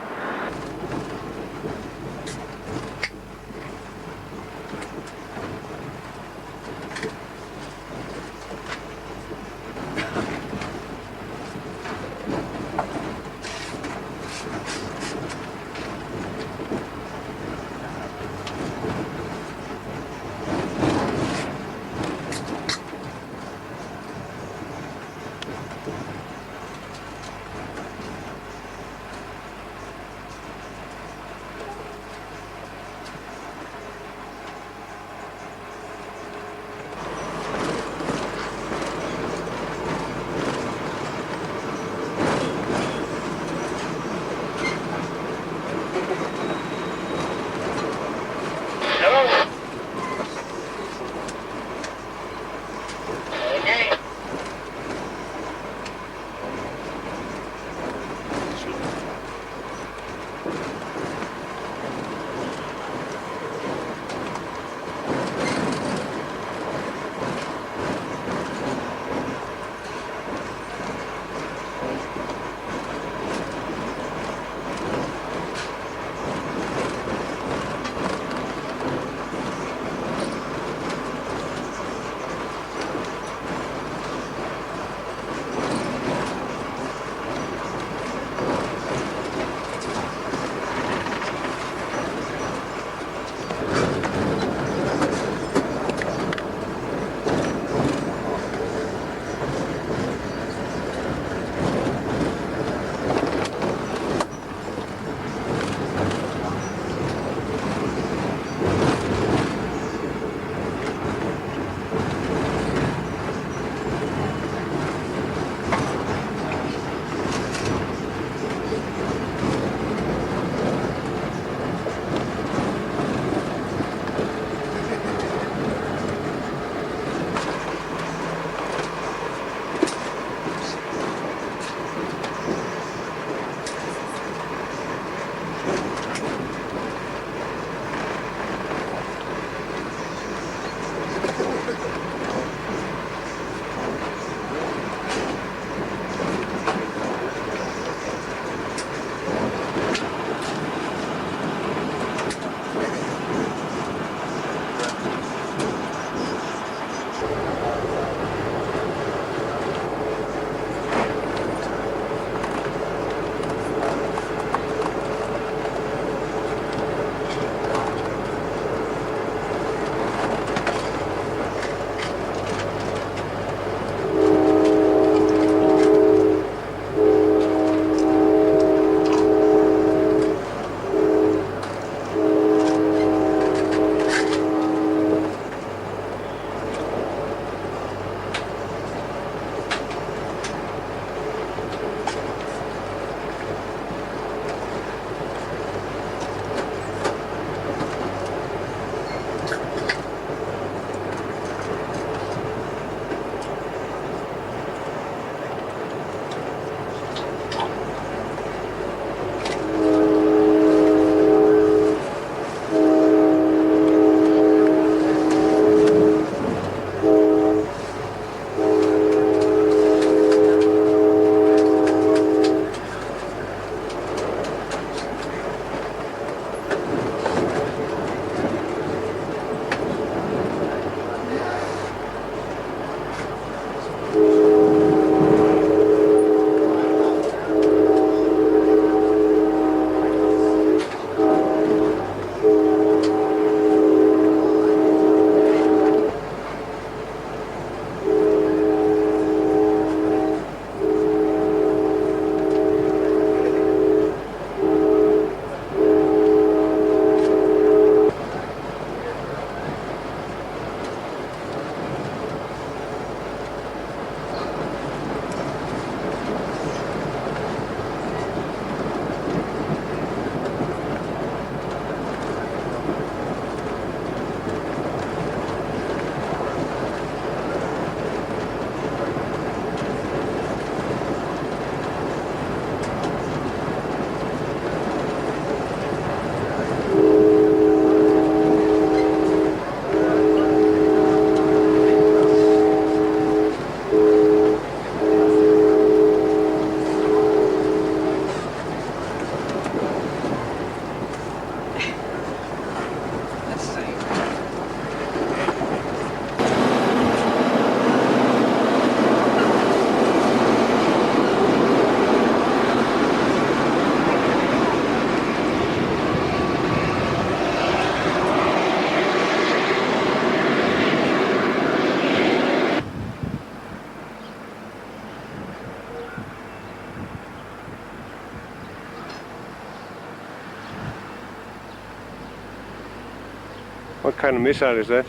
kind of missile is that?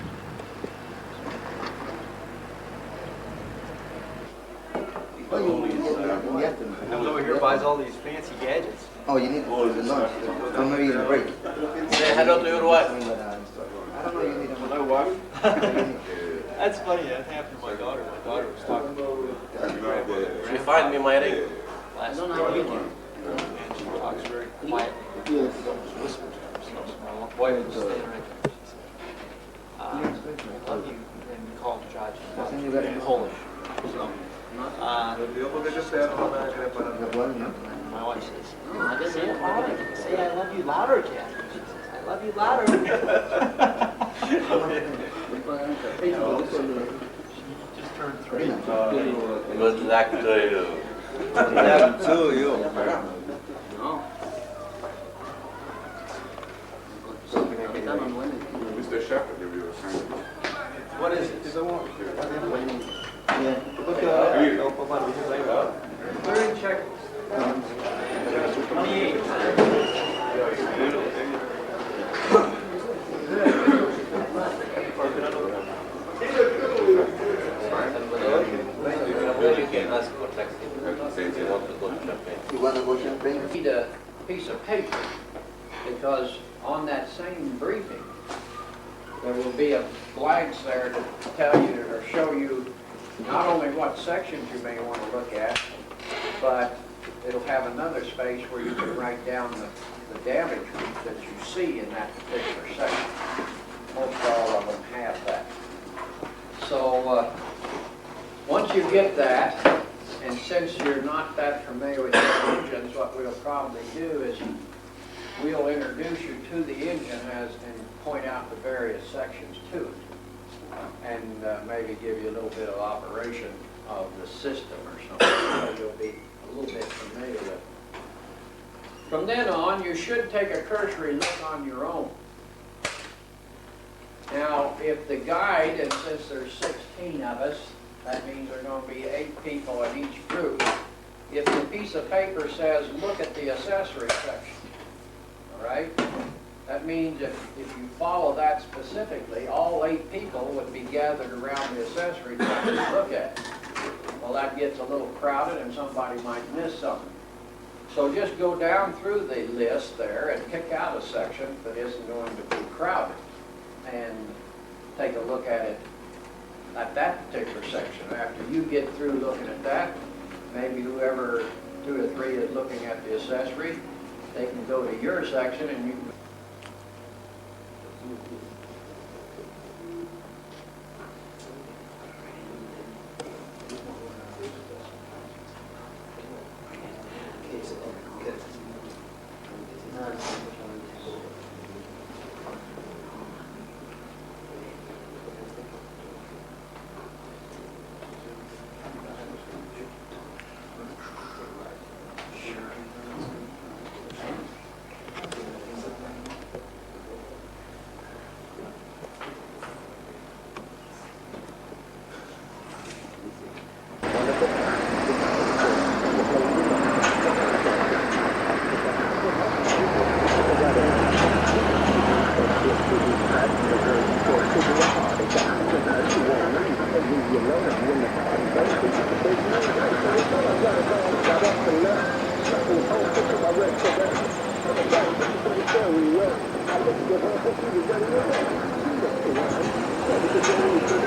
Comes over here, buys all these fancy gadgets. Oh, you need to lunch. Come maybe in a break. Say hello to your wife. I don't know, you need a hello, wife. That's funny, that happened to my daughter. My daughter was talking about she find me my ring last weekend. And she talks very quiet. Yes. Whispers to herself. So my wife was standing right there. She said, I love you. And we call him Judge. In Polish. So, my wife says, say it louder. Say I love you louder, Kat. She says, I love you louder. Just turned 3. Good luck to you. Good luck to you. Mr. Shepherd, give you a sign. What is it? We're in check. 28. You can ask for taxi if you want to go to Champagne. You want to go champagne? Need a piece of paper, because on that same briefing, there will be a blanks there to tell you or show you not only what sections you may want to look at, but it'll have another space where you can write down the damage that you see in that particular section. Most all of them have that. So once you get that, and since you're not that familiar with the engines, what we'll probably do is we'll introduce you to the engine and point out the various sections to it, and maybe give you a little bit of operation of the system or something, so you'll be a little bit familiar with it. From then on, you should take a cursory look on your own. Now, if the guide, and since there's 16 of us, that means there are going to be 8 people in each group. If the piece of paper says, look at the accessory section, all right? That means if you follow that specifically, all 8 people would be gathered around the accessory section to look at it. Well, that gets a little crowded and somebody might miss something. So just go down through the list there and pick out a section that isn't going to be crowded and take a look at it at that particular section. After you get through looking at that, maybe whoever 2 or 3 is looking at the accessory, they can go to your section and you can Thank you.